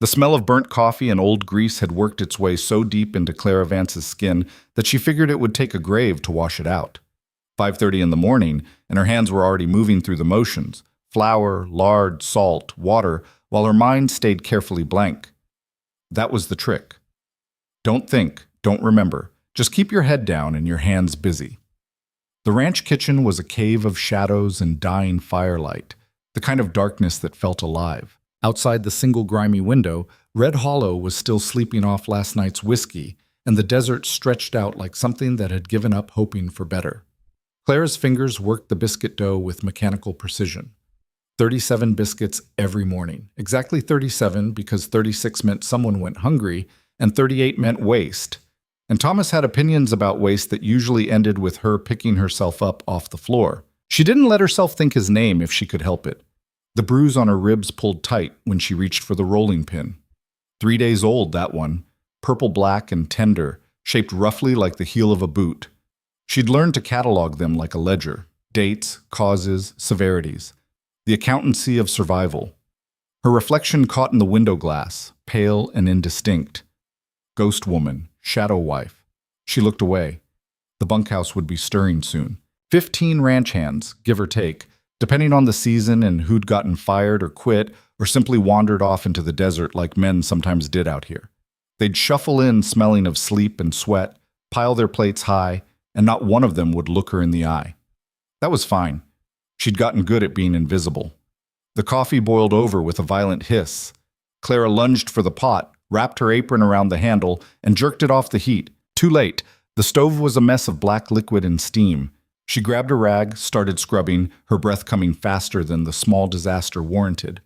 The smell of burnt coffee and old grease had worked its way so deep into Clara Vance's skin that she figured it would take a grave to wash it out. 5:30 in the morning, and her hands were already moving through the motions: flour, lard, salt, water, while her mind stayed carefully blank. That was the trick. Don't think, don't remember. Just keep your head down and your hands busy. The ranch kitchen was a cave of shadows and dying firelight, the kind of darkness that felt alive. Outside the single grimy window, Red Hollow was still sleeping off last night's whiskey, and the desert stretched out like something that had given up hoping for better. Clara's fingers worked the biscuit dough with mechanical precision. 37 biscuits every morning. Exactly 37 because 36 meant someone went hungry, and 38 meant waste. And Thomas had opinions about waste that usually ended with her picking herself up off the floor. She didn't let herself think his name if she could help it. The bruise on her ribs pulled tight when she reached for the rolling pin. 3 days old, that one. Purple-black and tender, shaped roughly like the heel of a boot. She'd learned to catalog them like a ledger: dates, causes, severities. The accountancy of survival. Her reflection caught in the window glass, pale and indistinct. Ghost woman, shadow wife. She looked away. The bunkhouse would be stirring soon. 15 ranch hands, give or take, depending on the season and who'd gotten fired or quit or simply wandered off into the desert like men sometimes did out here. They'd shuffle in smelling of sleep and sweat, pile their plates high, and not one of them would look her in the eye. That was fine. She'd gotten good at being invisible. The coffee boiled over with a violent hiss. Clara lunged for the pot, wrapped her apron around the handle, and jerked it off the heat. Too late. The stove was a mess of black liquid and steam. She grabbed a rag, started scrubbing, her breath coming faster than the small disaster warranted.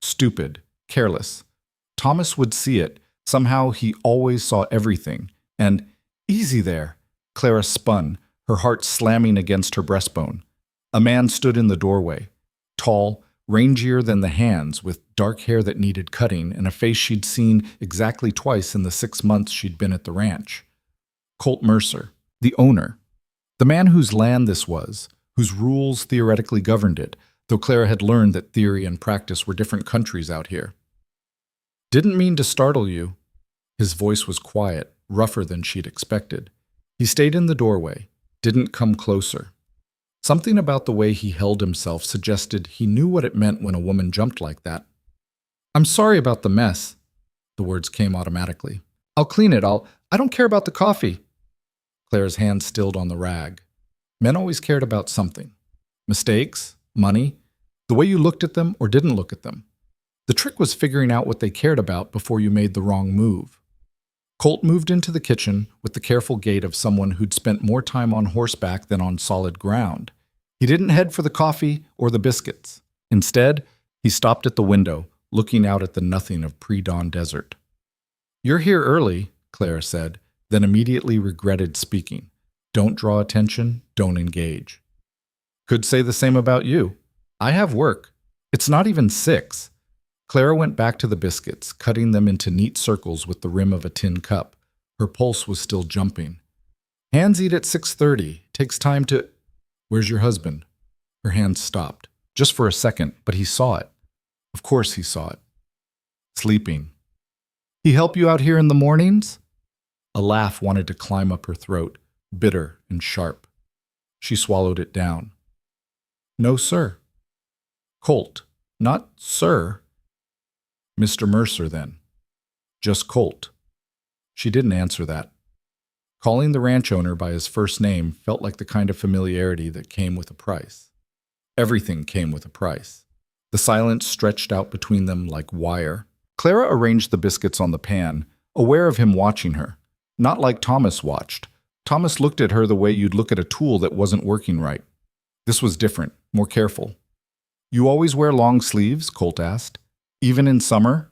Stupid. Careless. Thomas would see it. Somehow he always saw everything. And, easy there. Clara spun, her heart slamming against her breastbone. A man stood in the doorway. Tall, rangier than the hands, with dark hair that needed cutting and a face she'd seen exactly twice in the 6 months she'd been at the ranch. Colt Mercer, the owner. The man whose land this was, whose rules theoretically governed it, though Clara had learned that theory and practice were different countries out here. Didn't mean to startle you. His voice was quiet, rougher than she'd expected. He stayed in the doorway, didn't come closer. Something about the way he held himself suggested he knew what it meant when a woman jumped like that. "I'm sorry about the mess." The words came automatically. "I'll clean it. I don't care about the coffee." Clara's hand stilled on the rag. Men always cared about something. Mistakes, money, the way you looked at them or didn't look at them. The trick was figuring out what they cared about before you made the wrong move. Colt moved into the kitchen with the careful gait of someone who'd spent more time on horseback than on solid ground. He didn't head for the coffee or the biscuits. Instead, he stopped at the window, looking out at the nothing of pre-dawn desert. "You're here early," Clara said, then immediately regretted speaking. "Don't draw attention, don't engage." "Could say the same about you. I have work. It's not even 6. Clara went back to the biscuits, cutting them into neat circles with the rim of a tin cup. Her pulse was still jumping. "Hands eat at 6:30. Takes time to—" "Where's your husband?" Her hands stopped. Just for a second, but he saw it. Of course he saw it. "Sleeping." "He help you out here in the mornings?" A laugh wanted to climb up her throat, bitter and sharp. She swallowed it down. "No, sir." "Colt, not sir." "Mr. Mercer, then." "Just Colt." She didn't answer that. Calling the ranch owner by his first name felt like the kind of familiarity that came with a price. Everything came with a price. The silence stretched out between them like wire. Clara arranged the biscuits on the pan, aware of him watching her. Not like Thomas watched. Thomas looked at her the way you'd look at a tool that wasn't working right. This was different, more careful. "You always wear long sleeves?" Colt asked. "Even in summer?"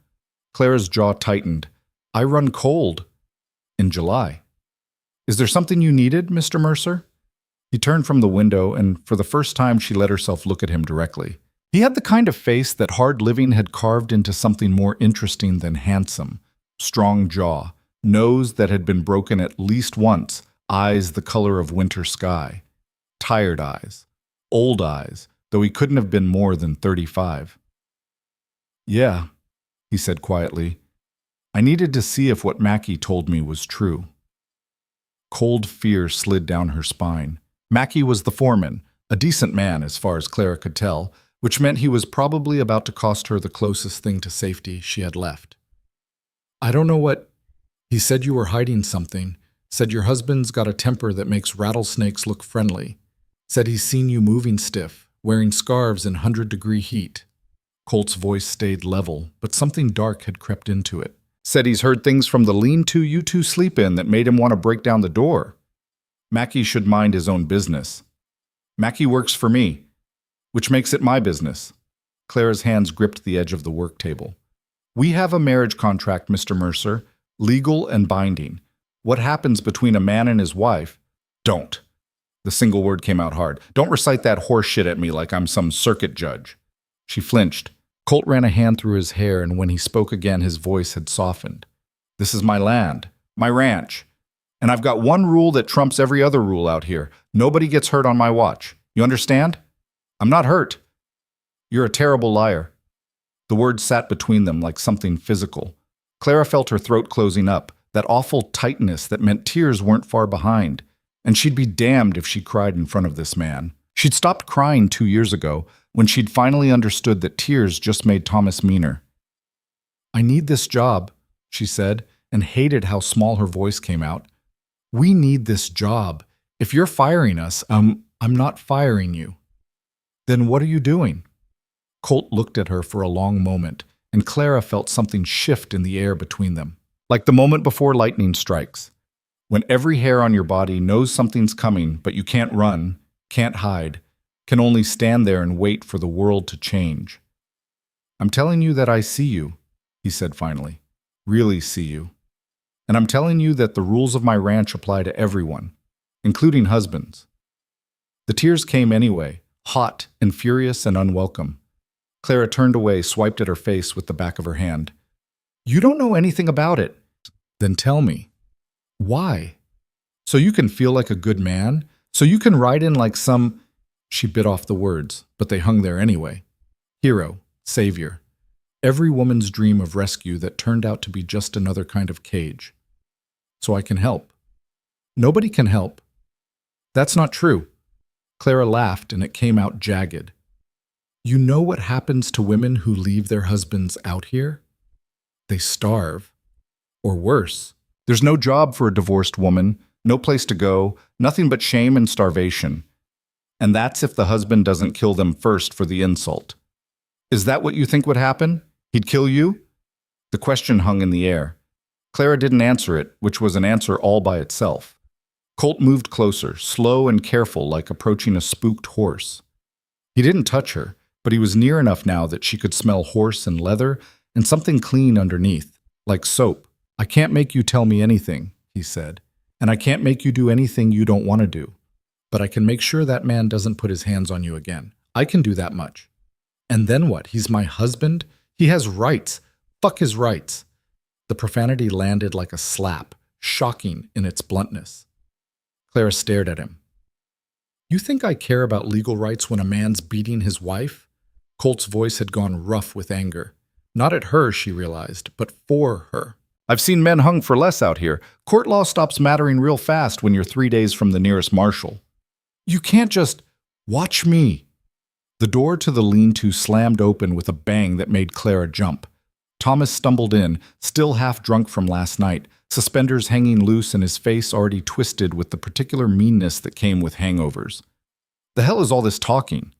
Clara's jaw tightened. "I run cold." "In July." "Is there something you needed, Mr. Mercer?" He turned from the window, and for the first time she let herself look at him directly. He had the kind of face that hard living had carved into something more interesting than handsome. Strong jaw, nose that had been broken at least once, eyes the color of winter sky. Tired eyes. Old eyes, though he couldn't have been more than 35. "Yeah." he said quietly. I needed to see if what Mackie told me was true. Cold fear slid down her spine. Mackie was the foreman, a decent man as far as Clara could tell, which meant he was probably about to cost her the closest thing to safety she had left. I don't know what... He said you were hiding something. Said your husband's got a temper that makes rattlesnakes look friendly. Said he's seen you moving stiff, wearing scarves in 100-degree heat. Colt's voice stayed level, but something dark had crept into it. Said he's heard things from the lean-to you two sleep in that made him want to break down the door. Mackie should mind his own business. Mackie works for me, which makes it my business. Clara's hands gripped the edge of the work table. We have a marriage contract, Mr. Mercer, legal and binding. What happens between a man and his wife? Don't. The single word came out hard. Don't recite that horse shit at me like I'm some circuit judge. She flinched. Colt ran a hand through his hair, and when he spoke again, his voice had softened. This is my land, my ranch. And I've got one rule that trumps every other rule out here. Nobody gets hurt on my watch. You understand? I'm not hurt. You're a terrible liar. The words sat between them like something physical. Clara felt her throat closing up, that awful tightness that meant tears weren't far behind. And she'd be damned if she cried in front of this man. She'd stopped crying 2 years ago, when she'd finally understood that tears just made Thomas meaner. I need this job, she said, and hated how small her voice came out. We need this job. If you're firing us, I'm not firing you. Then what are you doing? Colt looked at her for a long moment, and Clara felt something shift in the air between them. Like the moment before lightning strikes, when every hair on your body knows something's coming, but you can't run, can't hide, can only stand there and wait for the world to change. I'm telling you that I see you, he said finally. Really see you. And I'm telling you that the rules of my ranch apply to everyone, including husbands. The tears came anyway, hot and furious and unwelcome. Clara turned away, swiped at her face with the back of her hand. You don't know anything about it. Then tell me. Why? So you can feel like a good man? So you can ride in like some... She bit off the words, but they hung there anyway. Hero, savior. Every woman's dream of rescue that turned out to be just another kind of cage. So I can help. Nobody can help. That's not true. Clara laughed, and it came out jagged. You know what happens to women who leave their husbands out here? They starve. Or worse. There's no job for a divorced woman, no place to go, nothing but shame and starvation. And that's if the husband doesn't kill them first for the insult. Is that what you think would happen? He'd kill you? The question hung in the air. Clara didn't answer it, which was an answer all by itself. Colt moved closer, slow and careful, like approaching a spooked horse. He didn't touch her, but he was near enough now that she could smell horse and leather and something clean underneath, like soap. I can't make you tell me anything, he said, and I can't make you do anything you don't want to do. But I can make sure that man doesn't put his hands on you again. I can do that much. And then what? He's my husband? He has rights. Fuck his rights. The profanity landed like a slap, shocking in its bluntness. Clara stared at him. You think I care about legal rights when a man's beating his wife? Colt's voice had gone rough with anger. Not at her, she realized, but for her. I've seen men hung for less out here. Court law stops mattering real fast when you're 3 days from the nearest marshal. You can't just... Watch me. The door to the lean-to slammed open with a bang that made Clara jump. Thomas stumbled in, still half drunk from last night, suspenders hanging loose and his face already twisted with the particular meanness that came with hangovers. The hell is all this talking?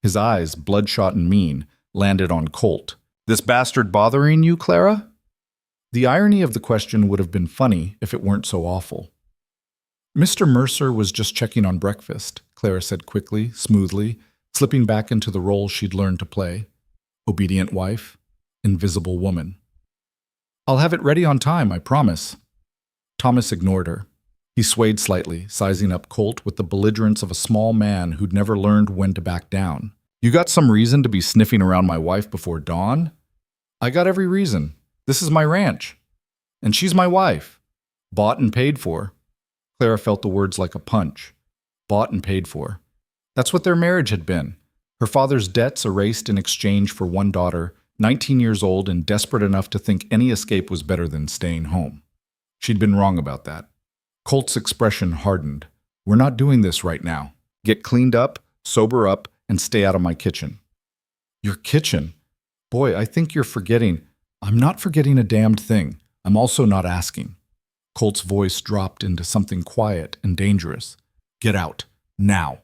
His eyes, bloodshot and mean, landed on Colt. This bastard bothering you, Clara? The irony of the question would have been funny if it weren't so awful. Mr. Mercer was just checking on breakfast, Clara said quickly, smoothly, slipping back into the role she'd learned to play. Obedient wife, invisible woman. I'll have it ready on time, I promise. Thomas ignored her. He swayed slightly, sizing up Colt with the belligerence of a small man who'd never learned when to back down. You got some reason to be sniffing around my wife before dawn? I got every reason. This is my ranch. And she's my wife. Bought and paid for. Clara felt the words like a punch. Bought and paid for. That's what their marriage had been. Her father's debts erased in exchange for one daughter, 19 years old and desperate enough to think any escape was better than staying home. She'd been wrong about that. Colt's expression hardened. We're not doing this right now. Get cleaned up, sober up, and stay out of my kitchen. Your kitchen? Boy, I think you're forgetting. I'm not forgetting a damned thing. I'm also not asking. Colt's voice dropped into something quiet and dangerous. Get out. Now.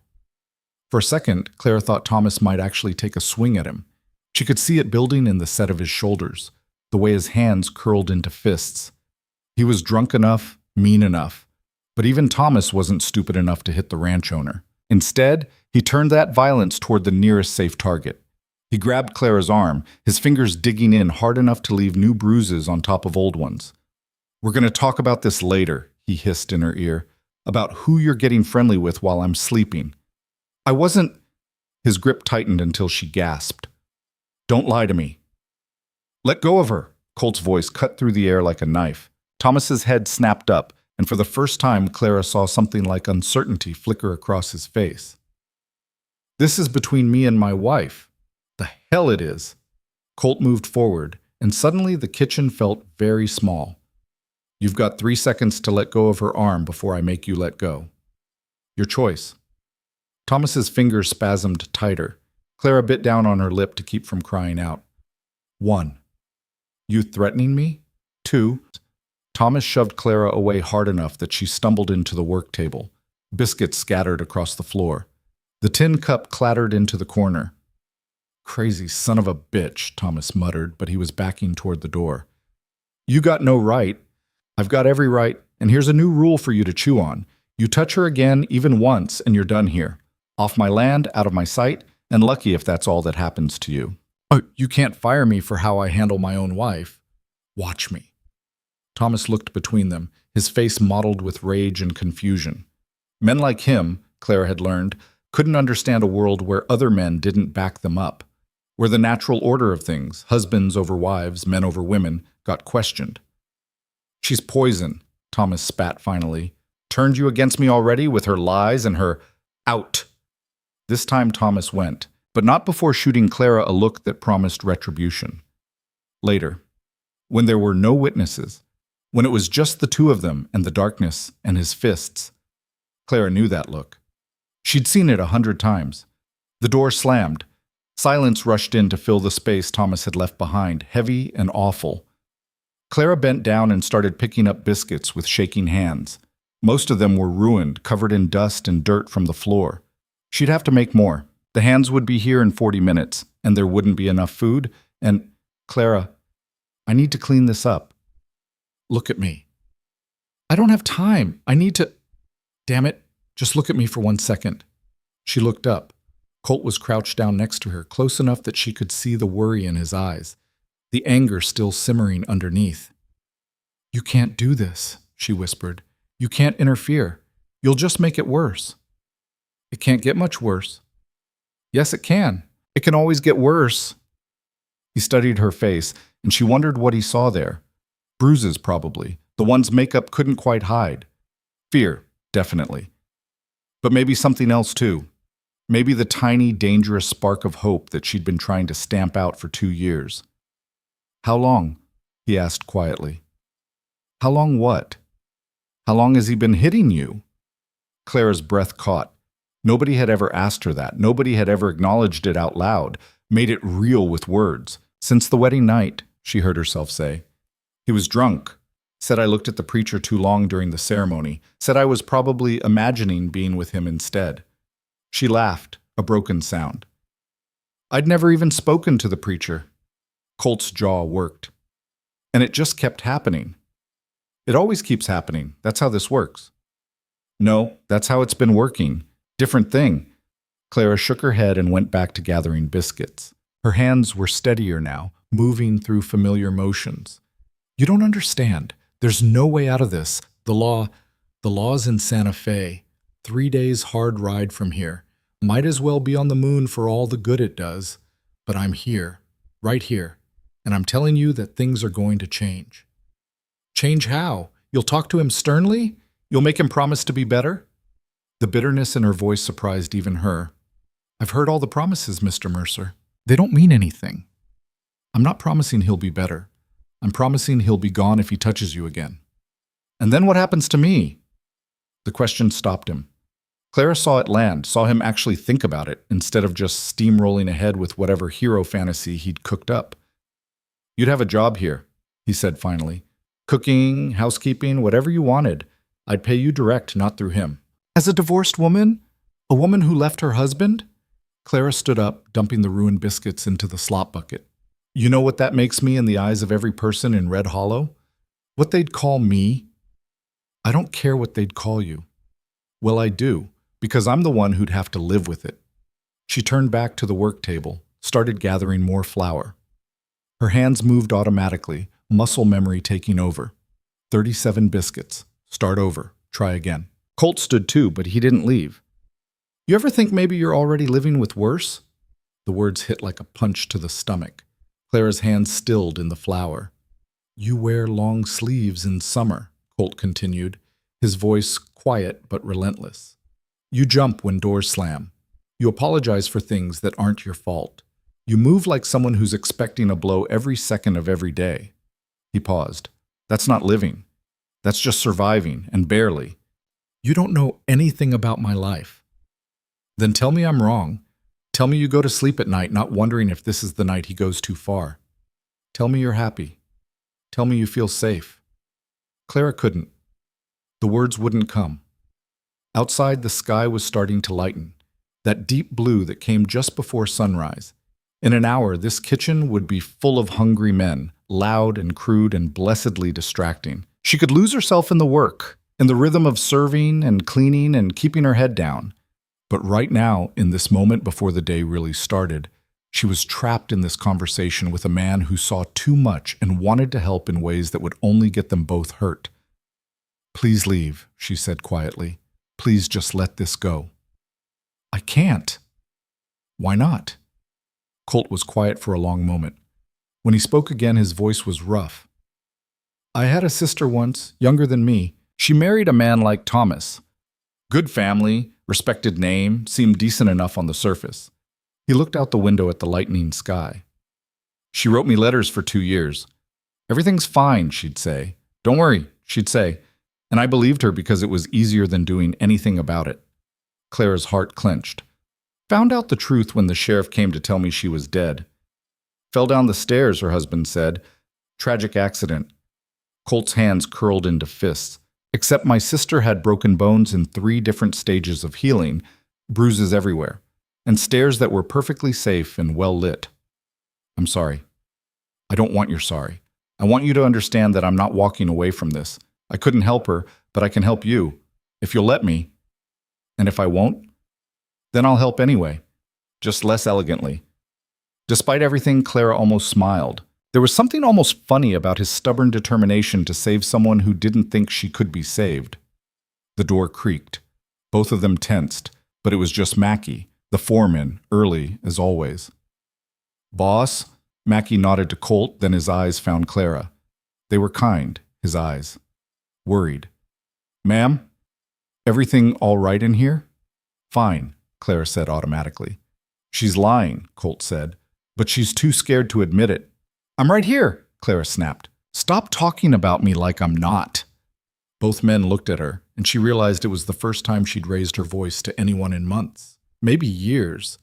For a second, Clara thought Thomas might actually take a swing at him. She could see it building in the set of his shoulders, the way his hands curled into fists. He was drunk enough, mean enough, but even Thomas wasn't stupid enough to hit the ranch owner. Instead, he turned that violence toward the nearest safe target. He grabbed Clara's arm, his fingers digging in hard enough to leave new bruises on top of old ones. We're going to talk about this later, he hissed in her ear, about who you're getting friendly with while I'm sleeping. I wasn't... His grip tightened until she gasped. Don't lie to me. Let go of her, Colt's voice cut through the air like a knife. Thomas's head snapped up, and for the first time Clara saw something like uncertainty flicker across his face. This is between me and my wife. The hell it is. Colt moved forward, and suddenly the kitchen felt very small. You've got 3 seconds to let go of her arm before I make you let go. Your choice. Thomas's fingers spasmed tighter. Clara bit down on her lip to keep from crying out. 1. You threatening me? 2. Thomas shoved Clara away hard enough that she stumbled into the work table. Biscuits scattered across the floor. The tin cup clattered into the corner. Crazy son of a bitch, Thomas muttered, but he was backing toward the door. You got no right. I've got every right, and here's a new rule for you to chew on. You touch her again even once, and you're done here. Off my land, out of my sight, and lucky if that's all that happens to you. Oh, you can't fire me for how I handle my own wife. Watch me. Thomas looked between them, his face mottled with rage and confusion. Men like him, Clara had learned, couldn't understand a world where other men didn't back them up, where the natural order of things, husbands over wives, men over women, got questioned. She's poison, Thomas spat finally. Turned you against me already with her lies and her out. This time Thomas went, but not before shooting Clara a look that promised retribution. Later, when there were no witnesses, when it was just the two of them and the darkness and his fists, Clara knew that look. She'd seen it 100 times. The door slammed. Silence rushed in to fill the space Thomas had left behind, heavy and awful. Clara bent down and started picking up biscuits with shaking hands. Most of them were ruined, covered in dust and dirt from the floor. She'd have to make more. The hands would be here in 40 minutes, and there wouldn't be enough food, and... Clara, I need to clean this up. Look at me. I don't have time. I need to... Damn it, just look at me for 1 second. She looked up. Colt was crouched down next to her, close enough that she could see the worry in his eyes, the anger still simmering underneath. You can't do this, she whispered. You can't interfere. You'll just make it worse. It can't get much worse. Yes, it can. It can always get worse. He studied her face, and she wondered what he saw there. Bruises, probably. The ones makeup couldn't quite hide. Fear, definitely. But maybe something else, too. Maybe the tiny, dangerous spark of hope that she'd been trying to stamp out for 2 years. How long? He asked quietly. How long what? How long has he been hitting you? Clara's breath caught. Nobody had ever asked her that. Nobody had ever acknowledged it out loud, made it real with words. Since the wedding night, she heard herself say. He was drunk. Said I looked at the preacher too long during the ceremony. Said I was probably imagining being with him instead. She laughed, a broken sound. I'd never even spoken to the preacher. Colt's jaw worked. And it just kept happening. It always keeps happening. That's how this works. No, that's how it's been working. Different thing. Clara shook her head and went back to gathering biscuits. Her hands were steadier now, moving through familiar motions. You don't understand. There's no way out of this. The law's in Santa Fe. 3 days hard ride from here. Might as well be on the moon for all the good it does. But I'm here, right here, and I'm telling you that things are going to change. Change how? You'll talk to him sternly? You'll make him promise to be better? The bitterness in her voice surprised even her. I've heard all the promises, Mr. Mercer. They don't mean anything. I'm not promising he'll be better. I'm promising he'll be gone if he touches you again. And then what happens to me? The question stopped him. Clara saw it land, saw him actually think about it, instead of just steamrolling ahead with whatever hero fantasy he'd cooked up. You'd have a job here, he said finally. Cooking, housekeeping, whatever you wanted. I'd pay you direct, not through him. As a divorced woman? A woman who left her husband? Clara stood up, dumping the ruined biscuits into the slop bucket. You know what that makes me in the eyes of every person in Red Hollow? What they'd call me? I don't care what they'd call you. Well, I do, because I'm the one who'd have to live with it. She turned back to the work table, started gathering more flour. Her hands moved automatically, muscle memory taking over. 37 biscuits. Start over. Try again. Colt stood too, but he didn't leave. You ever think maybe you're already living with worse? The words hit like a punch to the stomach. Clara's hands stilled in the flour. You wear long sleeves in summer, Colt continued, his voice quiet but relentless. You jump when doors slam. You apologize for things that aren't your fault. You move like someone who's expecting a blow every second of every day. He paused. That's not living. That's just surviving, and barely. You don't know anything about my life. Then tell me I'm wrong. Tell me you go to sleep at night not wondering if this is the night he goes too far. Tell me you're happy. Tell me you feel safe. Clara couldn't. The words wouldn't come. Outside, the sky was starting to lighten, that deep blue that came just before sunrise. In an hour, this kitchen would be full of hungry men, loud and crude and blessedly distracting. She could lose herself in the work, in the rhythm of serving and cleaning and keeping her head down. But right now, in this moment before the day really started, she was trapped in this conversation with a man who saw too much and wanted to help in ways that would only get them both hurt. Please leave, she said quietly. Please just let this go. I can't. Why not? Colt was quiet for a long moment. When he spoke again, his voice was rough. I had a sister once, younger than me. She married a man like Thomas. Good family, respected name, seemed decent enough on the surface. He looked out the window at the lightening sky. She wrote me letters for 2 years. Everything's fine, she'd say. Don't worry, she'd say. And I believed her because it was easier than doing anything about it. Clara's heart clenched. Found out the truth when the sheriff came to tell me she was dead. Fell down the stairs, her husband said. Tragic accident. Colt's hands curled into fists. Except my sister had broken bones in 3 different stages of healing, bruises everywhere, and stairs that were perfectly safe and well lit. I'm sorry. I don't want your sorry. I want you to understand that I'm not walking away from this. I couldn't help her, but I can help you, if you'll let me. And if I won't, then I'll help anyway, just less elegantly. Despite everything, Clara almost smiled. There was something almost funny about his stubborn determination to save someone who didn't think she could be saved. The door creaked. Both of them tensed, but it was just Mackie, the foreman, early as always. Boss? Mackie nodded to Colt, then his eyes found Clara. They were kind, his eyes. Worried. Ma'am? Everything all right in here? Fine, Clara said automatically. She's lying, Colt said, but she's too scared to admit it. I'm right here, Clara snapped. Stop talking about me like I'm not. Both men looked at her, and she realized it was the first time she'd raised her voice to anyone in months, maybe years.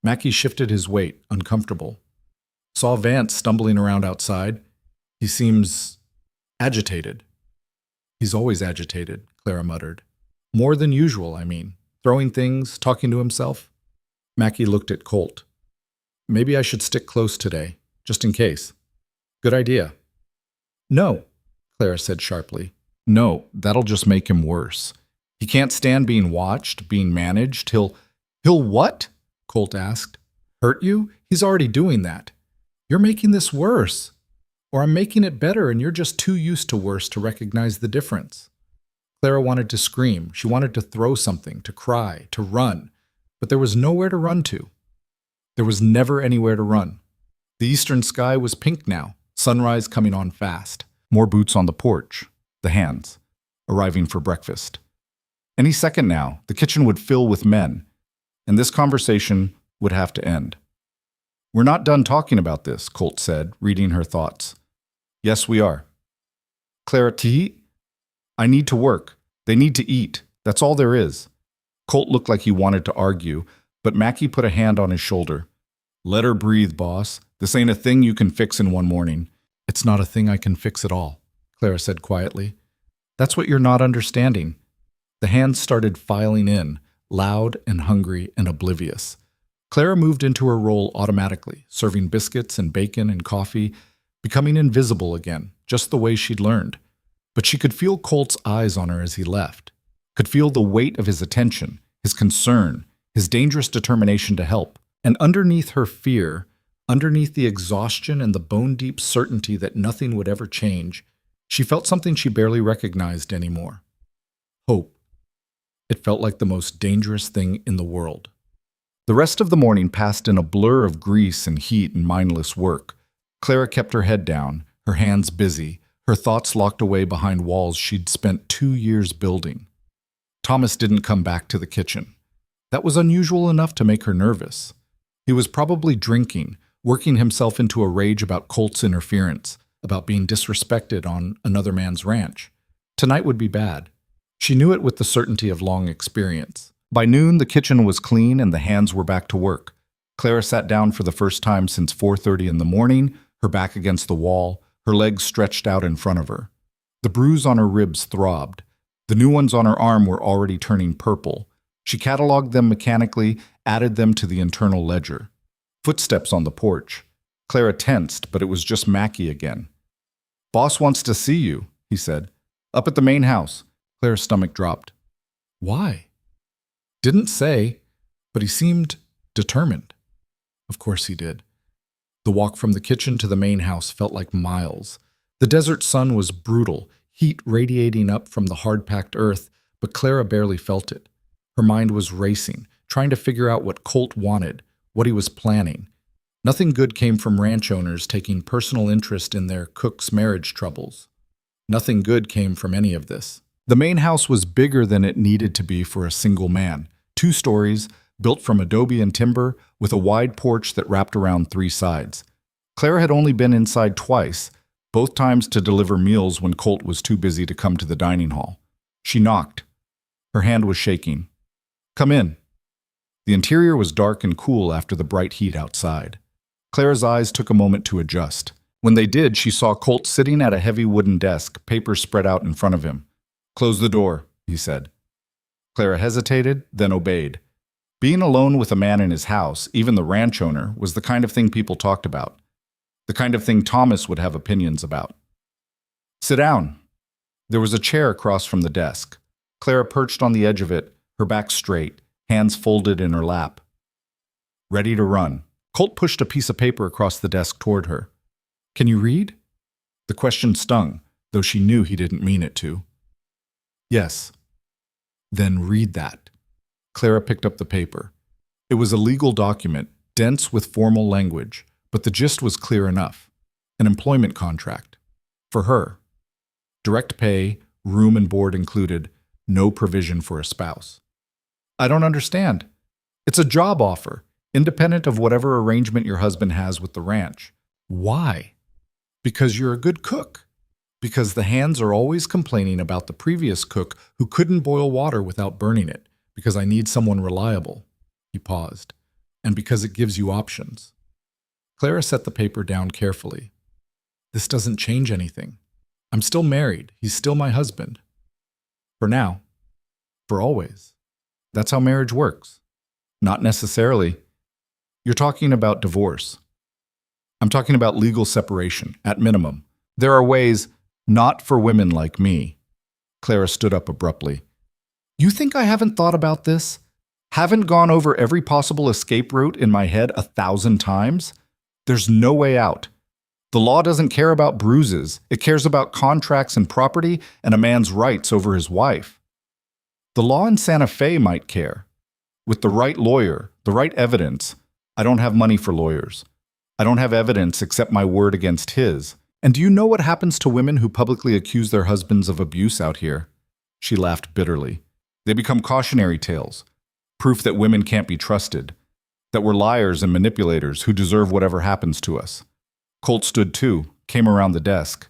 Mackie shifted his weight, uncomfortable. Saw Vance stumbling around outside. He seems agitated. He's always agitated, Clara muttered. More than usual, I mean. Throwing things, talking to himself. Mackie looked at Colt. Maybe I should stick close today, just in case. Good idea. No, Clara said sharply. No, that'll just make him worse. He can't stand being watched, being managed. He'll what? Colt asked. Hurt you? He's already doing that. You're making this worse. Or I'm making it better and you're just too used to worse to recognize the difference. Clara wanted to scream. She wanted to throw something, to cry, to run. But there was nowhere to run to. There was never anywhere to run. The eastern sky was pink now, sunrise coming on fast. More boots on the porch, the hands, arriving for breakfast. Any second now, the kitchen would fill with men, and this conversation would have to end. We're not done talking about this, Colt said, reading her thoughts. Yes, we are. Clara, to eat? I need to work. They need to eat. That's all there is. Colt looked like he wanted to argue, but Mackie put a hand on his shoulder. Let her breathe, boss. This ain't a thing you can fix in one morning. It's not a thing I can fix at all, Clara said quietly. That's what you're not understanding. The hands started filing in, loud and hungry and oblivious. Clara moved into her role automatically, serving biscuits and bacon and coffee, becoming invisible again, just the way she'd learned. But she could feel Colt's eyes on her as he left, could feel the weight of his attention, his concern, his dangerous determination to help. And underneath her fear, underneath the exhaustion and the bone-deep certainty that nothing would ever change, she felt something she barely recognized anymore. Hope. It felt like the most dangerous thing in the world. The rest of the morning passed in a blur of grease and heat and mindless work. Clara kept her head down, her hands busy, her thoughts locked away behind walls she'd spent 2 years building. Thomas didn't come back to the kitchen. That was unusual enough to make her nervous. He was probably drinking, working himself into a rage about Colt's interference, about being disrespected on another man's ranch. Tonight would be bad. She knew it with the certainty of long experience. By noon, the kitchen was clean and the hands were back to work. Clara sat down for the first time since 4:30 in the morning, her back against the wall, her legs stretched out in front of her. The bruise on her ribs throbbed. The new ones on her arm were already turning purple. She cataloged them mechanically, added them to the internal ledger. Footsteps on the porch. Clara tensed, but it was just Mackie again. "Boss wants to see you," he said. "Up at the main house." Clara's stomach dropped. Why? Didn't say, but he seemed determined. Of course he did. The walk from the kitchen to the main house felt like miles. The desert sun was brutal, heat radiating up from the hard-packed earth, but Clara barely felt it. Her mind was racing, trying to figure out what Colt wanted, what he was planning. Nothing good came from ranch owners taking personal interest in their cook's marriage troubles. Nothing good came from any of this. The main house was bigger than it needed to be for a single man. 2 stories, built from adobe and timber, with a wide porch that wrapped around 3 sides. Clara had only been inside twice, both times to deliver meals when Colt was too busy to come to the dining hall. She knocked. Her hand was shaking. "Come in." The interior was dark and cool after the bright heat outside. Clara's eyes took a moment to adjust. When they did, she saw Colt sitting at a heavy wooden desk, papers spread out in front of him. "Close the door," he said. Clara hesitated, then obeyed. Being alone with a man in his house, even the ranch owner, was the kind of thing people talked about. The kind of thing Thomas would have opinions about. "Sit down." There was a chair across from the desk. Clara perched on the edge of it, her back straight, hands folded in her lap. Ready to run. Colt pushed a piece of paper across the desk toward her. "Can you read?" The question stung, though she knew he didn't mean it to. "Yes." "Then read that." Clara picked up the paper. It was a legal document, dense with formal language, but the gist was clear enough. An employment contract. For her. Direct pay, room and board included, no provision for a spouse. "I don't understand." "It's a job offer, independent of whatever arrangement your husband has with the ranch." "Why?" "Because you're a good cook." "Because the hands are always complaining about the previous cook who couldn't boil water without burning it. Because I need someone reliable." He paused. "And because it gives you options." Clara set the paper down carefully. "This doesn't change anything. I'm still married. He's still my husband. For now. For always. That's how marriage works." "Not necessarily." "You're talking about divorce." "I'm talking about legal separation, at minimum. There are ways, not for women like me." Clara stood up abruptly. "You think I haven't thought about this? Haven't gone over every possible escape route in my head 1,000 times? There's no way out. The law doesn't care about bruises. It cares about contracts and property and a man's rights over his wife. The law in Santa Fe might care. With the right lawyer, the right evidence. I don't have money for lawyers. I don't have evidence except my word against his. And do you know what happens to women who publicly accuse their husbands of abuse out here?" She laughed bitterly. "They become cautionary tales. Proof that women can't be trusted. that we're liars and manipulators who deserve whatever happens to us. Colt stood too, came around the desk.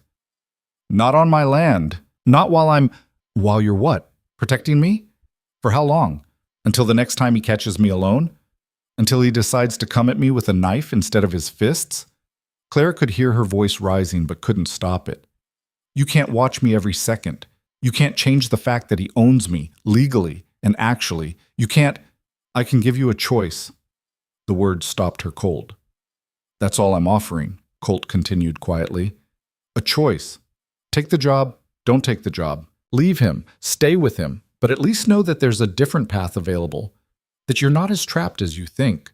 Not on my land. Not while I'm... While you're what? Protecting me? For how long? Until the next time he catches me alone? Until he decides to come at me with a knife instead of his fists? Clara could hear her voice rising but couldn't stop it. You can't watch me every second. You can't change the fact that he owns me, legally and actually. You can't... I can give you a choice. The words stopped her cold. That's all I'm offering, Colt continued quietly. A choice. Take the job, don't take the job. Leave him, stay with him, but at least know that there's a different path available, that you're not as trapped as you think.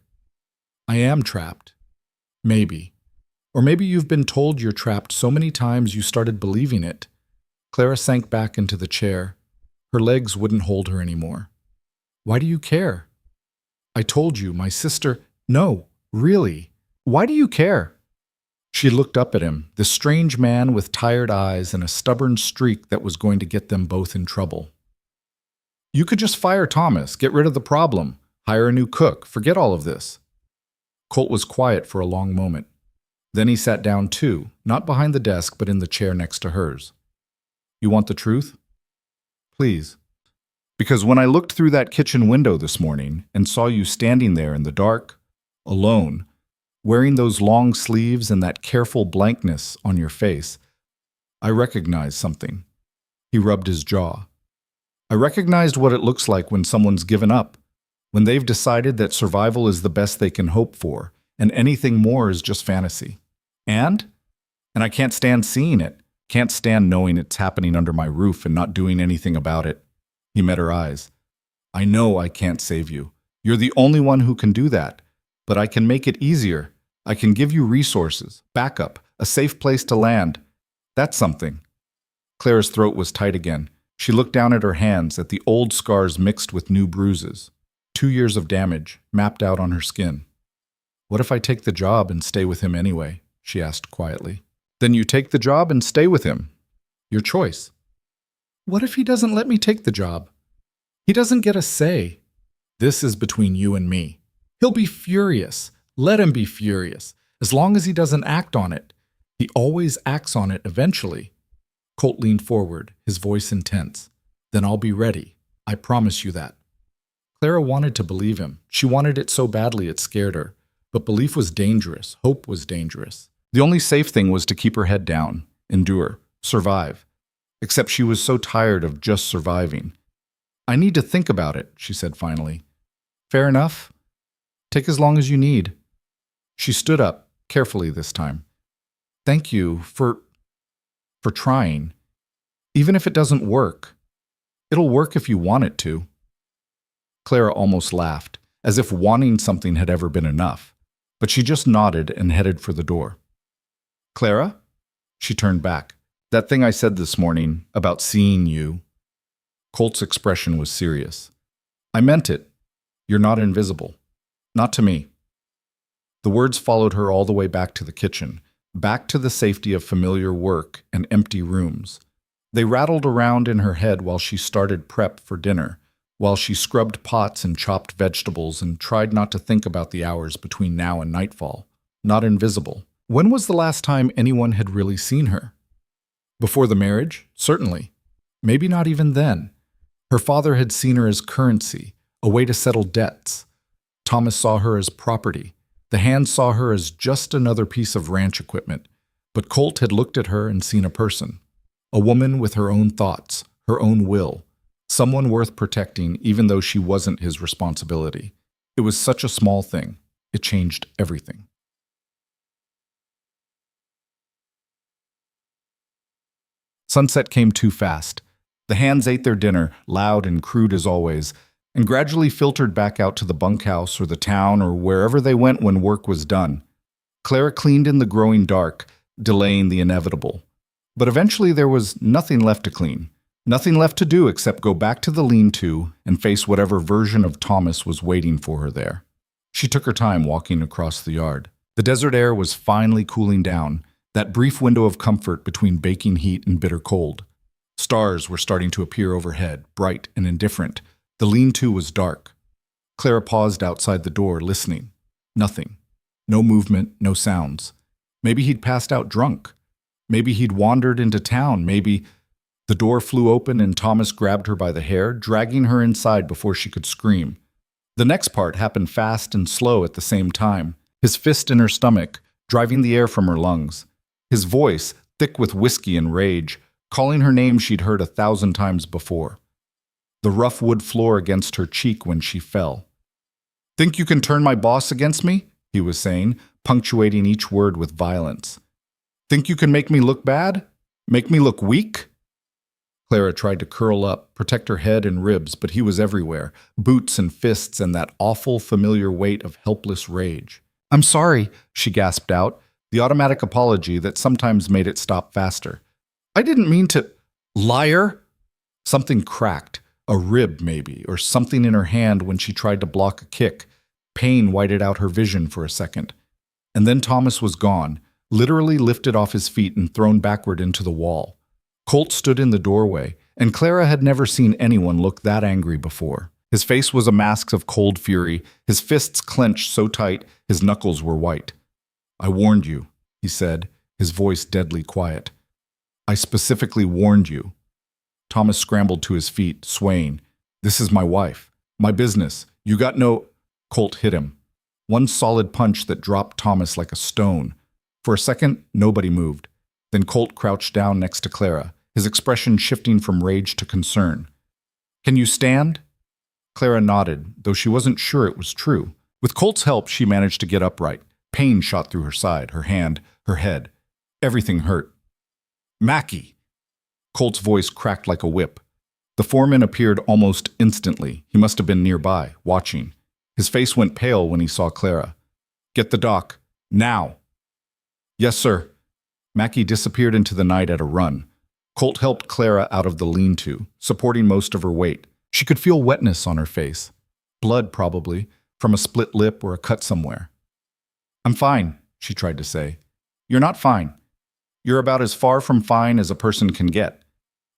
I am trapped. Maybe. Or maybe you've been told you're trapped so many times you started believing it. Clara sank back into the chair. Her legs wouldn't hold her anymore. Why do you care? I told you, my sister... No, really. Why do you care? She looked up at him, this strange man with tired eyes and a stubborn streak that was going to get them both in trouble. You could just fire Thomas, get rid of the problem, hire a new cook, forget all of this. Colt was quiet for a long moment. Then he sat down too, not behind the desk but in the chair next to hers. You want the truth? Please. Because when I looked through that kitchen window this morning and saw you standing there in the dark, alone, wearing those long sleeves and that careful blankness on your face, I recognized something. He rubbed his jaw. I recognized what it looks like when someone's given up, when they've decided that survival is the best they can hope for, and anything more is just fantasy. And I can't stand seeing it, can't stand knowing it's happening under my roof and not doing anything about it. He met her eyes. I know I can't save you. You're the only one who can do that. But I can make it easier. I can give you resources, backup, a safe place to land. That's something. Clara's throat was tight again. She looked down at her hands, at the old scars mixed with new bruises. 2 years of damage, mapped out on her skin. What if I take the job and stay with him anyway? She asked quietly. Then you take the job and stay with him. Your choice. What if he doesn't let me take the job? He doesn't get a say. This is between you and me. He'll be furious. Let him be furious, as long as he doesn't act on it. He always acts on it eventually. Colt leaned forward, his voice intense. Then I'll be ready. I promise you that. Clara wanted to believe him. She wanted it so badly it scared her. But belief was dangerous. Hope was dangerous. The only safe thing was to keep her head down, endure, survive. Except she was so tired of just surviving. I need to think about it, she said finally. Fair enough. Take as long as you need. She stood up, carefully this time. Thank you for trying. Even if it doesn't work. It'll work if you want it to. Clara almost laughed, as if wanting something had ever been enough. But she just nodded and headed for the door. Clara? She turned back. That thing I said this morning about seeing you. Colt's expression was serious. I meant it. You're not invisible. Not to me. The words followed her all the way back to the kitchen, back to the safety of familiar work and empty rooms. They rattled around in her head while she started prep for dinner, while she scrubbed pots and chopped vegetables and tried not to think about the hours between now and nightfall. Not invisible. When was the last time anyone had really seen her? Before the marriage? Certainly. Maybe not even then. Her father had seen her as currency, a way to settle debts. Thomas saw her as property. The Hands saw her as just another piece of ranch equipment. But Colt had looked at her and seen a person. A woman with her own thoughts, her own will. Someone worth protecting even though she wasn't his responsibility. It was such a small thing. It changed everything. Sunset came too fast. The Hands ate their dinner, loud and crude as always, and gradually filtered back out to the bunkhouse or the town or wherever they went when work was done. Clara cleaned in the growing dark, delaying the inevitable. But eventually there was nothing left to clean. Nothing left to do except go back to the lean-to and face whatever version of Thomas was waiting for her there. She took her time walking across the yard. The desert air was finally cooling down, that brief window of comfort between baking heat and bitter cold. Stars were starting to appear overhead, bright and indifferent. The lean-to was dark. Clara paused outside the door, listening. Nothing. No movement, no sounds. Maybe he'd passed out drunk. Maybe he'd wandered into town. Maybe the door flew open and Thomas grabbed her by the hair, dragging her inside before she could scream. The next part happened fast and slow at the same time, his fist in her stomach, driving the air from her lungs. His voice, thick with whiskey and rage, calling her name she'd heard 1,000 times before. The rough wood floor against her cheek when she fell. "Think you can turn my boss against me?" he was saying, punctuating each word with violence. "Think you can make me look bad? Make me look weak?" Clara tried to curl up, protect her head and ribs, but he was everywhere, boots and fists and that awful familiar weight of helpless rage. "I'm sorry," she gasped out, the automatic apology that sometimes made it stop faster. "I didn't mean to—" "Liar!" Something cracked, a rib maybe, or something in her hand when she tried to block a kick. Pain whited out her vision for a second. And then Thomas was gone, literally lifted off his feet and thrown backward into the wall. Colt stood in the doorway, and Clara had never seen anyone look that angry before. His face was a mask of cold fury, his fists clenched so tight his knuckles were white. "I warned you," he said, his voice deadly quiet. "I specifically warned you." Thomas scrambled to his feet, swaying. "This is my wife. My business. You got no—" Colt hit him. One solid punch that dropped Thomas like a stone. For a second, nobody moved. Then Colt crouched down next to Clara, his expression shifting from rage to concern. "Can you stand?" Clara nodded, though she wasn't sure it was true. With Colt's help, she managed to get upright. Pain shot through her side, her hand, her head. Everything hurt. "Mackie!" Colt's voice cracked like a whip. The foreman appeared almost instantly. He must have been nearby, watching. His face went pale when he saw Clara. "Get the doc. Now!" "Yes, sir." Mackie disappeared into the night at a run. Colt helped Clara out of the lean-to, supporting most of her weight. She could feel wetness on her face. Blood, probably, from a split lip or a cut somewhere. "I'm fine," she tried to say. "You're not fine. You're about as far from fine as a person can get."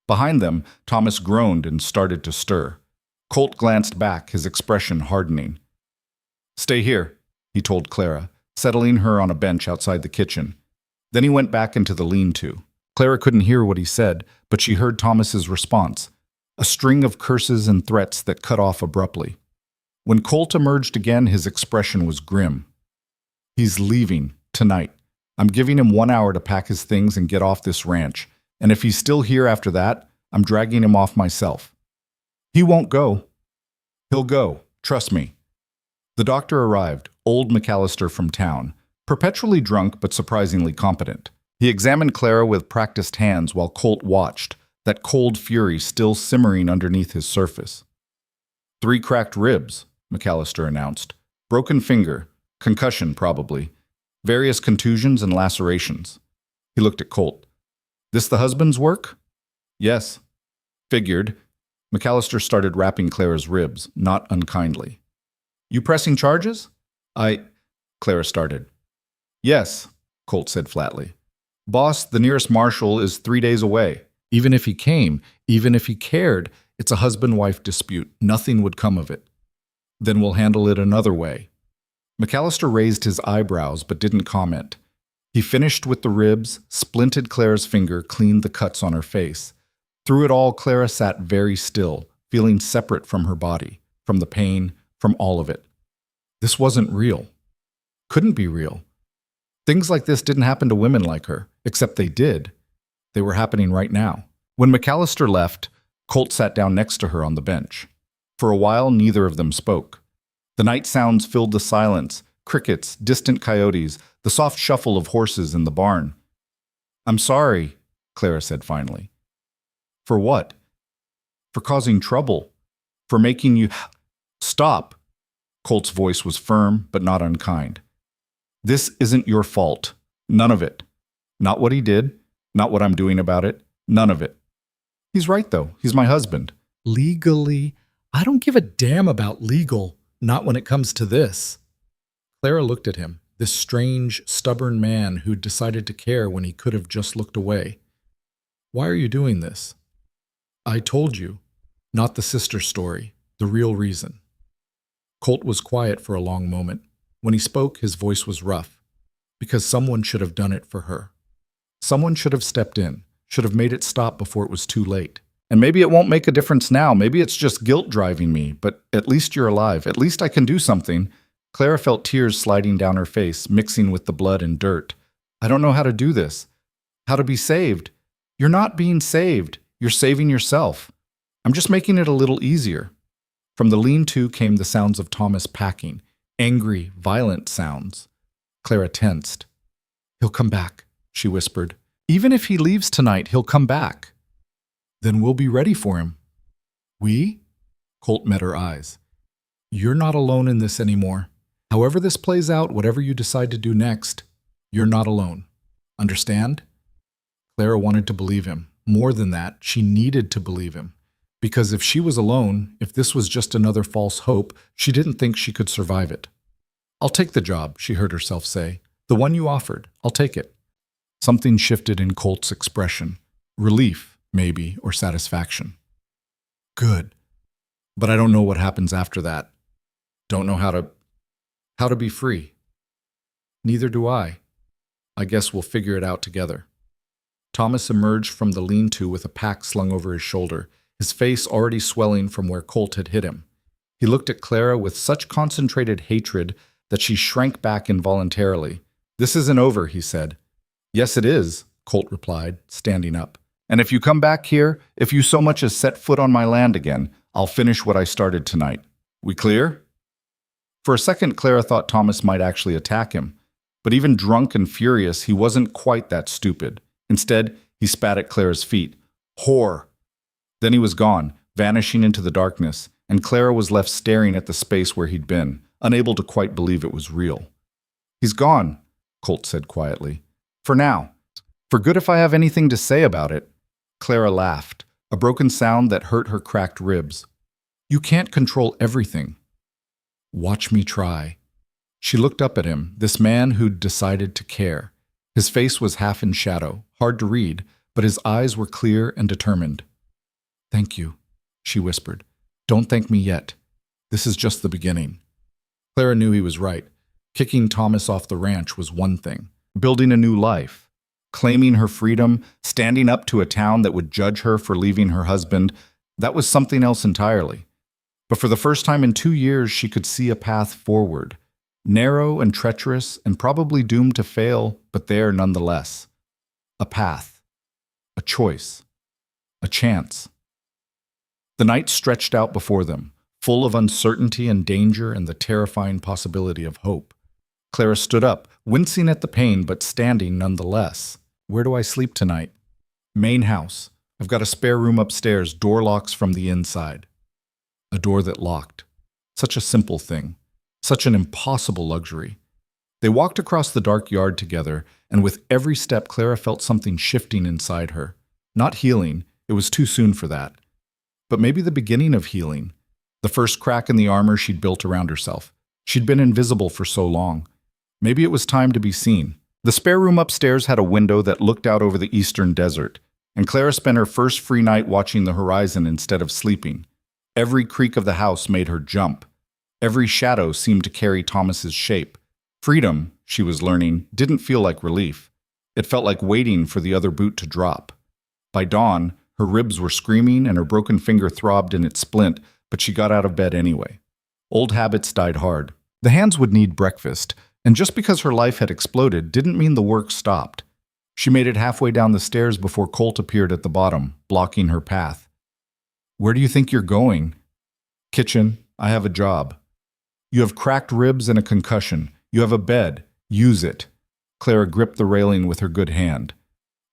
Behind them, Thomas groaned and started to stir. Colt glanced back, his expression hardening. "Stay here," he told Clara, settling her on a bench outside the kitchen. Then he went back into the lean-to. Clara couldn't hear what he said, but she heard Thomas's response, a string of curses and threats that cut off abruptly. When Colt emerged again, his expression was grim. "He's leaving, tonight. I'm giving him 1 hour to pack his things and get off this ranch, and if he's still here after that, I'm dragging him off myself." "He won't go." "He'll go, trust me." The doctor arrived, old McAllister from town, perpetually drunk but surprisingly competent. He examined Clara with practiced hands while Colt watched, that cold fury still simmering underneath his surface. 3 cracked ribs, McAllister announced. Broken finger, concussion probably, various contusions and lacerations. He looked at Colt. "This the husband's work?" "Yes." "Figured." McAllister started wrapping Clara's ribs, not unkindly. "You pressing charges?" Clara started. "Yes," Colt said flatly. "Boss, the nearest marshal is 3 days away. Even if he came, even if he cared, it's a husband-wife dispute. Nothing would come of it." "Then we'll handle it another way." McAllister raised his eyebrows but didn't comment. He finished with the ribs, splinted Clara's finger, cleaned the cuts on her face. Through it all, Clara sat very still, feeling separate from her body, from the pain, from all of it. This wasn't real. Couldn't be real. Things like this didn't happen to women like her, except they did. They were happening right now. When McAllister left, Colt sat down next to her on the bench. For a while, neither of them spoke. The night sounds filled the silence, crickets, distant coyotes, the soft shuffle of horses in the barn. "I'm sorry," Clara said finally. "For what?" "For causing trouble. For making you—" "Stop!" Colt's voice was firm, but not unkind. "This isn't your fault. None of it. Not what he did, not what I'm doing about it, none of it." "He's right, though. He's my husband." "Legally, I don't give a damn about legal, not when it comes to this." Clara looked at him, this strange, stubborn man who'd decided to care when he could have just looked away. "Why are you doing this?" "I told you. Not the sister story, the real reason." Colt was quiet for a long moment. When he spoke, his voice was rough, because someone should have done it for her. Someone should have stepped in, should have made it stop before it was too late. And maybe it won't make a difference now. Maybe it's just guilt driving me, but at least you're alive. At least I can do something. Clara felt tears sliding down her face, mixing with the blood and dirt. I don't know how to do this. How to be saved. You're not being saved. You're saving yourself. I'm just making it a little easier. From the lean-to came the sounds of Thomas packing, angry, violent sounds. Clara tensed. He'll come back, she whispered. Even if he leaves tonight, he'll come back. Then we'll be ready for him. We? Colt met her eyes. You're not alone in this anymore. However this plays out, whatever you decide to do next, you're not alone. Understand? Clara wanted to believe him. More than that, she needed to believe him. Because if she was alone, if this was just another false hope, she didn't think she could survive it. I'll take the job, she heard herself say. The one you offered. I'll take it. Something shifted in Colt's expression. Relief, maybe, or satisfaction. Good. But I don't know what happens after that. Don't know how to be free. Neither do I. I guess we'll figure it out together. Thomas emerged from the lean-to with a pack slung over his shoulder, his face already swelling from where Colt had hit him. He looked at Clara with such concentrated hatred that she shrank back involuntarily. This isn't over, he said. Yes, it is, Colt replied, standing up. And if you come back here, if you so much as set foot on my land again, I'll finish what I started tonight. We clear? For a second, Clara thought Thomas might actually attack him. But even drunk and furious, he wasn't quite that stupid. Instead, he spat at Clara's feet. Whore! Then he was gone, vanishing into the darkness, and Clara was left staring at the space where he'd been, unable to quite believe it was real. He's gone, Colt said quietly. For now. For good if I have anything to say about it. Clara laughed, a broken sound that hurt her cracked ribs. You can't control everything. Watch me try. She looked up at him, this man who'd decided to care. His face was half in shadow, hard to read, but his eyes were clear and determined. Thank you, she whispered. Don't thank me yet. This is just the beginning. Clara knew he was right. Kicking Thomas off the ranch was one thing. Building a new life. Claiming her freedom, standing up to a town that would judge her for leaving her husband, that was something else entirely. But for the first time in 2 years, she could see a path forward. Narrow and treacherous and probably doomed to fail, but there nonetheless. A path. A choice. A chance. The night stretched out before them, full of uncertainty and danger and the terrifying possibility of hope. Clara stood up, wincing at the pain but standing nonetheless. Where do I sleep tonight? Main house. I've got a spare room upstairs, door locks from the inside. A door that locked. Such a simple thing. Such an impossible luxury. They walked across the dark yard together, and with every step Clara felt something shifting inside her. Not healing, it was too soon for that. But maybe the beginning of healing. The first crack in the armor she'd built around herself. She'd been invisible for so long. Maybe it was time to be seen. The spare room upstairs had a window that looked out over the eastern desert, and Clara spent her first free night watching the horizon instead of sleeping. Every creak of the house made her jump. Every shadow seemed to carry Thomas's shape. Freedom, she was learning, didn't feel like relief. It felt like waiting for the other boot to drop. By dawn, her ribs were screaming and her broken finger throbbed in its splint, but she got out of bed anyway. Old habits died hard. The hands would need breakfast, and just because her life had exploded didn't mean the work stopped. She made it halfway down the stairs before Colt appeared at the bottom, blocking her path. Where do you think you're going? Kitchen. I have a job. You have cracked ribs and a concussion. You have a bed. Use it. Clara gripped the railing with her good hand.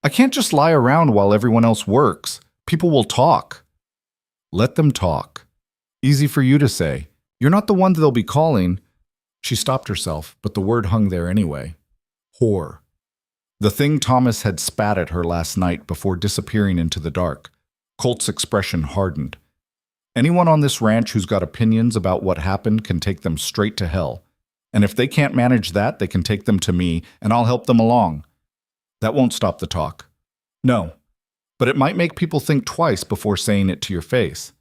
I can't just lie around while everyone else works. People will talk. Let them talk. Easy for you to say. You're not the one they'll be calling. She stopped herself, but the word hung there anyway. Whore. The thing Thomas had spat at her last night before disappearing into the dark. Colt's expression hardened. Anyone on this ranch who's got opinions about what happened can take them straight to hell. And if they can't manage that, they can take them to me, and I'll help them along. That won't stop the talk. No, but it might make people think twice before saying it to your face.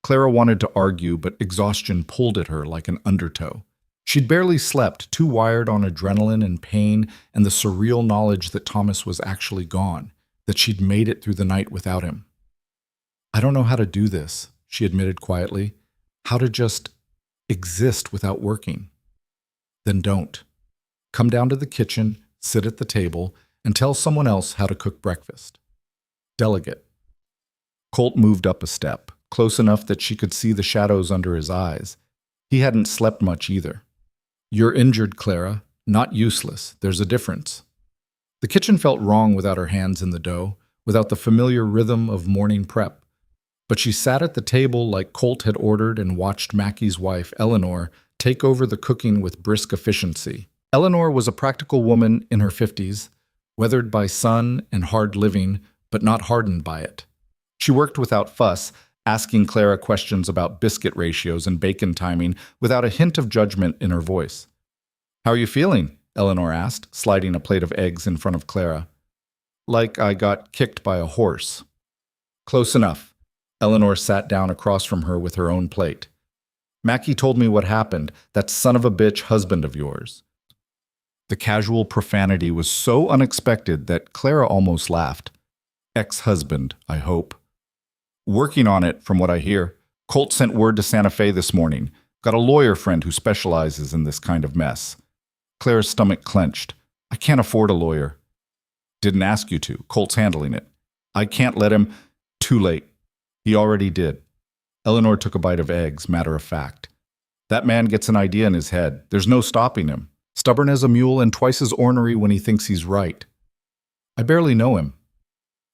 Clara wanted to argue, but exhaustion pulled at her like an undertow. She'd barely slept, too wired on adrenaline and pain and the surreal knowledge that Thomas was actually gone, that she'd made it through the night without him. I don't know how to do this, she admitted quietly. How to just exist without working. Then don't. Come down to the kitchen, sit at the table, and tell someone else how to cook breakfast. Delegate. Colt moved up a step, close enough that she could see the shadows under his eyes. He hadn't slept much either. You're injured, Clara. Not useless. There's a difference. The kitchen felt wrong without her hands in the dough, without the familiar rhythm of morning prep. But she sat at the table like Colt had ordered and watched Mackie's wife, Eleanor, take over the cooking with brisk efficiency. Eleanor was a practical woman in her 50s, weathered by sun and hard living, but not hardened by it. She worked without fuss, asking Clara questions about biscuit ratios and bacon timing without a hint of judgment in her voice. "How are you feeling?" Eleanor asked, sliding a plate of eggs in front of Clara. "Like I got kicked by a horse." "Close enough." Eleanor sat down across from her with her own plate. "Mackie told me what happened, that son of a bitch husband of yours." The casual profanity was so unexpected that Clara almost laughed. "Ex-husband, I hope." "Working on it, from what I hear. Colt sent word to Santa Fe this morning. Got a lawyer friend who specializes in this kind of mess." Clara's stomach clenched. "I can't afford a lawyer." "Didn't ask you to. Colt's handling it." "I can't let him." "Too late. He already did." Eleanor took a bite of eggs, matter of fact. "That man gets an idea in his head. There's no stopping him. Stubborn as a mule and twice as ornery when he thinks he's right." "I barely know him."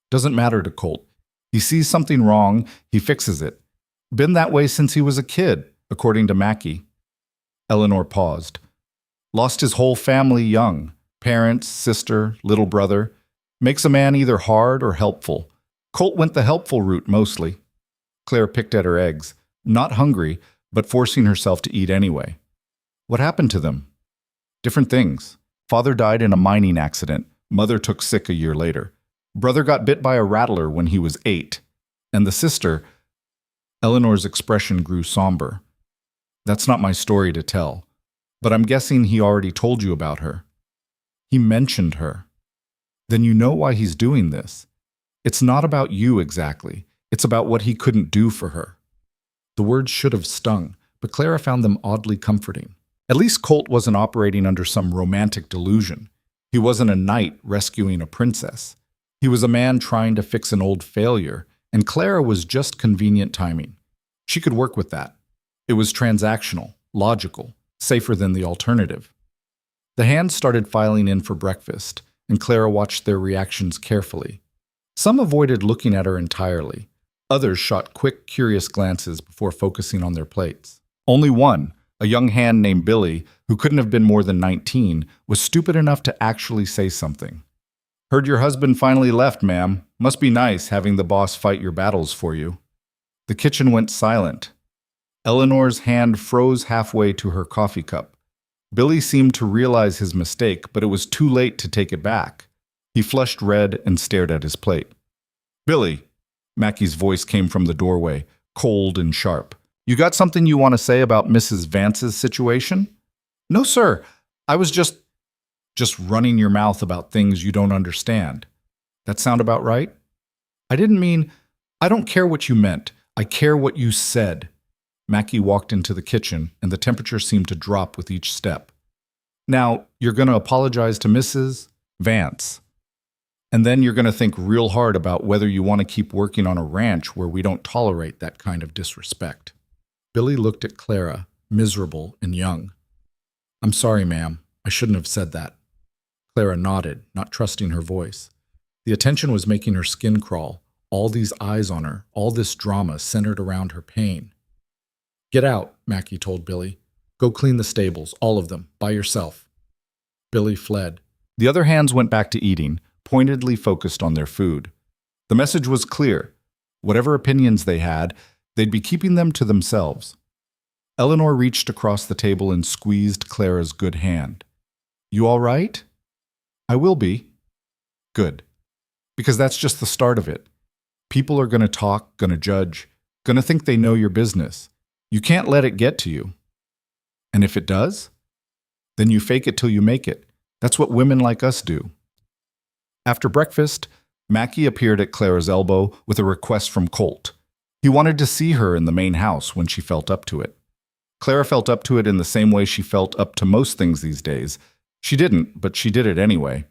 "Doesn't matter to Colt. He sees something wrong, he fixes it. Been that way since he was a kid, according to Mackie." Eleanor paused. "Lost his whole family young. Parents, sister, little brother. Makes a man either hard or helpful. Colt went the helpful route mostly." Claire picked at her eggs, not hungry, but forcing herself to eat anyway. "What happened to them?" "Different things. Father died in a mining accident. Mother took sick a year later. Brother got bit by a rattler when he was 8. And the sister..." Eleanor's expression grew somber. "That's not my story to tell. But I'm guessing he already told you about her." "He mentioned her." "Then you know why he's doing this. It's not about you exactly. It's about what he couldn't do for her." The words should have stung, but Clara found them oddly comforting. At least Colt wasn't operating under some romantic delusion. He wasn't a knight rescuing a princess. He was a man trying to fix an old failure, and Clara was just convenient timing. She could work with that. It was transactional, logical, safer than the alternative. The hands started filing in for breakfast, and Clara watched their reactions carefully. Some avoided looking at her entirely. Others shot quick, curious glances before focusing on their plates. Only one, a young hand named Billy, who couldn't have been more than 19, was stupid enough to actually say something. "Heard your husband finally left, ma'am. Must be nice having the boss fight your battles for you." The kitchen went silent. Eleanor's hand froze halfway to her coffee cup. Billy seemed to realize his mistake, but it was too late to take it back. He flushed red and stared at his plate. "Billy," Mackie's voice came from the doorway, cold and sharp. "You got something you want to say about Mrs. Vance's situation?" "No, sir. I was just running your mouth about things you don't understand." "That sound about right?" "I didn't mean... I don't care what you meant. I care what you said." Mackie walked into the kitchen, and the temperature seemed to drop with each step. "Now, you're going to apologize to Mrs. Vance. And then you're going to think real hard about whether you want to keep working on a ranch where we don't tolerate that kind of disrespect." Billy looked at Clara, miserable and young. "I'm sorry, ma'am. I shouldn't have said that." Clara nodded, not trusting her voice. The attention was making her skin crawl, all these eyes on her, all this drama centered around her pain. "Get out," Mackie told Billy. "Go clean the stables, all of them, by yourself." Billy fled. The other hands went back to eating, pointedly focused on their food. The message was clear. Whatever opinions they had, they'd be keeping them to themselves. Eleanor reached across the table and squeezed Clara's good hand. "You all right?" "I will be." "Good. Because that's just the start of it. People are going to talk, going to judge, going to think they know your business. You can't let it get to you." "And if it does?" Then you fake it till you make it. That's what women like us do. After breakfast, Mackie appeared at Clara's elbow with a request from Colt. He wanted to see her in the main house when she felt up to it. Clara felt up to it in the same way she felt up to most things these days. She didn't, but she did it anyway.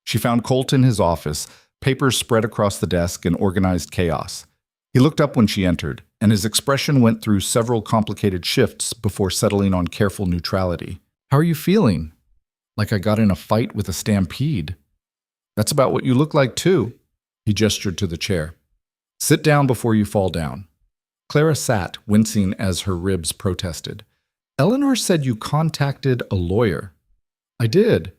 She found Colt in his office, papers spread across the desk in organized chaos. He looked up when she entered, and his expression went through several complicated shifts before settling on careful neutrality. "How are you feeling?" "Like I got in a fight with a stampede." "That's about what you look like, too." He gestured to the chair. "Sit down before you fall down." Clara sat, wincing as her ribs protested. "Eleanor said you contacted a lawyer." "I did.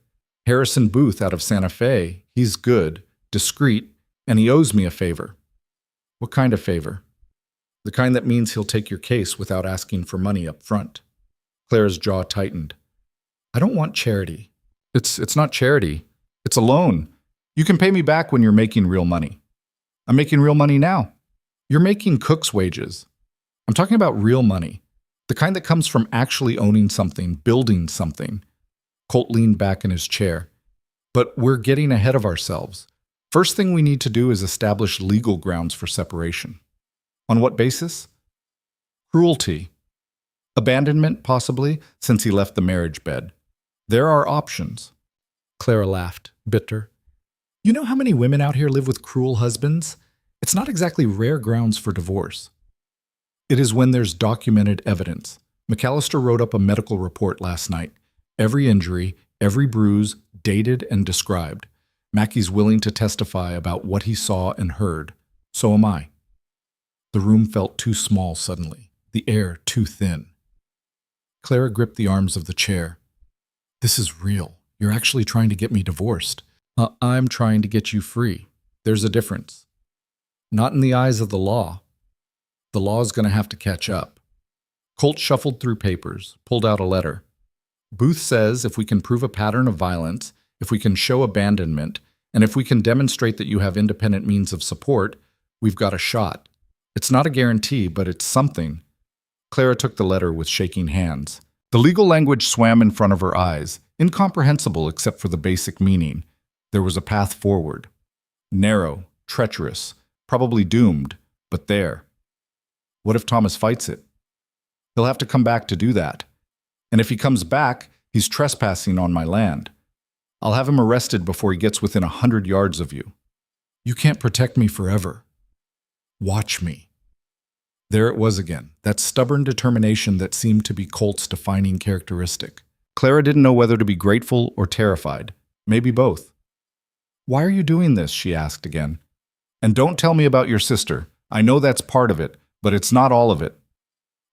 Harrison Booth out of Santa Fe. He's good, discreet, and he owes me a favor." "What kind of favor?" "The kind that means he'll take your case without asking for money up front." Clara's jaw tightened. "I don't want charity." It's not charity. It's a loan. You can pay me back when you're making real money." "I'm making real money now." "You're making cook's wages." "I'm talking about real money. The kind that comes from actually owning something, building something." Colt leaned back in his chair. "But we're getting ahead of ourselves. First thing we need to do is establish legal grounds for separation." "On what basis?" "Cruelty. Abandonment, possibly, since he left the marriage bed. There are options." Clara laughed, bitter. "You know how many women out here live with cruel husbands? It's not exactly rare grounds for divorce." "It is when there's documented evidence. McAllister wrote up a medical report last night. Every injury, every bruise, dated and described. Mackie's willing to testify about what he saw and heard. So am I." The room felt too small suddenly, the air too thin. Clara gripped the arms of the chair. "This is real. You're actually trying to get me divorced." I'm trying to get you free. There's a difference." "Not in the eyes of the law." "The law's going to have to catch up." Colt shuffled through papers, pulled out a letter. "Booth says if we can prove a pattern of violence, if we can show abandonment, and if we can demonstrate that you have independent means of support, we've got a shot. It's not a guarantee, but it's something." Clara took the letter with shaking hands. The legal language swam in front of her eyes, incomprehensible except for the basic meaning. There was a path forward. Narrow, treacherous, probably doomed, but there. What if Thomas fights it? He'll have to come back to do that. And if he comes back, he's trespassing on my land. I'll have him arrested before he gets within 100 yards of you. You can't protect me forever. Watch me." There it was again, that stubborn determination that seemed to be Colt's defining characteristic. Clara didn't know whether to be grateful or terrified. Maybe both. "Why are you doing this?" she asked again. "And don't tell me about your sister. I know that's part of it, but it's not all of it."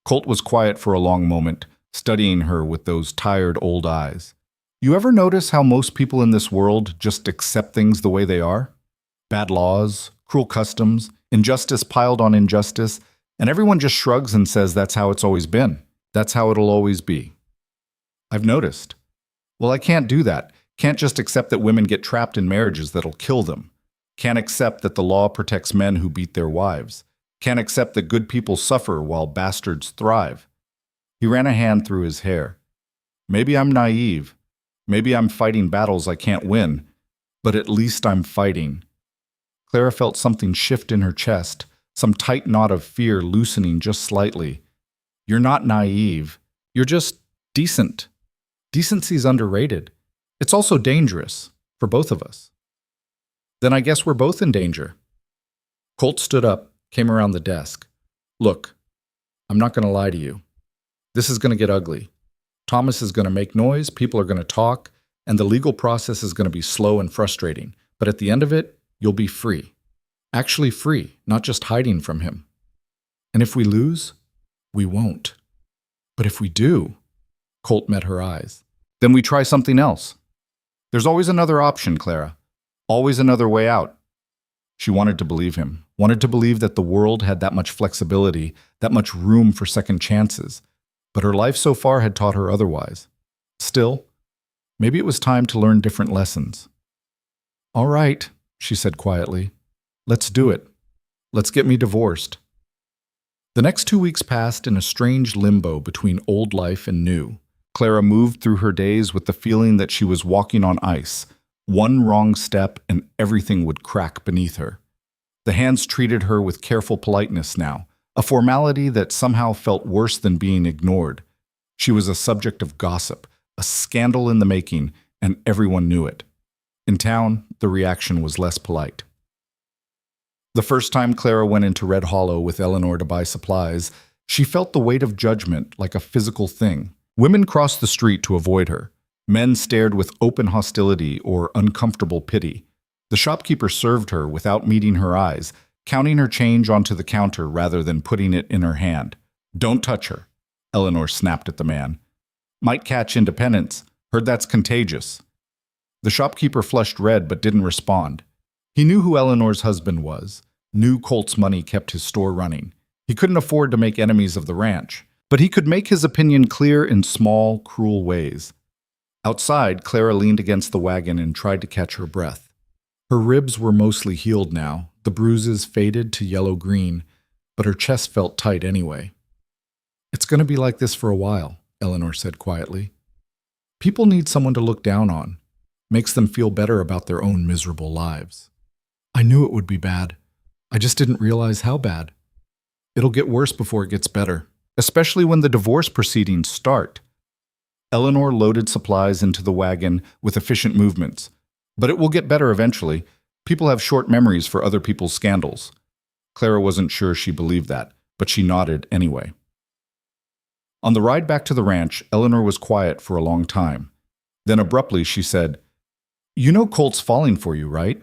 Colt was quiet for a long moment, studying her with those tired old eyes. "You ever notice how most people in this world just accept things the way they are? Bad laws, cruel customs, injustice piled on injustice, and everyone just shrugs and says that's how it's always been. That's how it'll always be." "I've noticed." "Well, I can't do that. Can't just accept that women get trapped in marriages that'll kill them. Can't accept that the law protects men who beat their wives. Can't accept that good people suffer while bastards thrive." He ran a hand through his hair. "Maybe I'm naive. Maybe I'm fighting battles I can't win. But at least I'm fighting." Clara felt something shift in her chest, some tight knot of fear loosening just slightly. "You're not naive. You're just decent. Decency's underrated. It's also dangerous, for both of us." "Then I guess we're both in danger." Colt stood up, came around the desk. "Look, I'm not going to lie to you. This is going to get ugly. Thomas is going to make noise, people are going to talk, and the legal process is going to be slow and frustrating. But at the end of it, you'll be free. Actually free, not just hiding from him. And if we lose, we won't. But if we do," Colt met her eyes, "then we try something else. There's always another option, Clara. Always another way out." She wanted to believe him, wanted to believe that the world had that much flexibility, that much room for second chances. But her life so far had taught her otherwise. Still, maybe it was time to learn different lessons. "All right," she said quietly. "Let's do it. Let's get me divorced." The next 2 weeks passed in a strange limbo between old life and new. Clara moved through her days with the feeling that she was walking on ice. One wrong step and everything would crack beneath her. The hands treated her with careful politeness now, a formality that somehow felt worse than being ignored. She was a subject of gossip, a scandal in the making, and everyone knew it. In town, the reaction was less polite. The first time Clara went into Red Hollow with Eleanor to buy supplies, she felt the weight of judgment like a physical thing. Women crossed the street to avoid her. Men stared with open hostility or uncomfortable pity. The shopkeeper served her without meeting her eyes, counting her change onto the counter rather than putting it in her hand. "Don't touch her," Eleanor snapped at the man. "Might catch independence. Heard that's contagious." The shopkeeper flushed red but didn't respond. He knew who Eleanor's husband was, knew Colt's money kept his store running. He couldn't afford to make enemies of the ranch, but he could make his opinion clear in small, cruel ways. Outside, Clara leaned against the wagon and tried to catch her breath. Her ribs were mostly healed now, the bruises faded to yellow-green, but her chest felt tight anyway. "It's going to be like this for a while," Eleanor said quietly. "People need someone to look down on. Makes them feel better about their own miserable lives. I knew it would be bad. I just didn't realize how bad. It'll get worse before it gets better, especially when the divorce proceedings start." Eleanor loaded supplies into the wagon with efficient movements. "But it will get better eventually. People have short memories for other people's scandals." Clara wasn't sure she believed that, but she nodded anyway. On the ride back to the ranch, Eleanor was quiet for a long time. Then abruptly she said, "You know Colt's falling for you, right?"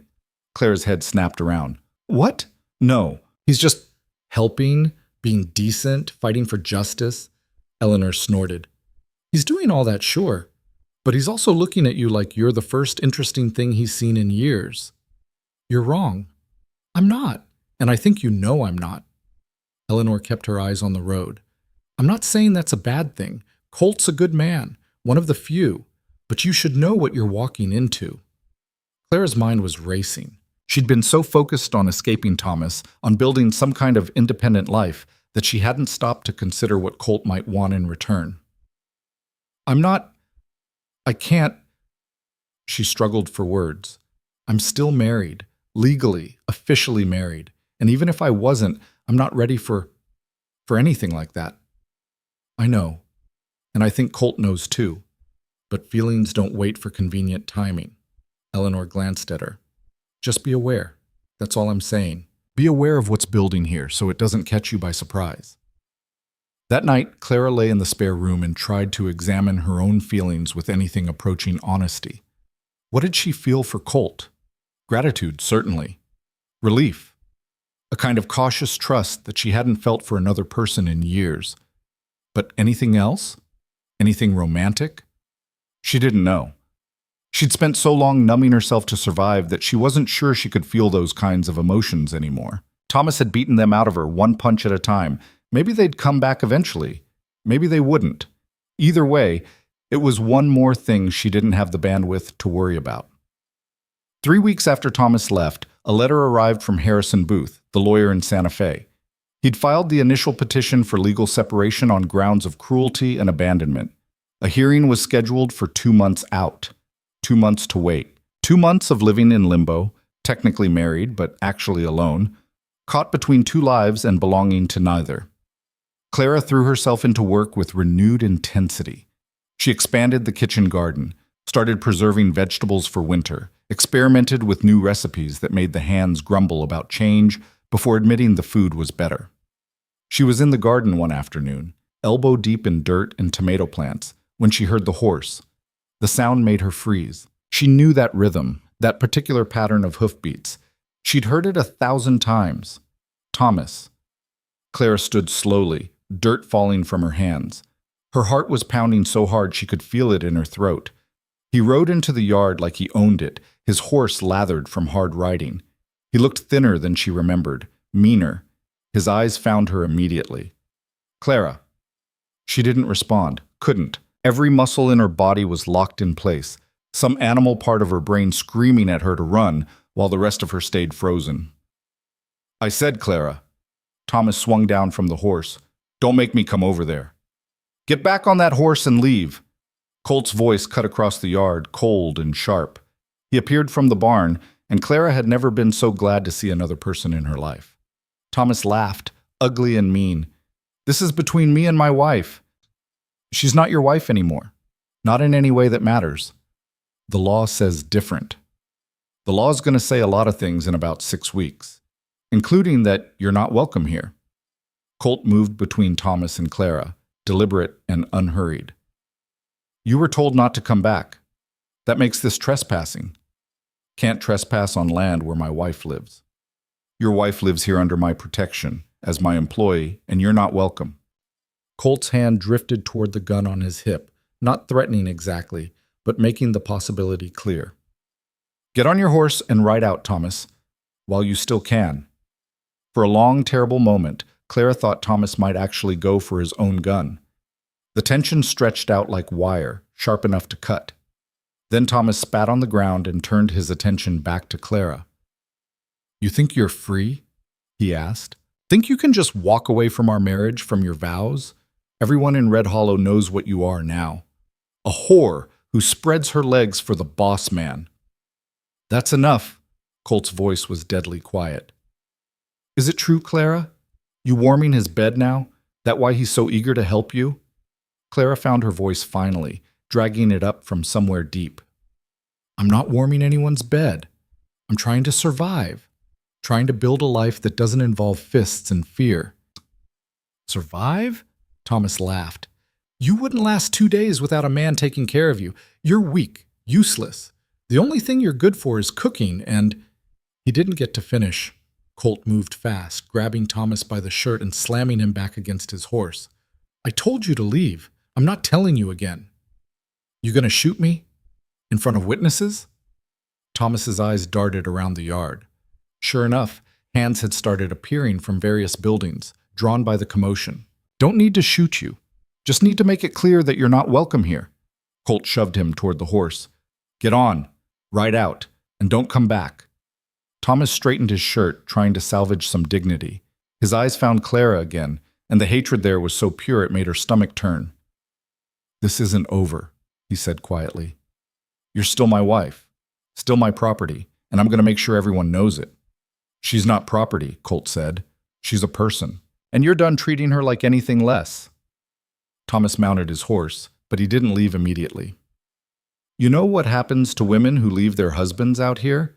Clara's head snapped around. "What? No. He's just helping, being decent, fighting for justice." Eleanor snorted. "He's doing all that, sure. But he's also looking at you like you're the first interesting thing he's seen in years. You're wrong. I'm not, and I think you know I'm not." Eleanor kept her eyes on the road. "I'm not saying that's a bad thing. Colt's a good man, one of the few, but you should know what you're walking into." Clara's mind was racing. She'd been so focused on escaping Thomas, on building some kind of independent life, that she hadn't stopped to consider what Colt might want in return. I can't." She struggled for words. "I'm still married, legally, officially married, and even if I wasn't, I'm not ready for anything like that." "I know, and I think Colt knows too, but feelings don't wait for convenient timing." Eleanor glanced at her. "Just be aware. That's all I'm saying. Be aware of what's building here so it doesn't catch you by surprise." That night, Clara lay in the spare room and tried to examine her own feelings with anything approaching honesty. What did she feel for Colt? Gratitude, certainly. Relief. A kind of cautious trust that she hadn't felt for another person in years. But anything else? Anything romantic? She didn't know. She'd spent so long numbing herself to survive that she wasn't sure she could feel those kinds of emotions anymore. Thomas had beaten them out of her one punch at a time. Maybe they'd come back eventually. Maybe they wouldn't. Either way, it was one more thing she didn't have the bandwidth to worry about. 3 weeks after Thomas left, a letter arrived from Harrison Booth, the lawyer in Santa Fe. He'd filed the initial petition for legal separation on grounds of cruelty and abandonment. A hearing was scheduled for 2 months out. 2 months to wait. 2 months of living in limbo, technically married but actually alone, caught between two lives and belonging to neither. Clara threw herself into work with renewed intensity. She expanded the kitchen garden, started preserving vegetables for winter, experimented with new recipes that made the hands grumble about change before admitting the food was better. She was in the garden one afternoon, elbow deep in dirt and tomato plants, when she heard the horse. The sound made her freeze. She knew that rhythm, that particular pattern of hoofbeats. She'd heard it 1,000 times. Thomas. Clara stood slowly, dirt falling from her hands. Her heart was pounding so hard she could feel it in her throat. He rode into the yard like he owned it, his horse lathered from hard riding. He looked thinner than she remembered, meaner. His eyes found her immediately. "Clara." She didn't respond, couldn't. Every muscle in her body was locked in place, some animal part of her brain screaming at her to run, while the rest of her stayed frozen. "I said, Clara." Thomas swung down from the horse. "Don't make me come over there." "Get back on that horse and leave." Colt's voice cut across the yard, cold and sharp. He appeared from the barn, and Clara had never been so glad to see another person in her life. Thomas laughed, ugly and mean. "This is between me and my wife. She's not your wife anymore. Not in any way that matters. The law says different. The law's going to say a lot of things in about 6 weeks, including that you're not welcome here." Colt moved between Thomas and Clara, deliberate and unhurried. "You were told not to come back. That makes this trespassing. Can't trespass on land where my wife lives. Your wife lives here under my protection, as my employee, and you're not welcome." Colt's hand drifted toward the gun on his hip, not threatening exactly, but making the possibility clear. "Get on your horse and ride out, Thomas, while you still can." For a long, terrible moment, Clara thought Thomas might actually go for his own gun. The tension stretched out like wire, sharp enough to cut. Then Thomas spat on the ground and turned his attention back to Clara. "You think you're free?" he asked. "Think you can just walk away from our marriage, from your vows? Everyone in Red Hollow knows what you are now. A whore who spreads her legs for the boss man." "That's enough." Colt's voice was deadly quiet. "Is it true, Clara? You warming his bed now? That why he's so eager to help you?" Clara found her voice finally, dragging it up from somewhere deep. "I'm not warming anyone's bed. I'm trying to survive. Trying to build a life that doesn't involve fists and fear." "Survive?" Thomas laughed. "You wouldn't last 2 days without a man taking care of you. You're weak, useless. The only thing you're good for is cooking, and—" He didn't get to finish. Colt moved fast, grabbing Thomas by the shirt and slamming him back against his horse. "I told you to leave. I'm not telling you again." "You gonna shoot me? In front of witnesses?" Thomas's eyes darted around the yard. Sure enough, hands had started appearing from various buildings, drawn by the commotion. "Don't need to shoot you. Just need to make it clear that you're not welcome here." Colt shoved him toward the horse. "Get on, ride out, and don't come back." Thomas straightened his shirt, trying to salvage some dignity. His eyes found Clara again, and the hatred there was so pure it made her stomach turn. "This isn't over," he said quietly. "You're still my wife, still my property, and I'm going to make sure everyone knows it." "She's not property," Colt said. "She's a person, and you're done treating her like anything less." Thomas mounted his horse, but he didn't leave immediately. "You know what happens to women who leave their husbands out here?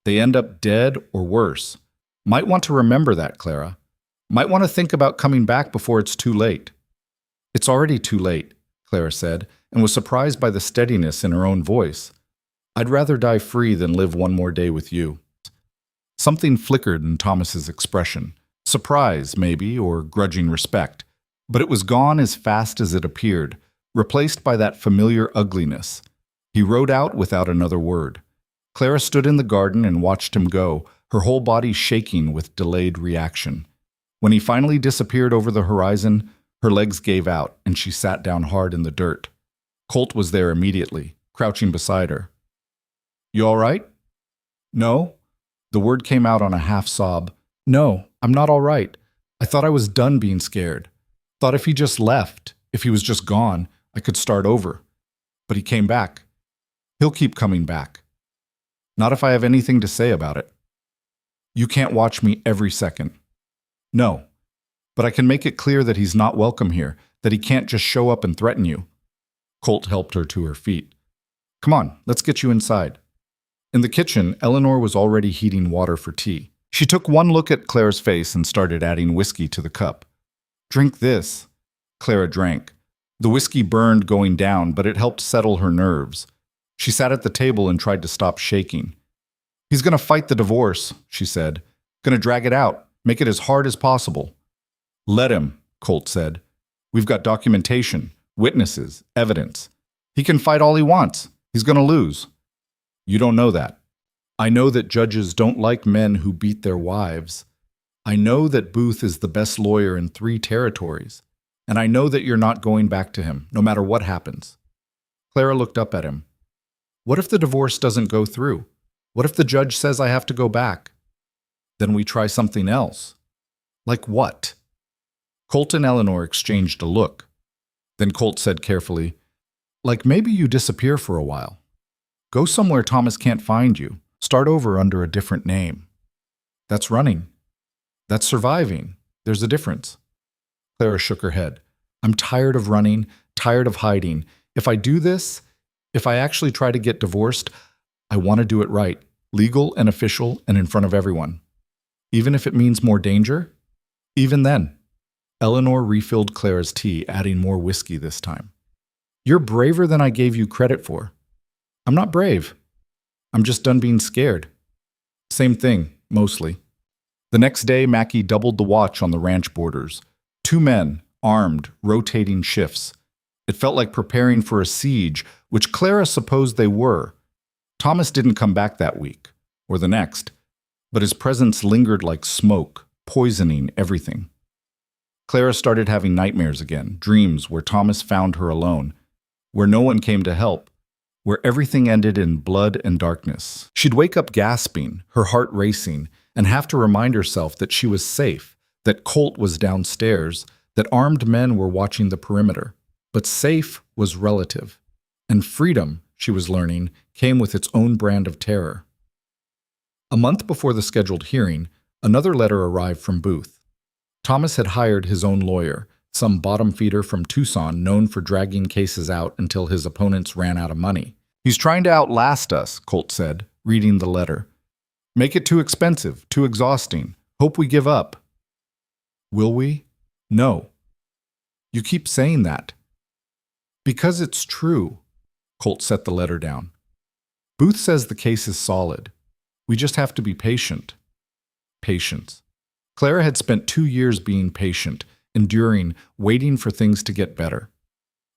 They end up dead or worse. Might want to remember that, Clara. Might want to think about coming back before it's too late." "It's already too late," Clara said, and was surprised by the steadiness in her own voice. "I'd rather die free than live one more day with you." Something flickered in Thomas's expression. Surprise, maybe, or grudging respect. But it was gone as fast as it appeared, replaced by that familiar ugliness. He rode out without another word. Clara stood in the garden and watched him go, her whole body shaking with delayed reaction. When he finally disappeared over the horizon, her legs gave out, and she sat down hard in the dirt. Colt was there immediately, crouching beside her. "You all right?" "No." The word came out on a half-sob. "No, I'm not all right. I thought I was done being scared. Thought if he just left, if he was just gone, I could start over. But he came back. He'll keep coming back. Not if I have anything to say about it. You can't watch me every second." "No, but I can make it clear that he's not welcome here, that he can't just show up and threaten you." Colt helped her to her feet. "Come on, let's get you inside." In the kitchen, Eleanor was already heating water for tea. She took one look at Clara's face and started adding whiskey to the cup. "Drink this." Clara drank. The whiskey burned going down, but it helped settle her nerves. She sat at the table and tried to stop shaking. "He's going to fight the divorce," she said. "Going to drag it out, make it as hard as possible." "Let him," Colt said. "We've got documentation, witnesses, evidence. He can fight all he wants. He's going to lose." "You don't know that. I know that judges don't like men who beat their wives. I know that Booth is the best lawyer in 3 territories. And I know that you're not going back to him, no matter what happens." Clara looked up at him. "What if the divorce doesn't go through? What if the judge says I have to go back?" "Then we try something else." "Like what?" Colt and Eleanor exchanged a look. Then Colt said carefully, Like maybe you disappear for a while. Go somewhere Thomas can't find you. Start over under a different name. That's running. That's surviving. There's a difference. Clara shook her head. I'm tired of running, tired of hiding. If I do this, if I actually try to get divorced, I want to do it right, legal and official and in front of everyone. Even if it means more danger? Even then. Eleanor refilled Clara's tea, adding more whiskey this time. You're braver than I gave you credit for. I'm not brave. I'm just done being scared. Same thing, mostly. The next day, Mackie doubled the watch on the ranch borders. 2 men, armed, rotating shifts. It felt like preparing for a siege, which Clara supposed they were. Thomas didn't come back that week, or the next, but his presence lingered like smoke, poisoning everything. Clara started having nightmares again, dreams where Thomas found her alone, where no one came to help, where everything ended in blood and darkness. She'd wake up gasping, her heart racing, and have to remind herself that she was safe, that Colt was downstairs, that armed men were watching the perimeter. But safe was relative, and freedom, she was learning, came with its own brand of terror. A month before the scheduled hearing, another letter arrived from Booth. Thomas had hired his own lawyer, some bottom feeder from Tucson known for dragging cases out until his opponents ran out of money. He's trying to outlast us, Colt said, reading the letter. Make it too expensive, too exhausting. Hope we give up. Will we? No. You keep saying that. Because it's true. Colt set the letter down. Booth says the case is solid. We just have to be patient. Patience. Clara had spent 2 years being patient, enduring, waiting for things to get better.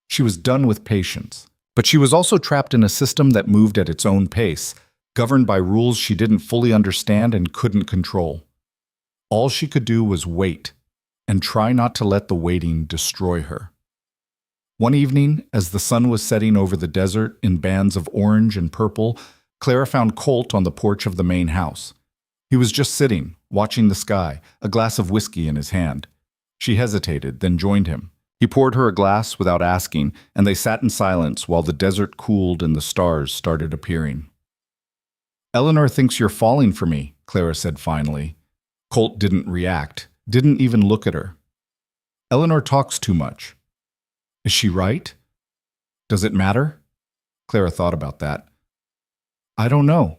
She was done with patience. But she was also trapped in a system that moved at its own pace, governed by rules she didn't fully understand and couldn't control. All she could do was wait, and try not to let the waiting destroy her. One evening, as the sun was setting over the desert in bands of orange and purple, Clara found Colt on the porch of the main house. He was just sitting, watching the sky, a glass of whiskey in his hand. She hesitated, then joined him. He poured her a glass without asking, and they sat in silence while the desert cooled and the stars started appearing. Eleanor thinks you're falling for me, Clara said finally. Colt didn't react, didn't even look at her. Eleanor talks too much. Is she right? Does it matter? Clara thought about that. I don't know.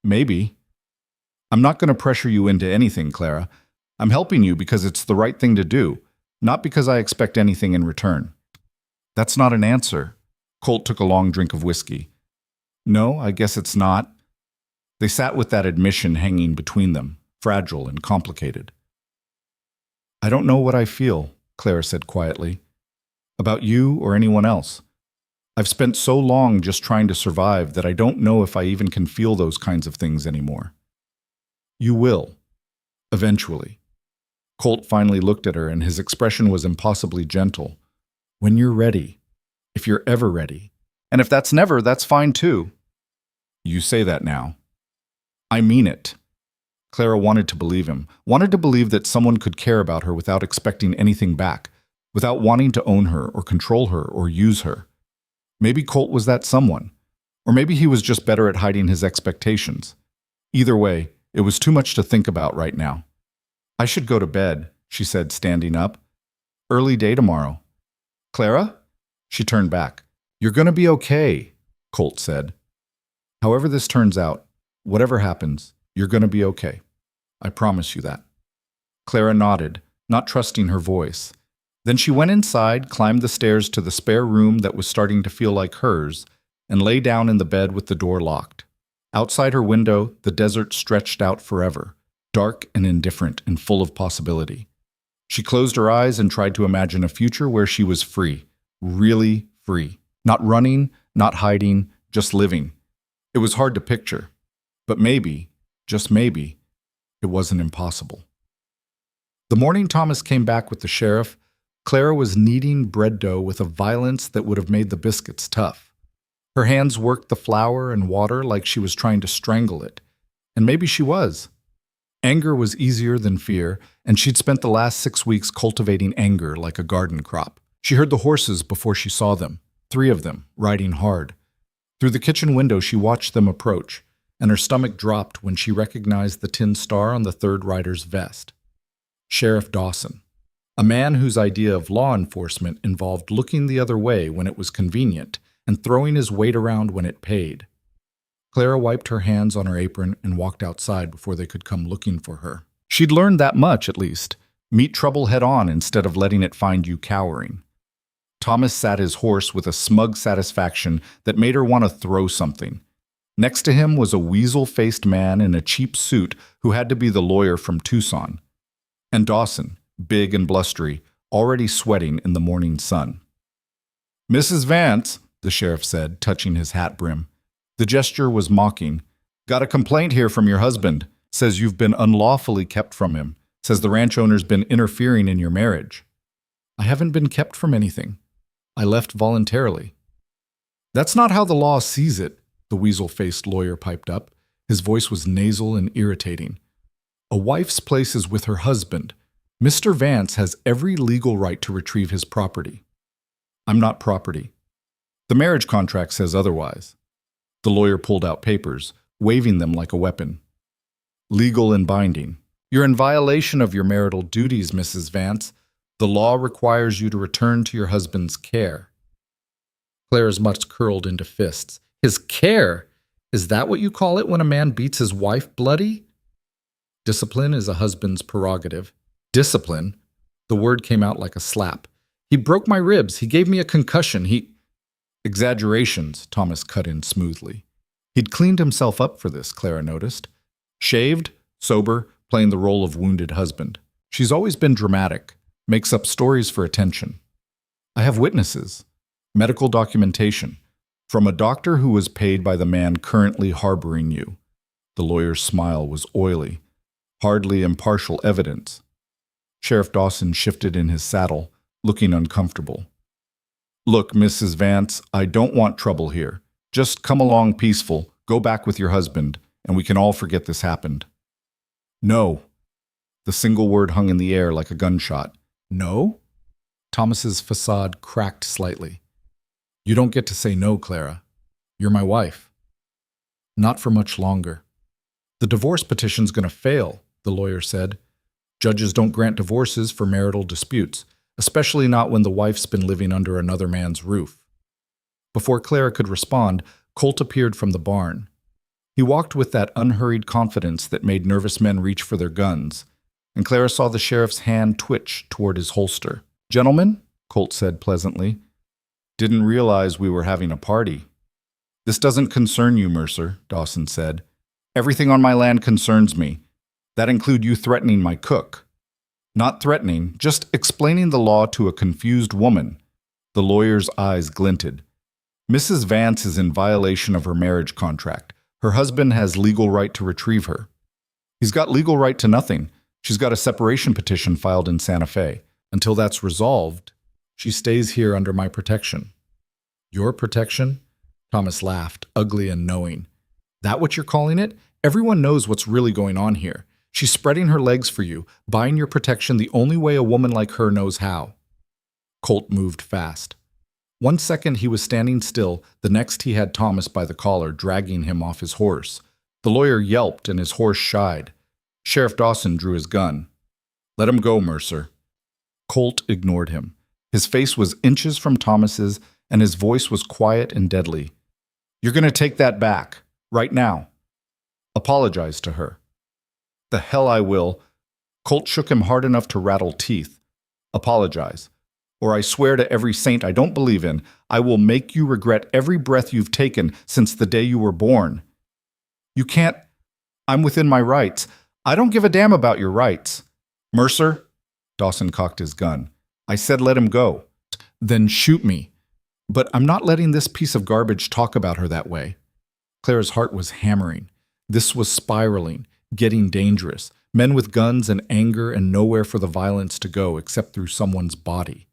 Maybe. I'm not going to pressure you into anything, Clara. I'm helping you because it's the right thing to do, not because I expect anything in return. That's not an answer. Colt took a long drink of whiskey. No, I guess it's not. They sat with that admission hanging between them, fragile and complicated. I don't know what I feel, Clara said quietly. About you or anyone else. I've spent so long just trying to survive that I don't know if I even can feel those kinds of things anymore. You will. Eventually. Colt finally looked at her, and his expression was impossibly gentle. When you're ready. If you're ever ready. And if that's never, that's fine too. You say that now. I mean it. Clara wanted to believe him, wanted to believe that someone could care about her without expecting anything back, without wanting to own her or control her or use her. Maybe Colt was that someone. Or maybe he was just better at hiding his expectations. Either way, it was too much to think about right now. I should go to bed, she said, standing up. Early day tomorrow. Clara? She turned back. You're going to be okay, Colt said. However this turns out, whatever happens, you're going to be okay. I promise you that. Clara nodded, not trusting her voice. Then she went inside, climbed the stairs to the spare room that was starting to feel like hers, and lay down in the bed with the door locked. Outside her window, the desert stretched out forever, dark and indifferent and full of possibility. She closed her eyes and tried to imagine a future where she was free, really free. Not running, not hiding, just living. It was hard to picture, but maybe, just maybe, it wasn't impossible. The morning Thomas came back with the sheriff, Clara was kneading bread dough with a violence that would have made the biscuits tough. Her hands worked the flour and water like she was trying to strangle it. And maybe she was. Anger was easier than fear, and she'd spent the last 6 weeks cultivating anger like a garden crop. She heard the horses before she saw them. 3 of them, riding hard. Through the kitchen window she watched them approach, and her stomach dropped when she recognized the tin star on the third rider's vest. Sheriff Dawson, a man whose idea of law enforcement involved looking the other way when it was convenient and throwing his weight around when it paid. Clara wiped her hands on her apron and walked outside before they could come looking for her. She'd learned that much, at least. Meet trouble head-on instead of letting it find you cowering. Thomas sat his horse with a smug satisfaction that made her want to throw something. Next to him was a weasel-faced man in a cheap suit who had to be the lawyer from Tucson. And Dawson, big and blustery, already sweating in the morning sun. "Mrs. Vance," the sheriff said, touching his hat brim. The gesture was mocking. "Got a complaint here from your husband. Says you've been unlawfully kept from him. Says the ranch owner's been interfering in your marriage." "I haven't been kept from anything. I left voluntarily." "That's not how the law sees it," the weasel-faced lawyer piped up. His voice was nasal and irritating. "A wife's place is with her husband. Mr. Vance has every legal right to retrieve his property." "I'm not property. The marriage contract says otherwise." The lawyer pulled out papers, waving them like a weapon. "Legal and binding. You're in violation of your marital duties, Mrs. Vance. The law requires you to return to your husband's care." Clara's mouth curled into fists. "His care? Is that what you call it when a man beats his wife bloody?" "Discipline is a husband's prerogative." "Discipline?" The word came out like a slap. "He broke my ribs. He gave me a concussion. Exaggerations," Thomas cut in smoothly. He'd cleaned himself up for this, Clara noticed. Shaved, sober, playing the role of wounded husband. She's always been dramatic, makes up stories for attention. "I have witnesses. Medical documentation. From a doctor who was paid by the man currently harboring you." The lawyer's smile was oily. "Hardly impartial evidence." Sheriff Dawson shifted in his saddle, looking uncomfortable. "Look, Mrs. Vance, I don't want trouble here. Just come along peaceful, go back with your husband, and we can all forget this happened." "No." The single word hung in the air like a gunshot. "No?" Thomas's facade cracked slightly. "You don't get to say no, Clara. You're my wife." "Not for much longer." "The divorce petition's going to fail," the lawyer said. "Judges don't grant divorces for marital disputes, especially not when the wife's been living under another man's roof." Before Clara could respond, Colt appeared from the barn. He walked with that unhurried confidence that made nervous men reach for their guns, and Clara saw the sheriff's hand twitch toward his holster. "Gentlemen," Colt said pleasantly, "didn't realize we were having a party." "This doesn't concern you, Mercer," Dawson said. "Everything on my land concerns me. That include you threatening my cook." "Not threatening, just explaining the law to a confused woman." The lawyer's eyes glinted. "Mrs. Vance is in violation of her marriage contract. Her husband has legal right to retrieve her." "He's got legal right to nothing. She's got a separation petition filed in Santa Fe. Until that's resolved, she stays here under my protection." "Your protection?" Thomas laughed, ugly and knowing. "That what you're calling it? Everyone knows what's really going on here. She's spreading her legs for you, buying your protection the only way a woman like her knows how." Colt moved fast. One second he was standing still, the next he had Thomas by the collar, dragging him off his horse. The lawyer yelped and his horse shied. Sheriff Dawson drew his gun. "Let him go, Mercer." Colt ignored him. His face was inches from Thomas's, and his voice was quiet and deadly. "You're going to take that back, right now. Apologize to her." "The hell I will." Colt shook him hard enough to rattle teeth. "Apologize. Or I swear to every saint I don't believe in, I will make you regret every breath you've taken since the day you were born." "You can't. I'm within my rights. I don't give a damn about your rights." "Mercer," Dawson cocked his gun. "I said let him go." "Then shoot me. But I'm not letting this piece of garbage talk about her that way." Clara's heart was hammering. This was spiraling, getting dangerous. Men with guns and anger and nowhere for the violence to go except through someone's body.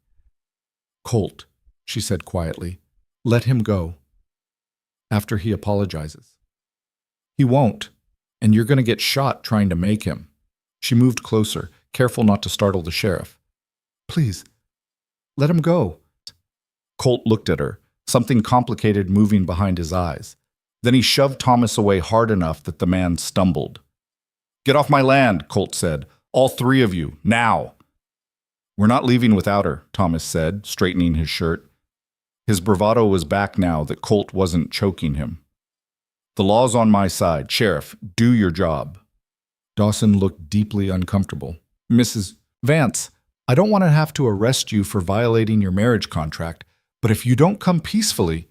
"Colt," she said quietly, "let him go. After he apologizes." "He won't, and you're going to get shot trying to make him." She moved closer, careful not to startle the sheriff. "Please, let him go." Colt looked at her, something complicated moving behind his eyes. Then he shoved Thomas away hard enough that the man stumbled. "Get off my land," Colt said. "All three of you, now." "We're not leaving without her," Thomas said, straightening his shirt. His bravado was back now that Colt wasn't choking him. "The law's on my side. Sheriff, do your job." Dawson looked deeply uncomfortable. "Mrs. Vance, I don't want to have to arrest you for violating your marriage contract, but if you don't come peacefully,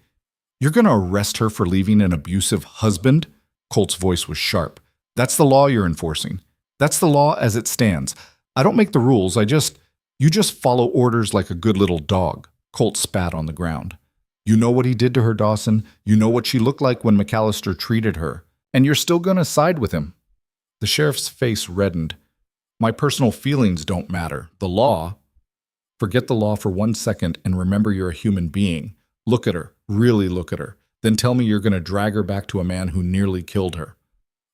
you're going to arrest her for leaving an abusive husband?" Colt's voice was sharp. "That's the law you're enforcing. That's the law as it stands. I don't make the rules, you just follow orders like a good little dog." Colt spat on the ground. "You know what he did to her, Dawson. You know what she looked like when McAllister treated her. And you're still going to side with him." The sheriff's face reddened. "My personal feelings don't matter. The law—" "Forget the law for 1 second and remember you're a human being. Look at her. Really look at her. Then tell me you're going to drag her back to a man who nearly killed her."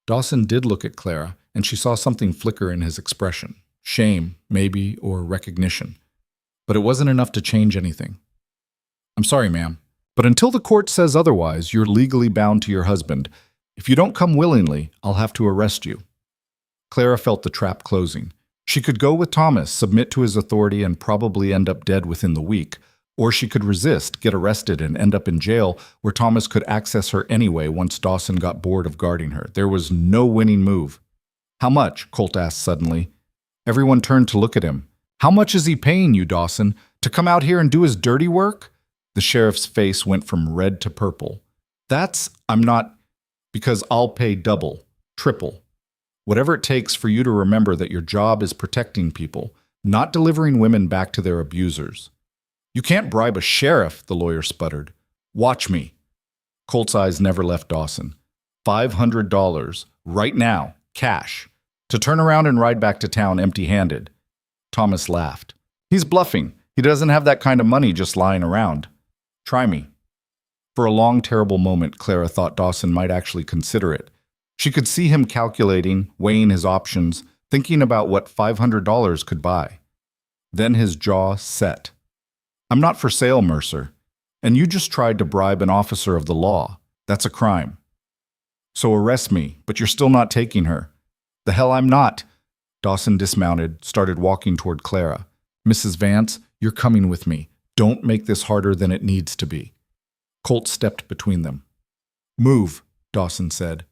Dawson did look at Clara, and she saw something flicker in his expression. Shame, maybe, or recognition. But it wasn't enough to change anything. "I'm sorry, ma'am, but until the court says otherwise, you're legally bound to your husband. If you don't come willingly, I'll have to arrest you." Clara felt the trap closing. She could go with Thomas, submit to his authority, and probably end up dead within the week. Or she could resist, get arrested, and end up in jail where Thomas could access her anyway once Dawson got bored of guarding her. There was no winning move. "How much?" Colt asked suddenly. Everyone turned to look at him. "How much is he paying you, Dawson? To come out here and do his dirty work?" The sheriff's face went from red to purple. I'm not, because I'll pay double, triple. Whatever it takes for you to remember that your job is protecting people, not delivering women back to their abusers." "You can't bribe a sheriff," the lawyer sputtered. "Watch me." Colt's eyes never left Dawson. $500, right now, cash, to turn around and ride back to town empty-handed. Thomas laughed. "He's bluffing. He doesn't have that kind of money just lying around. Try me." For a long, terrible moment, Clara thought Dawson might actually consider it. She could see him calculating, weighing his options, thinking about what $500 could buy. Then his jaw set. "I'm not for sale, Mercer. And you just tried to bribe an officer of the law. That's a crime. So arrest me, but you're still not taking her." "The hell I'm not." Dawson dismounted, started walking toward Clara. "Mrs. Vance, you're coming with me. Don't make this harder than it needs to be." Colt stepped between them. "Move," Dawson said.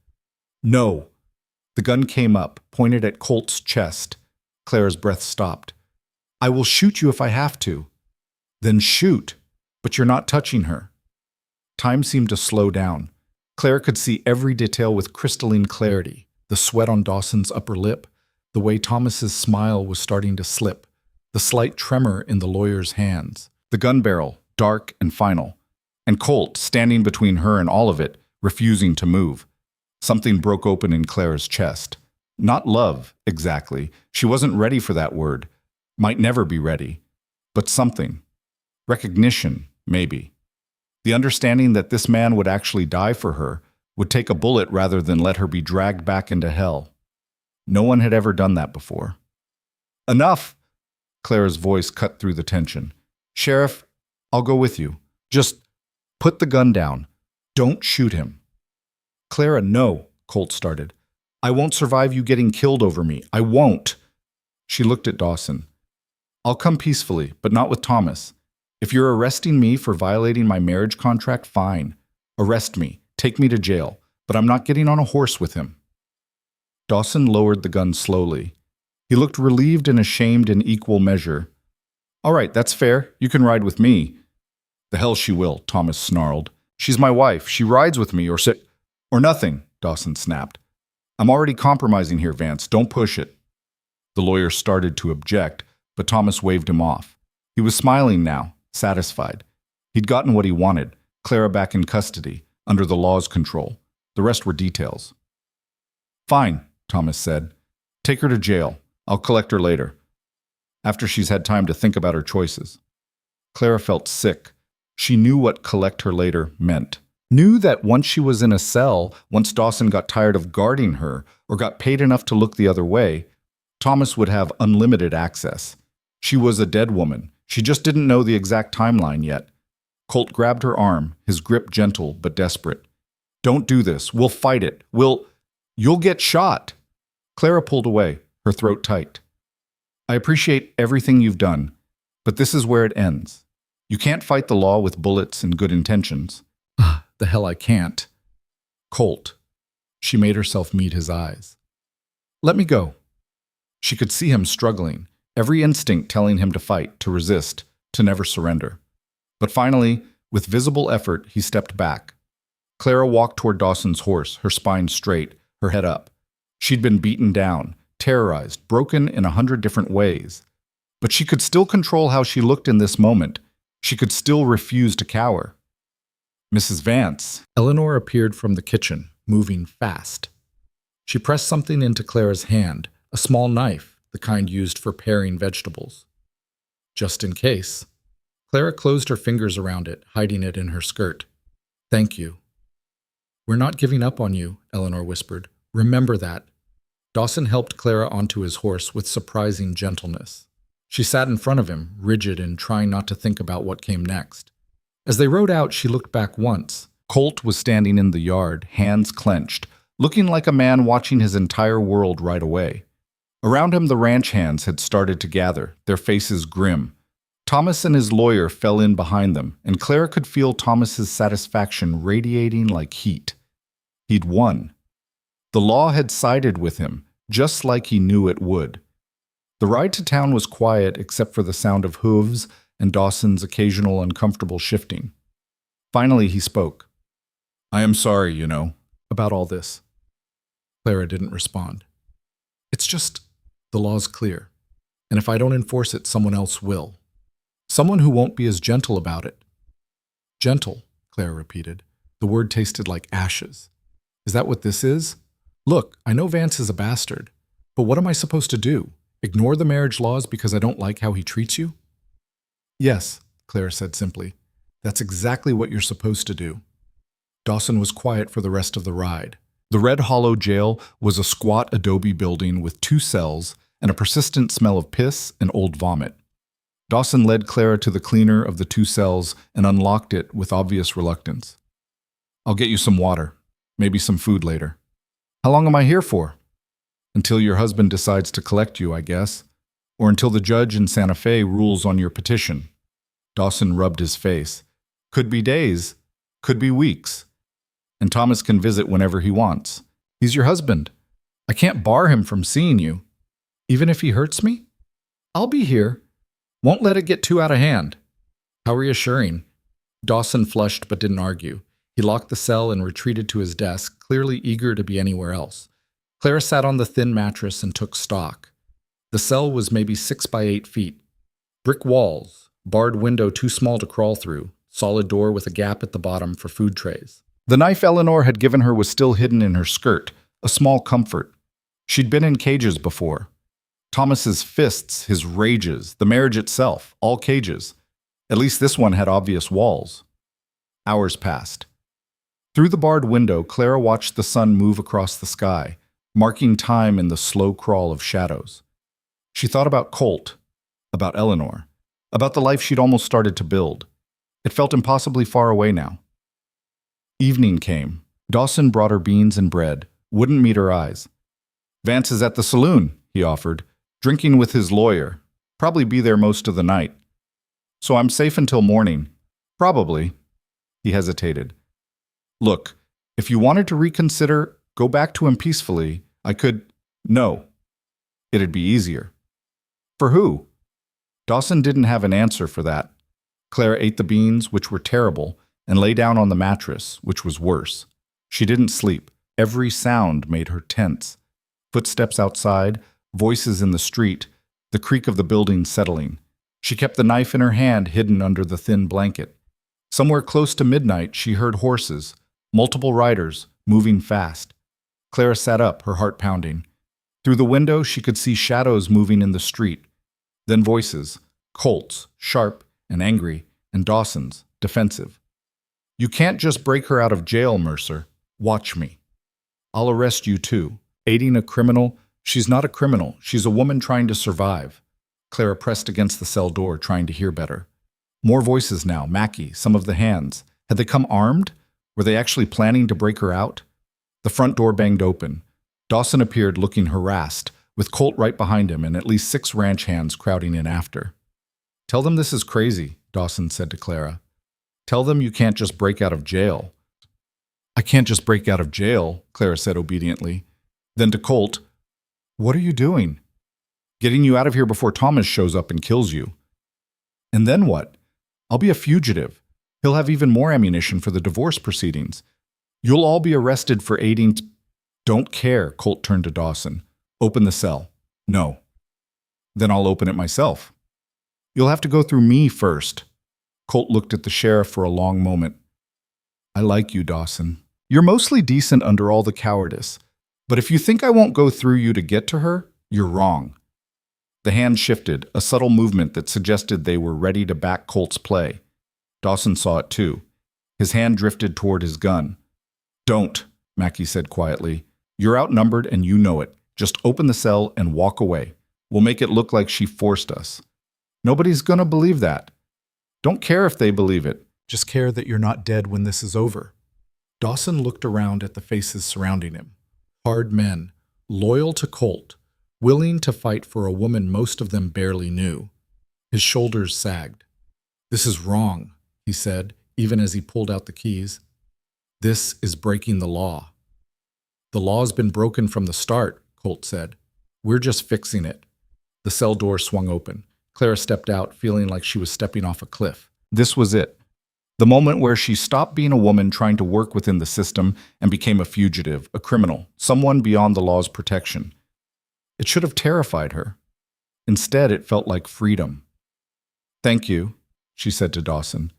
"No." The gun came up, pointed at Colt's chest. Clara's breath stopped. "I will shoot you if I have to." "Then shoot, but you're not touching her." Time seemed to slow down. Clara could see every detail with crystalline clarity. The sweat on Dawson's upper lip, the way Thomas's smile was starting to slip, the slight tremor in the lawyer's hands, the gun barrel, dark and final, and Colt standing between her and all of it, refusing to move. Something broke open in Clara's chest. Not love, exactly. She wasn't ready for that word. Might never be ready. But something. Recognition, maybe. The understanding that this man would actually die for her, would take a bullet rather than let her be dragged back into hell. No one had ever done that before. "Enough!" Clara's voice cut through the tension. "Sheriff, I'll go with you. Just put the gun down. Don't shoot him." "Clara, no," Colt started. "I won't survive you getting killed over me. I won't." She looked at Dawson. "I'll come peacefully, but not with Thomas. If you're arresting me for violating my marriage contract, fine. Arrest me. Take me to jail. But I'm not getting on a horse with him." Dawson lowered the gun slowly. He looked relieved and ashamed in equal measure. "All right, that's fair. You can ride with me." "The hell she will," Thomas snarled. "She's my wife. She rides with me or nothing," Dawson snapped. "I'm already compromising here, Vance. Don't push it." The lawyer started to object, but Thomas waved him off. He was smiling now, satisfied. He'd gotten what he wanted, Clara back in custody, under the law's control. The rest were details. "Fine," Thomas said. "Take her to jail. I'll collect her later, after she's had time to think about her choices." Clara felt sick. She knew what collect her later meant. Knew that once she was in a cell, once Dawson got tired of guarding her or got paid enough to look the other way, Thomas would have unlimited access. She was a dead woman. She just didn't know the exact timeline yet. Colt grabbed her arm, his grip gentle but desperate. Don't do this. We'll fight it. You'll get shot. Clara pulled away, her throat tight. I appreciate everything you've done, but this is where it ends. You can't fight the law with bullets and good intentions. The hell I can't. Colt. She made herself meet his eyes. Let me go. She could see him struggling, every instinct telling him to fight, to resist, to never surrender. But finally, with visible effort, he stepped back. Clara walked toward Dawson's horse, her spine straight, her head up. She'd been beaten down, terrorized, broken in 100 different ways. But she could still control how she looked in this moment. She could still refuse to cower. Mrs. Vance. Eleanor appeared from the kitchen, moving fast. She pressed something into Clara's hand, a small knife, the kind used for paring vegetables. Just in case. Clara closed her fingers around it, hiding it in her skirt. Thank you. We're not giving up on you, Eleanor whispered. Remember that. Dawson helped Clara onto his horse with surprising gentleness. She sat in front of him, rigid and trying not to think about what came next. As they rode out, she looked back once. Colt was standing in the yard, hands clenched, looking like a man watching his entire world right away. Around him, the ranch hands had started to gather, their faces grim. Thomas and his lawyer fell in behind them, and Clara could feel Thomas's satisfaction radiating like heat. He'd won. The law had sided with him, just like he knew it would. The ride to town was quiet except for the sound of hooves and Dawson's occasional uncomfortable shifting. Finally, he spoke. I am sorry, about all this. Clara didn't respond. It's just, the law's clear, and if I don't enforce it, someone else will. Someone who won't be as gentle about it. Gentle, Clara repeated. The word tasted like ashes. Is that what this is? Look, I know Vance is a bastard, but what am I supposed to do? Ignore the marriage laws because I don't like how he treats you? Yes, Clara said simply. That's exactly what you're supposed to do. Dawson was quiet for the rest of the ride. The Red Hollow jail was a squat adobe building with 2 cells and a persistent smell of piss and old vomit. Dawson led Clara to the cleaner of the 2 cells and unlocked it with obvious reluctance. I'll get you some water, maybe some food later. How long am I here for? Until your husband decides to collect you, I guess. Or until the judge in Santa Fe rules on your petition. Dawson rubbed his face. Could be days. Could be weeks. And Thomas can visit whenever he wants. He's your husband. I can't bar him from seeing you. Even if he hurts me? I'll be here. Won't let it get too out of hand. How reassuring. Dawson flushed but didn't argue. He locked the cell and retreated to his desk, clearly eager to be anywhere else. Clara sat on the thin mattress and took stock. The cell was maybe 6 by 8 feet. Brick walls, barred window too small to crawl through, solid door with a gap at the bottom for food trays. The knife Eleanor had given her was still hidden in her skirt, a small comfort. She'd been in cages before. Thomas's fists, his rages, the marriage itself, all cages. At least this one had obvious walls. Hours passed. Through the barred window, Clara watched the sun move across the sky, marking time in the slow crawl of shadows. She thought about Colt, about Eleanor, about the life she'd almost started to build. It felt impossibly far away now. Evening came. Dawson brought her beans and bread, wouldn't meet her eyes. Vance is at the saloon, he offered, drinking with his lawyer. Probably be there most of the night. So I'm safe until morning. Probably. He hesitated. Look, if you wanted to reconsider, go back to him peacefully. I could... No. It'd be easier. For who? Dawson didn't have an answer for that. Clara ate the beans, which were terrible, and lay down on the mattress, which was worse. She didn't sleep. Every sound made her tense. Footsteps outside, voices in the street, the creak of the building settling. She kept the knife in her hand hidden under the thin blanket. Somewhere close to midnight, she heard horses, multiple riders, moving fast. Clara sat up, her heart pounding. Through the window, she could see shadows moving in the street. Then voices, Colt's, sharp and angry, and Dawson's, defensive. You can't just break her out of jail, Mercer. Watch me. I'll arrest you too. Aiding a criminal? She's not a criminal. She's a woman trying to survive. Clara pressed against the cell door, trying to hear better. More voices now. Mackie, some of the hands. Had they come armed? Were they actually planning to break her out? The front door banged open. Dawson appeared looking harassed, with Colt right behind him and at least 6 ranch hands crowding in after. "Tell them this is crazy," Dawson said to Clara. "Tell them you can't just break out of jail." "I can't just break out of jail," Clara said obediently. Then to Colt, "What are you doing?" "Getting you out of here before Thomas shows up and kills you." "And then what?" "I'll be a fugitive. He'll have even more ammunition for the divorce proceedings. You'll all be arrested for aiding t—" "Don't care," Colt turned to Dawson. "Open the cell." "No." "Then I'll open it myself." "You'll have to go through me first." Colt looked at the sheriff for a long moment. "I like you, Dawson. You're mostly decent under all the cowardice. But if you think I won't go through you to get to her, you're wrong." The hand shifted, a subtle movement that suggested they were ready to back Colt's play. Dawson saw it too. His hand drifted toward his gun. "Don't," Mackie said quietly. "You're outnumbered and you know it. Just open the cell and walk away. We'll make it look like she forced us." "Nobody's gonna believe that." "Don't care if they believe it. Just care that you're not dead when this is over." Dawson looked around at the faces surrounding him. Hard men, loyal to Colt, willing to fight for a woman most of them barely knew. His shoulders sagged. "This is wrong," he said, even as he pulled out the keys. "This is breaking the law." "The law's been broken from the start," Colt said. "We're just fixing it." The cell door swung open. Clara stepped out, feeling like she was stepping off a cliff. This was it. The moment where she stopped being a woman trying to work within the system and became a fugitive, a criminal, someone beyond the law's protection. It should have terrified her. Instead, it felt like freedom. "Thank you," she said to Dawson.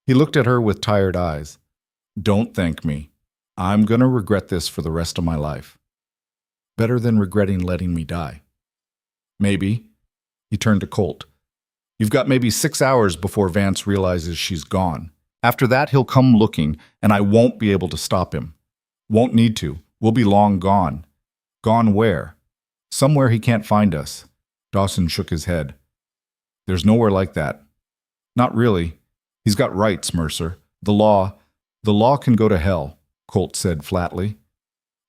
He looked at her with tired eyes. "Don't thank me. I'm going to regret this for the rest of my life. Better than regretting letting me die." "Maybe." He turned to Colt. "You've got maybe 6 hours before Vance realizes she's gone. After that, he'll come looking, and I won't be able to stop him. Won't need to. We'll be long gone." "Gone where?" "Somewhere he can't find us." Dawson shook his head. "There's nowhere like that." "Not really. He's got rights, Mercer. The law can go to hell," Colt said flatly.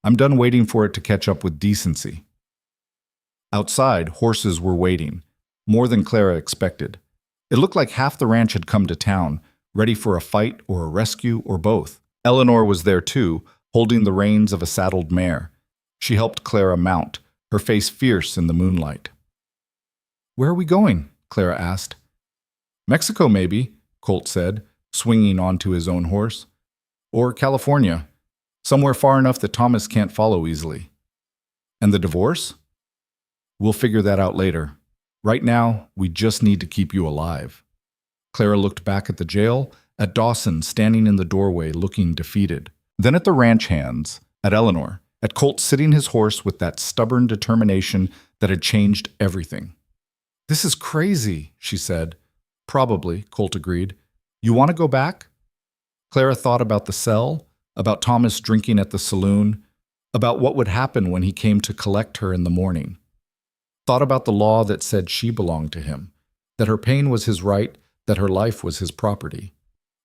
"I'm done waiting for it to catch up with decency." Outside, horses were waiting, more than Clara expected. It looked like half the ranch had come to town, ready for a fight or a rescue or both. Eleanor was there too, holding the reins of a saddled mare. She helped Clara mount, her face fierce in the moonlight. "Where are we going?" Clara asked. "Mexico, maybe," Colt said, swinging onto his own horse. "Or California, somewhere far enough that Thomas can't follow easily." "And the divorce?" "We'll figure that out later. Right now, we just need to keep you alive." Clara looked back at the jail, at Dawson standing in the doorway looking defeated. Then at the ranch hands, at Eleanor, at Colt sitting his horse with that stubborn determination that had changed everything. "This is crazy," she said. "Probably," Colt agreed. "You want to go back?" Clara thought about the cell, about Thomas drinking at the saloon, about what would happen when he came to collect her in the morning. Thought about the law that said she belonged to him, that her pain was his right, that her life was his property.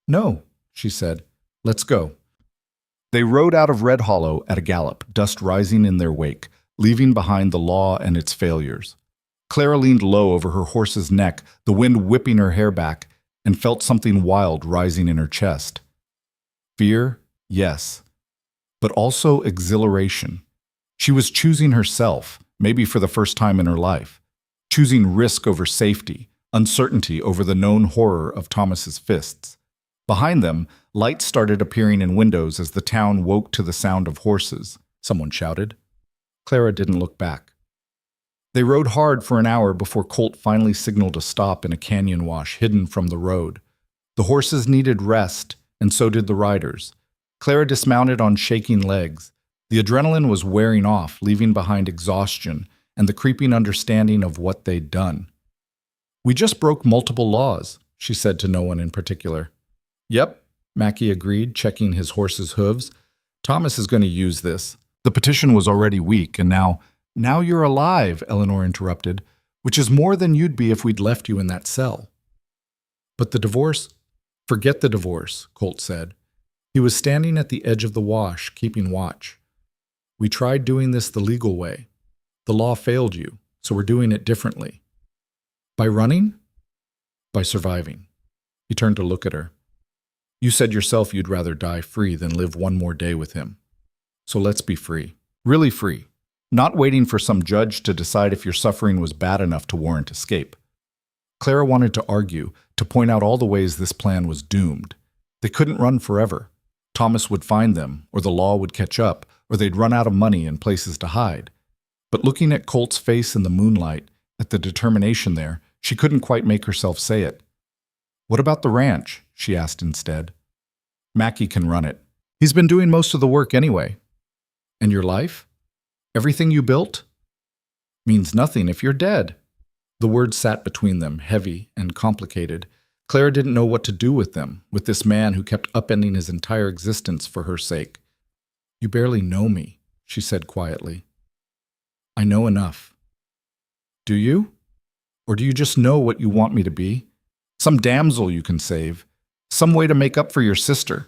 "No," she said. "Let's go." They rode out of Red Hollow at a gallop, dust rising in their wake, leaving behind the law and its failures. Clara leaned low over her horse's neck, the wind whipping her hair back, and felt something wild rising in her chest. Fear, yes, but also exhilaration. She was choosing herself, maybe for the first time in her life, choosing risk over safety, uncertainty over the known horror of Thomas's fists. Behind them, lights started appearing in windows as the town woke to the sound of horses. Someone shouted. Clara didn't look back. They rode hard for an hour before Colt finally signaled a stop in a canyon wash hidden from the road. The horses needed rest, and so did the riders. Clara dismounted on shaking legs. The adrenaline was wearing off, leaving behind exhaustion and the creeping understanding of what they'd done. "We just broke multiple laws," she said to no one in particular. "Yep," Mackie agreed, checking his horse's hooves. "Thomas is going to use this." The petition was already weak, and now you're alive, Eleanor interrupted, "which is more than you'd be if we'd left you in that cell." But the divorce? Forget the divorce, Colt said. He was standing at the edge of the wash, keeping watch. We tried doing this the legal way. The law failed you, so we're doing it differently. By running? By surviving. He turned to look at her. You said yourself you'd rather die free than live one more day with him. So let's be free. Really free. Not waiting for some judge to decide if your suffering was bad enough to warrant escape. Clara wanted to argue, to point out all the ways this plan was doomed. They couldn't run forever. Thomas would find them, or the law would catch up, or they'd run out of money and places to hide. But looking at Colt's face in the moonlight, at the determination there, she couldn't quite make herself say it. What about the ranch? She asked instead. Mackie can run it. He's been doing most of the work anyway. And your life? Everything you built? Means nothing if you're dead. The words sat between them, heavy and complicated. Clara didn't know what to do with them, with this man who kept upending his entire existence for her sake. You barely know me, she said quietly. I know enough. Do you? Or do you just know what you want me to be? Some damsel you can save. Some way to make up for your sister.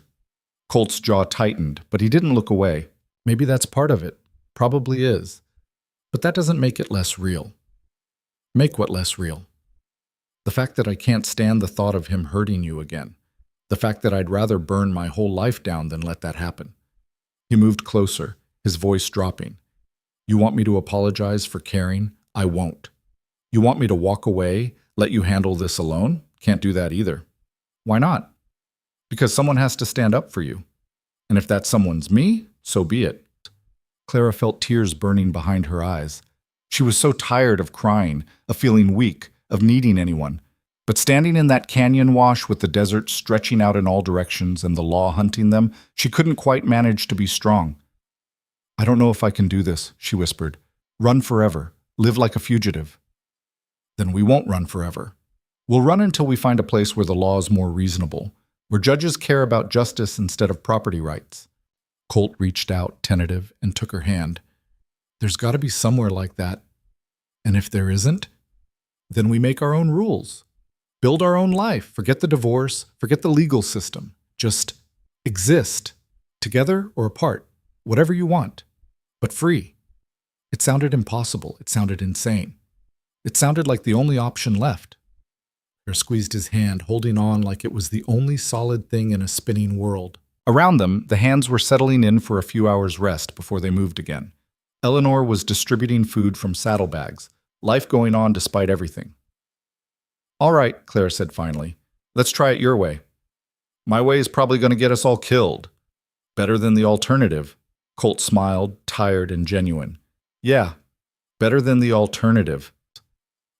Colt's jaw tightened, but he didn't look away. Maybe that's part of it. Probably is. But that doesn't make it less real. Make what less real? The fact that I can't stand the thought of him hurting you again. The fact that I'd rather burn my whole life down than let that happen. He moved closer, his voice dropping. You want me to apologize for caring? I won't. You want me to walk away, let you handle this alone? Can't do that either. Why not? Because someone has to stand up for you. And if that someone's me, so be it. Clara felt tears burning behind her eyes. She was so tired of crying, of feeling weak, of needing anyone. But standing in that canyon wash with the desert stretching out in all directions and the law hunting them, she couldn't quite manage to be strong. I don't know if I can do this, she whispered. Run forever. Live like a fugitive. Then we won't run forever. We'll run until we find a place where the law is more reasonable, where judges care about justice instead of property rights. Colt reached out, tentative, and took her hand. There's got to be somewhere like that. And if there isn't, then we make our own rules. Build our own life. Forget the divorce. Forget the legal system. Just exist. Together or apart. Whatever you want. But free. It sounded impossible. It sounded insane. It sounded like the only option left. Claire squeezed his hand, holding on like it was the only solid thing in a spinning world. Around them, the hands were settling in for a few hours' rest before they moved again. Eleanor was distributing food from saddlebags, life going on despite everything. All right, Claire said finally. Let's try it your way. My way is probably going to get us all killed. Better than the alternative. Colt smiled, tired and genuine. Yeah, better than the alternative.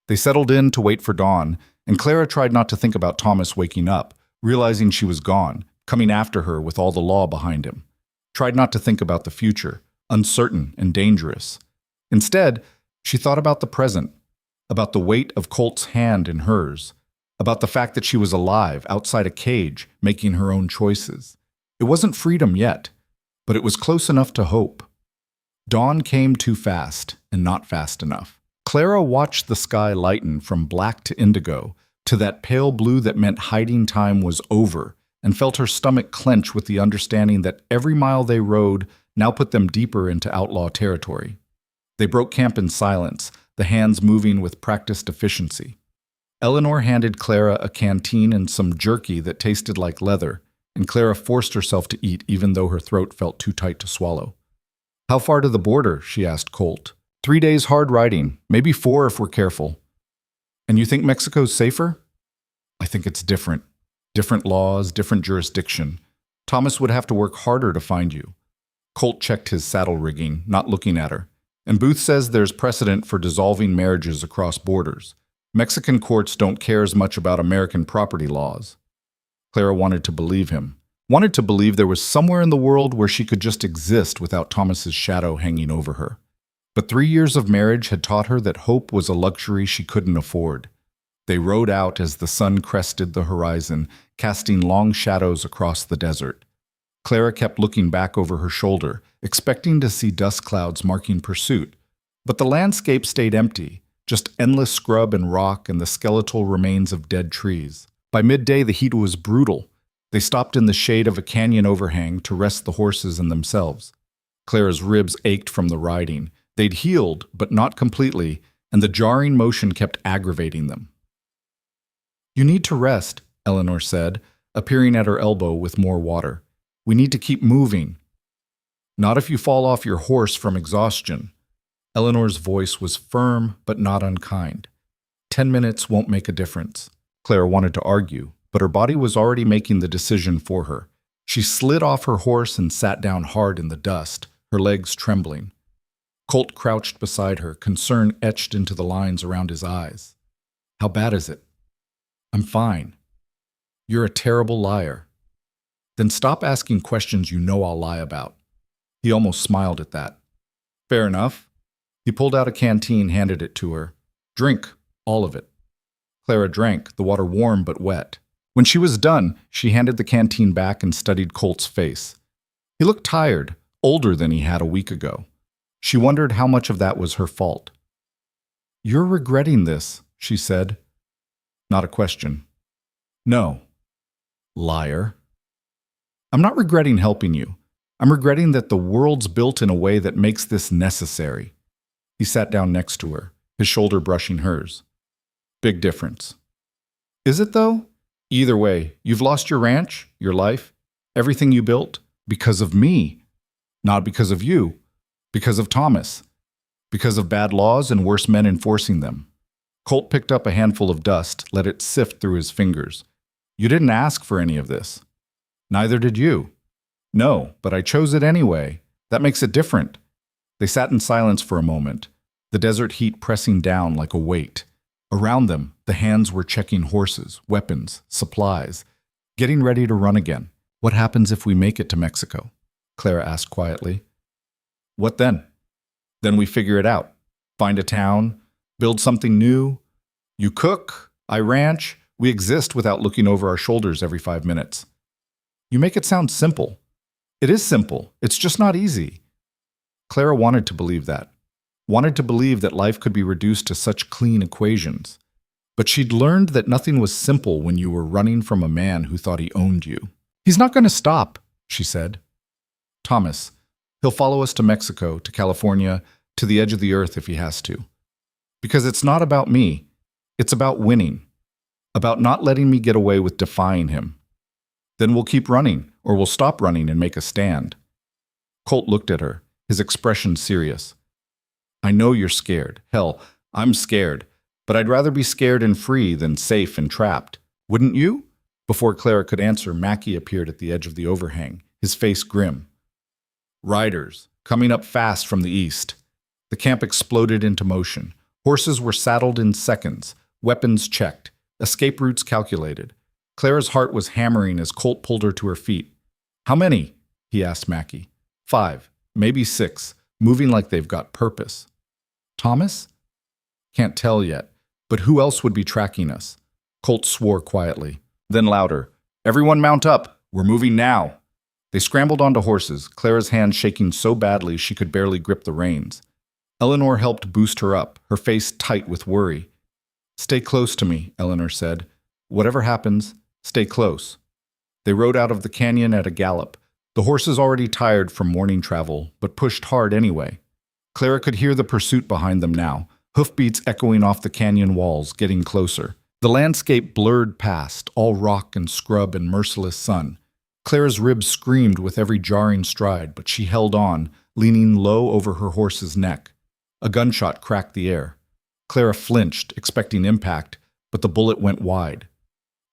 They settled in to wait for dawn, and Clara tried not to think about Thomas waking up, realizing she was gone, coming after her with all the law behind him. Tried not to think about the future, uncertain and dangerous. Instead, she thought about the present, about the weight of Colt's hand in hers, about the fact that she was alive, outside a cage, making her own choices. It wasn't freedom yet, but it was close enough to hope. Dawn came too fast, and not fast enough. Clara watched the sky lighten from black to indigo, to that pale blue that meant hiding time was over, and felt her stomach clench with the understanding that every mile they rode now put them deeper into outlaw territory. They broke camp in silence, the hands moving with practiced efficiency. Eleanor handed Clara a canteen and some jerky that tasted like leather, and Clara forced herself to eat even though her throat felt too tight to swallow. How far to the border? She asked Colt. 3 days hard riding, maybe 4 if we're careful. And you think Mexico's safer? I think it's different. Different laws, different jurisdiction. Thomas would have to work harder to find you. Colt checked his saddle rigging, not looking at her. And Booth says there's precedent for dissolving marriages across borders. Mexican courts don't care as much about American property laws. Clara wanted to believe him. Wanted to believe there was somewhere in the world where she could just exist without Thomas's shadow hanging over her. But 3 years of marriage had taught her that hope was a luxury she couldn't afford. They rode out as the sun crested the horizon, casting long shadows across the desert. Clara kept looking back over her shoulder, expecting to see dust clouds marking pursuit. But the landscape stayed empty, just endless scrub and rock and the skeletal remains of dead trees. By midday, the heat was brutal. They stopped in the shade of a canyon overhang to rest the horses and themselves. Clara's ribs ached from the riding. They'd healed, but not completely, and the jarring motion kept aggravating them. "You need to rest," Eleanor said, appearing at her elbow with more water. "We need to keep moving." "Not if you fall off your horse from exhaustion." Eleanor's voice was firm but not unkind. 10 minutes won't make a difference. Clara wanted to argue, but her body was already making the decision for her. She slid off her horse and sat down hard in the dust, her legs trembling. Colt crouched beside her, concern etched into the lines around his eyes. "How bad is it?" "I'm fine." "You're a terrible liar." "Then stop asking questions you know I'll lie about." He almost smiled at that. "Fair enough." He pulled out a canteen, handed it to her. "Drink, all of it." Clara drank, the water warm but wet. When she was done, she handed the canteen back and studied Colt's face. He looked tired, older than he had a week ago. She wondered how much of that was her fault. "You're regretting this," she said. Not a question. "No." "Liar." "I'm not regretting helping you. I'm regretting that the world's built in a way that makes this necessary." He sat down next to her, his shoulder brushing hers. "Big difference." "Is it, though? Either way, you've lost your ranch, your life, everything you built, because of me. Not because of you, because of Thomas. Because of bad laws and worse men enforcing them." Colt picked up a handful of dust, let it sift through his fingers. "You didn't ask for any of this." "Neither did you." "No, but I chose it anyway. That makes it different." They sat in silence for a moment, the desert heat pressing down like a weight. Around them, the hands were checking horses, weapons, supplies, getting ready to run again. "What happens if we make it to Mexico?" Clara asked quietly. "What then?" "Then we figure it out. Find a town, build something new. You cook, I ranch, we exist without looking over our shoulders every 5 minutes." "You make it sound simple." "It is simple, it's just not easy." Clara wanted to believe that. Wanted to believe that life could be reduced to such clean equations. But she'd learned that nothing was simple when you were running from a man who thought he owned you. "He's not going to stop," she said. "Thomas, he'll follow us to Mexico, to California, to the edge of the earth if he has to. Because it's not about me. It's about winning. About not letting me get away with defying him. Then we'll keep running, or we'll stop running and make a stand." Colt looked at her, his expression serious. "I know you're scared. Hell, I'm scared. But I'd rather be scared and free than safe and trapped. Wouldn't you?" Before Clara could answer, Mackie appeared at the edge of the overhang, his face grim. "Riders, coming up fast from the east." The camp exploded into motion. Horses were saddled in seconds, weapons checked, escape routes calculated. Clara's heart was hammering as Colt pulled her to her feet. "How many?" he asked Mackie. 5, maybe 6, moving like they've got purpose." "Thomas?" "Can't tell yet. But who else would be tracking us?" Colt swore quietly. Then louder. "Everyone mount up. We're moving now." They scrambled onto horses, Clara's hand shaking so badly she could barely grip the reins. Eleanor helped boost her up, her face tight with worry. "Stay close to me," Eleanor said. "Whatever happens, stay close." They rode out of the canyon at a gallop, the horses already tired from morning travel, but pushed hard anyway. Clara could hear the pursuit behind them now, hoofbeats echoing off the canyon walls, getting closer. The landscape blurred past, all rock and scrub and merciless sun. Clara's ribs screamed with every jarring stride, but she held on, leaning low over her horse's neck. A gunshot cracked the air. Clara flinched, expecting impact, but the bullet went wide.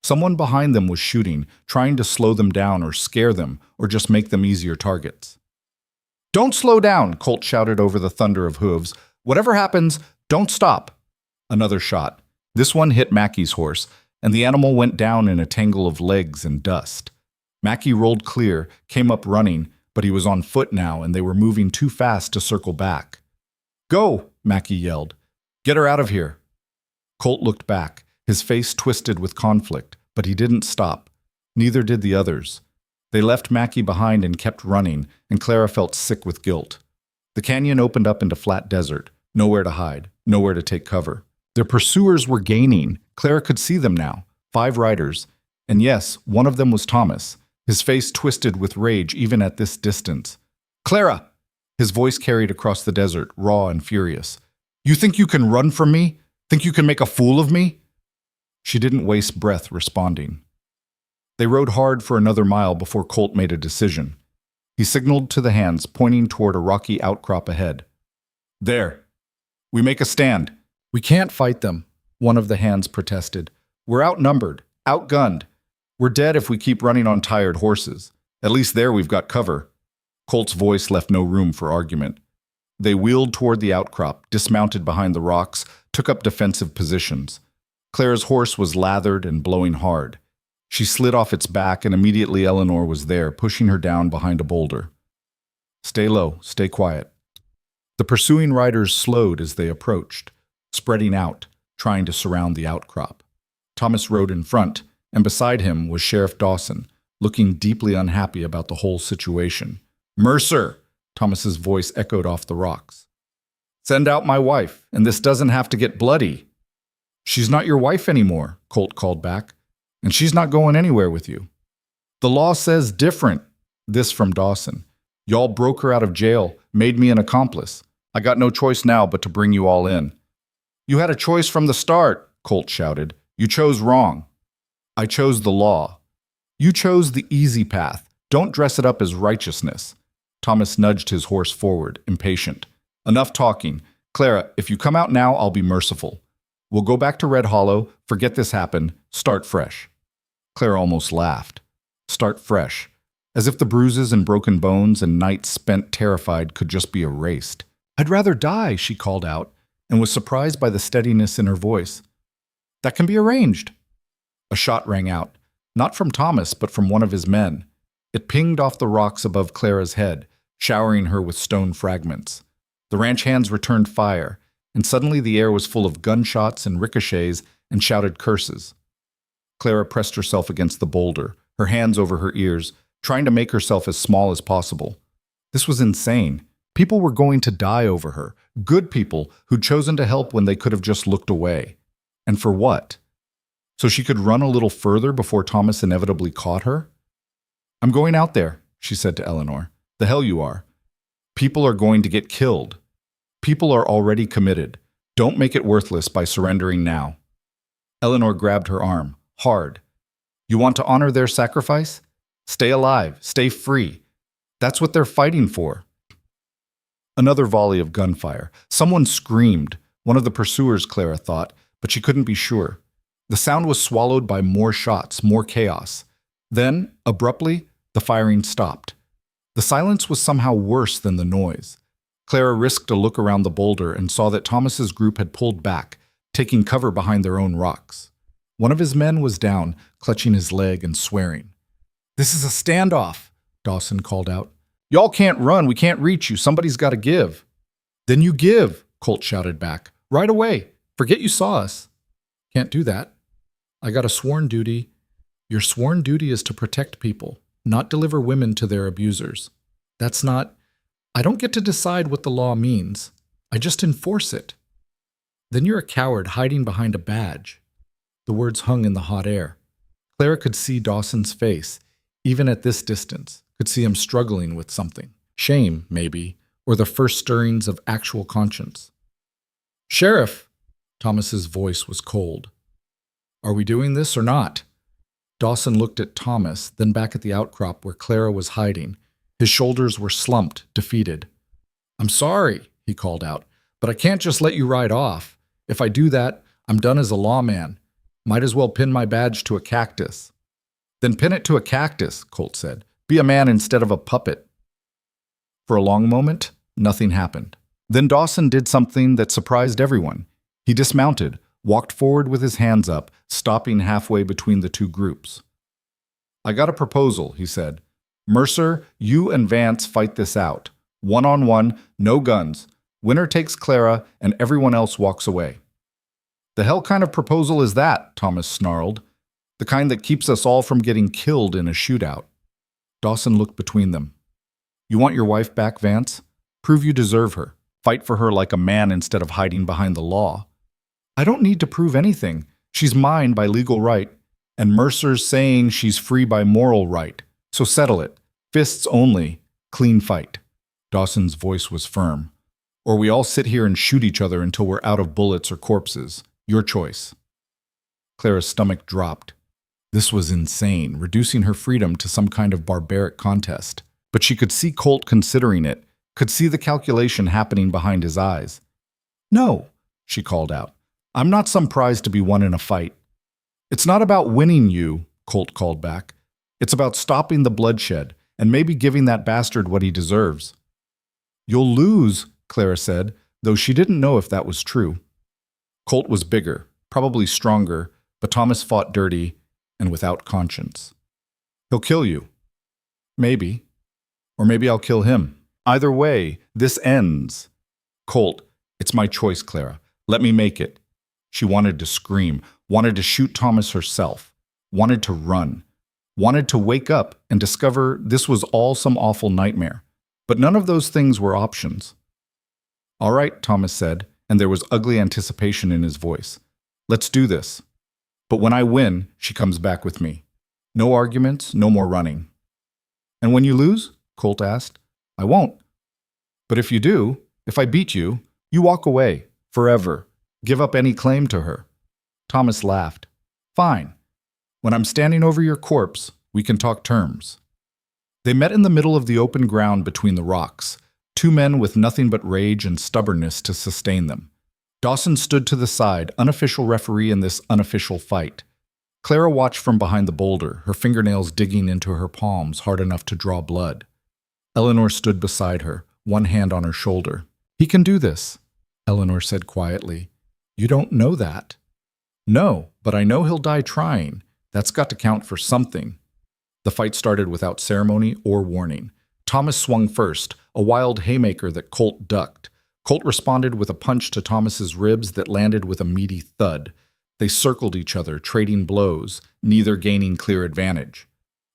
Someone behind them was shooting, trying to slow them down or scare them, or just make them easier targets. "Don't slow down," Colt shouted over the thunder of hooves. "Whatever happens, don't stop." Another shot. This one hit Mackie's horse, and the animal went down in a tangle of legs and dust. Mackie rolled clear, came up running, but he was on foot now and they were moving too fast to circle back. "Go!" Mackie yelled. "Get her out of here." Colt looked back, his face twisted with conflict, but he didn't stop. Neither did the others. They left Mackie behind and kept running, and Clara felt sick with guilt. The canyon opened up into flat desert, nowhere to hide, nowhere to take cover. Their pursuers were gaining. Clara could see them now, 5 riders, and yes, one of them was Thomas, his face twisted with rage even at this distance. "Clara!" His voice carried across the desert, raw and furious. "You think you can run from me? Think you can make a fool of me?" She didn't waste breath responding. They rode hard for another mile before Colt made a decision. He signaled to the hands, pointing toward a rocky outcrop ahead. "There. We make a stand." "We can't fight them," one of the hands protested. "We're outnumbered, outgunned. We're dead if we keep running on tired horses. At least there we've got cover." Colt's voice left no room for argument. They wheeled toward the outcrop, dismounted behind the rocks, took up defensive positions. Clara's horse was lathered and blowing hard. She slid off its back, and immediately Eleanor was there, pushing her down behind a boulder. "Stay low, stay quiet." The pursuing riders slowed as they approached, spreading out, trying to surround the outcrop. Thomas rode in front, and beside him was Sheriff Dawson, looking deeply unhappy about the whole situation. "Mercer!" Thomas's voice echoed off the rocks. "Send out my wife, and this doesn't have to get bloody." "She's not your wife anymore," Colt called back, "and she's not going anywhere with you." "The law says different." This from Dawson. "Y'all broke her out of jail, made me an accomplice. I got no choice now but to bring you all in." "You had a choice from the start," Colt shouted. "You chose wrong." "I chose the law." "You chose the easy path. Don't dress it up as righteousness." Thomas nudged his horse forward, impatient. "Enough talking. Clara, if you come out now, I'll be merciful. We'll go back to Red Hollow, forget this happened, start fresh." Clara almost laughed. Start fresh. As if the bruises and broken bones and nights spent terrified could just be erased. "I'd rather die," she called out, and was surprised by the steadiness in her voice. "That can be arranged." A shot rang out, not from Thomas, but from one of his men. It pinged off the rocks above Clara's head, showering her with stone fragments. The ranch hands returned fire, and suddenly the air was full of gunshots and ricochets and shouted curses. Clara pressed herself against the boulder, her hands over her ears, trying to make herself as small as possible. This was insane. People were going to die over her, good people who'd chosen to help when they could have just looked away. And for what? So she could run a little further before Thomas inevitably caught her? "I'm going out there," she said to Eleanor. "The hell you are. People are going to get killed. People are already committed. Don't make it worthless by surrendering now." Eleanor grabbed her arm, hard. "You want to honor their sacrifice? Stay alive, stay free. That's what they're fighting for." Another volley of gunfire. Someone screamed. One of the pursuers, Clara thought, but she couldn't be sure. The sound was swallowed by more shots, more chaos. Then, abruptly, the firing stopped. The silence was somehow worse than the noise. Clara risked a look around the boulder and saw that Thomas's group had pulled back, taking cover behind their own rocks. One of his men was down, clutching his leg and swearing. "This is a standoff," Dawson called out. "Y'all can't run. We can't reach you. Somebody's got to give." "Then you give," Colt shouted back. "Right away. Forget you saw us." "Can't do that. I got a sworn duty." "Your sworn duty is to protect people, not deliver women to their abusers. That's not... I don't get to decide what the law means. I just enforce it." "Then you're a coward hiding behind a badge." The words hung in the hot air. Clara could see Dawson's face, even at this distance, could see him struggling with something. Shame, maybe, or the first stirrings of actual conscience. "Sheriff!" Thomas's voice was cold. "Are we doing this or not?" Dawson looked at Thomas, then back at the outcrop where Clara was hiding. His shoulders were slumped, defeated. "I'm sorry," he called out, "but I can't just let you ride off. If I do that, I'm done as a lawman. Might as well pin my badge to a cactus." "Then pin it to a cactus," Colt said. "Be a man instead of a puppet." For a long moment, nothing happened. Then Dawson did something that surprised everyone. He dismounted, walked forward with his hands up, stopping halfway between the two groups. "I got a proposal," he said. "Mercer, you and Vance fight this out. One-on-one, no guns. Winner takes Clara, and everyone else walks away." "The hell kind of proposal is that?" Thomas snarled. "The kind that keeps us all from getting killed in a shootout." Dawson looked between them. "You want your wife back, Vance? Prove you deserve her. Fight for her like a man instead of hiding behind the law." "I don't need to prove anything. She's mine by legal right." and Mercer's saying she's free by moral right. So settle it. Fists only. Clean fight. Dawson's voice was firm. Or we all sit here and shoot each other until we're out of bullets or corpses. Your choice. Clara's stomach dropped. This was insane, reducing her freedom to some kind of barbaric contest. But she could see Colt considering it, could see the calculation happening behind his eyes. No, she called out. I'm not some prize to be won in a fight. It's not about winning you, Colt called back. It's about stopping the bloodshed and maybe giving that bastard what he deserves. You'll lose, Clara said, though she didn't know if that was true. Colt was bigger, probably stronger, but Thomas fought dirty and without conscience. He'll kill you. Maybe. Or maybe I'll kill him. Either way, this ends. Colt, it's my choice, Clara. Let me make it. She wanted to scream, wanted to shoot Thomas herself, wanted to run, wanted to wake up and discover this was all some awful nightmare. But none of those things were options. All right, Thomas said, and there was ugly anticipation in his voice. Let's do this. But when I win, she comes back with me. No arguments, no more running. And when you lose? Colt asked. I won't. But if you do, if I beat you, you walk away, forever. Give up any claim to her. Thomas laughed. Fine. When I'm standing over your corpse, we can talk terms. They met in the middle of the open ground between the rocks, two men with nothing but rage and stubbornness to sustain them. Dawson stood to the side, unofficial referee in this unofficial fight. Clara watched from behind the boulder, her fingernails digging into her palms hard enough to draw blood. Eleanor stood beside her, one hand on her shoulder. He can do this, Eleanor said quietly. You don't know that. No, but I know he'll die trying. That's got to count for something. The fight started without ceremony or warning. Thomas swung first, a wild haymaker that Colt ducked. Colt responded with a punch to Thomas's ribs that landed with a meaty thud. They circled each other, trading blows, neither gaining clear advantage.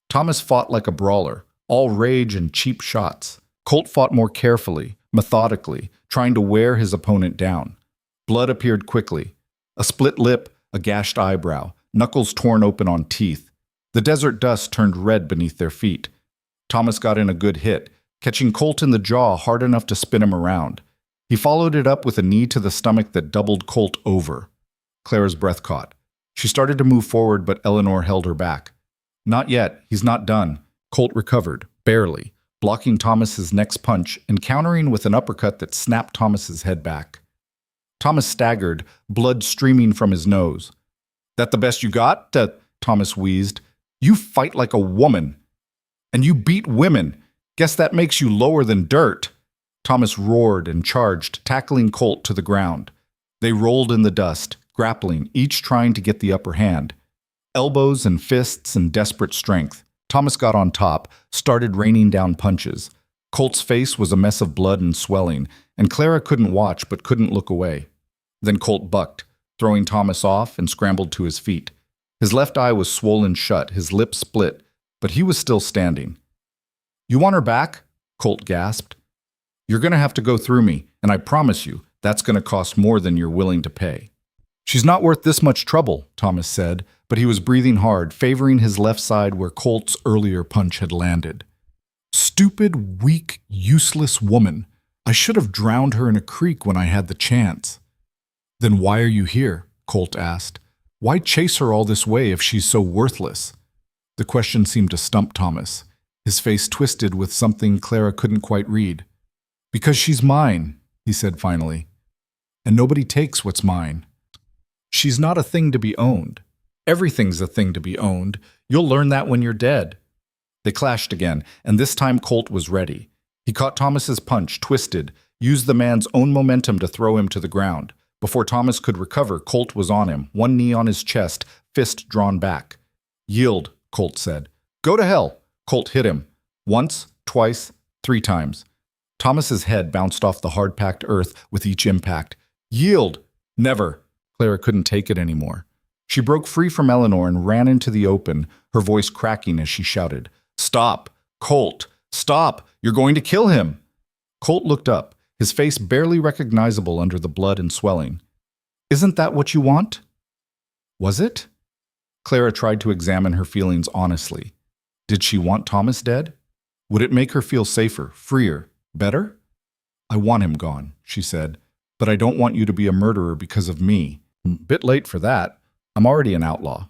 Thomas fought like a brawler, all rage and cheap shots. Colt fought more carefully, methodically, trying to wear his opponent down. Blood appeared quickly. A split lip, a gashed eyebrow, knuckles torn open on teeth. The desert dust turned red beneath their feet. Thomas got in a good hit, catching Colt in the jaw hard enough to spin him around. He followed it up with a knee to the stomach that doubled Colt over. Clara's breath caught. She started to move forward, but Eleanor held her back. Not yet. He's not done. Colt recovered, barely, blocking Thomas's next punch and countering with an uppercut that snapped Thomas's head back. Thomas staggered, blood streaming from his nose. That the best you got? Thomas wheezed. You fight like a woman. And you beat women. Guess that makes you lower than dirt. Thomas roared and charged, tackling Colt to the ground. They rolled in the dust, grappling, each trying to get the upper hand. Elbows and fists and desperate strength. Thomas got on top, started raining down punches. Colt's face was a mess of blood and swelling, and Clara couldn't watch but couldn't look away. Then Colt bucked, throwing Thomas off, and scrambled to his feet. His left eye was swollen shut, his lip split, but he was still standing. You want her back? Colt gasped. You're going to have to go through me, and I promise you, that's going to cost more than you're willing to pay. She's not worth this much trouble, Thomas said, but he was breathing hard, favoring his left side where Colt's earlier punch had landed. Stupid, weak, useless woman. I should have drowned her in a creek when I had the chance. Then why are you here? Colt asked. Why chase her all this way if she's so worthless? The question seemed to stump Thomas. His face twisted with something Clara couldn't quite read. Because she's mine, he said finally. And nobody takes what's mine. She's not a thing to be owned. Everything's a thing to be owned. You'll learn that when you're dead. They clashed again, and this time Colt was ready. He caught Thomas's punch, twisted, used the man's own momentum to throw him to the ground. Before Thomas could recover, Colt was on him, one knee on his chest, fist drawn back. Yield, Colt said. Go to hell. Colt hit him. Once, twice, 3 times. Thomas's head bounced off the hard-packed earth with each impact. Yield! Never. Clara couldn't take it anymore. She broke free from Eleanor and ran into the open, her voice cracking as she shouted, Stop! Colt! Stop! You're going to kill him! Colt looked up, his face barely recognizable under the blood and swelling. Isn't that what you want? Was it? Clara tried to examine her feelings honestly. Did she want Thomas dead? Would it make her feel safer, freer, better? I want him gone, she said, but I don't want you to be a murderer because of me. Bit late for that. I'm already an outlaw.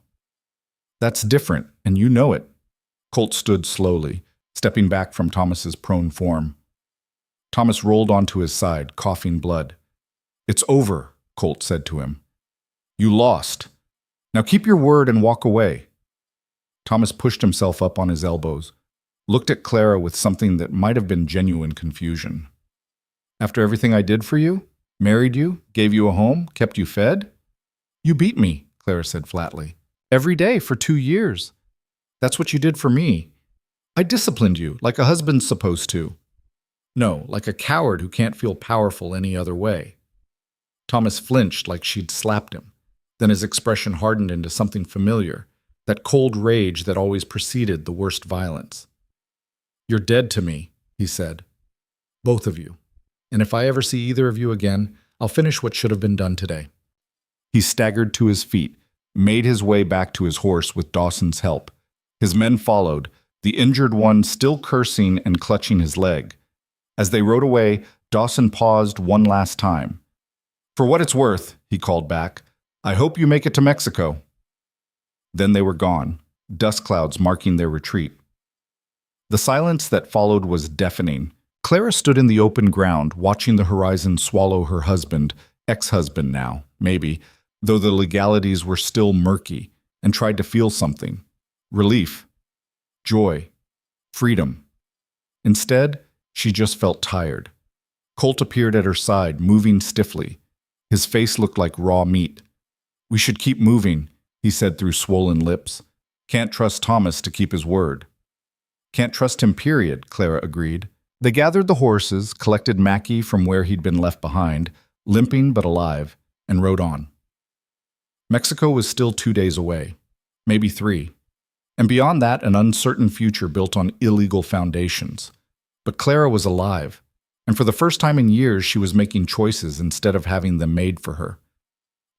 That's different, and you know it. Colt stood slowly, stepping back from Thomas's prone form. Thomas rolled onto his side, coughing blood. It's over, Colt said to him. You lost. Now keep your word and walk away. Thomas pushed himself up on his elbows, looked at Clara with something that might have been genuine confusion. After everything I did for you, married you, gave you a home, kept you fed? You beat me, Clara said flatly. Every day for 2 years. That's what you did for me. I disciplined you, like a husband's supposed to. No, like a coward who can't feel powerful any other way. Thomas flinched like she'd slapped him. Then his expression hardened into something familiar, that cold rage that always preceded the worst violence. You're dead to me, he said. Both of you. And if I ever see either of you again, I'll finish what should have been done today. He staggered to his feet, made his way back to his horse with Dawson's help. His men followed, the injured one still cursing and clutching his leg. As they rode away, Dawson paused one last time. For what it's worth, he called back, I hope you make it to Mexico. Then they were gone, dust clouds marking their retreat. The silence that followed was deafening. Clara stood in the open ground, watching the horizon swallow her husband, ex-husband now, maybe, though the legalities were still murky, and tried to feel something. Relief. Joy. Freedom. Instead, she just felt tired. Colt appeared at her side, moving stiffly. His face looked like raw meat. We should keep moving, he said through swollen lips. Can't trust Thomas to keep his word. Can't trust him, period, Clara agreed. They gathered the horses, collected Mackie from where he'd been left behind, limping but alive, and rode on. Mexico was still 2 days away, maybe 3. And beyond that, an uncertain future built on illegal foundations. But Clara was alive, and for the first time in years she was making choices instead of having them made for her.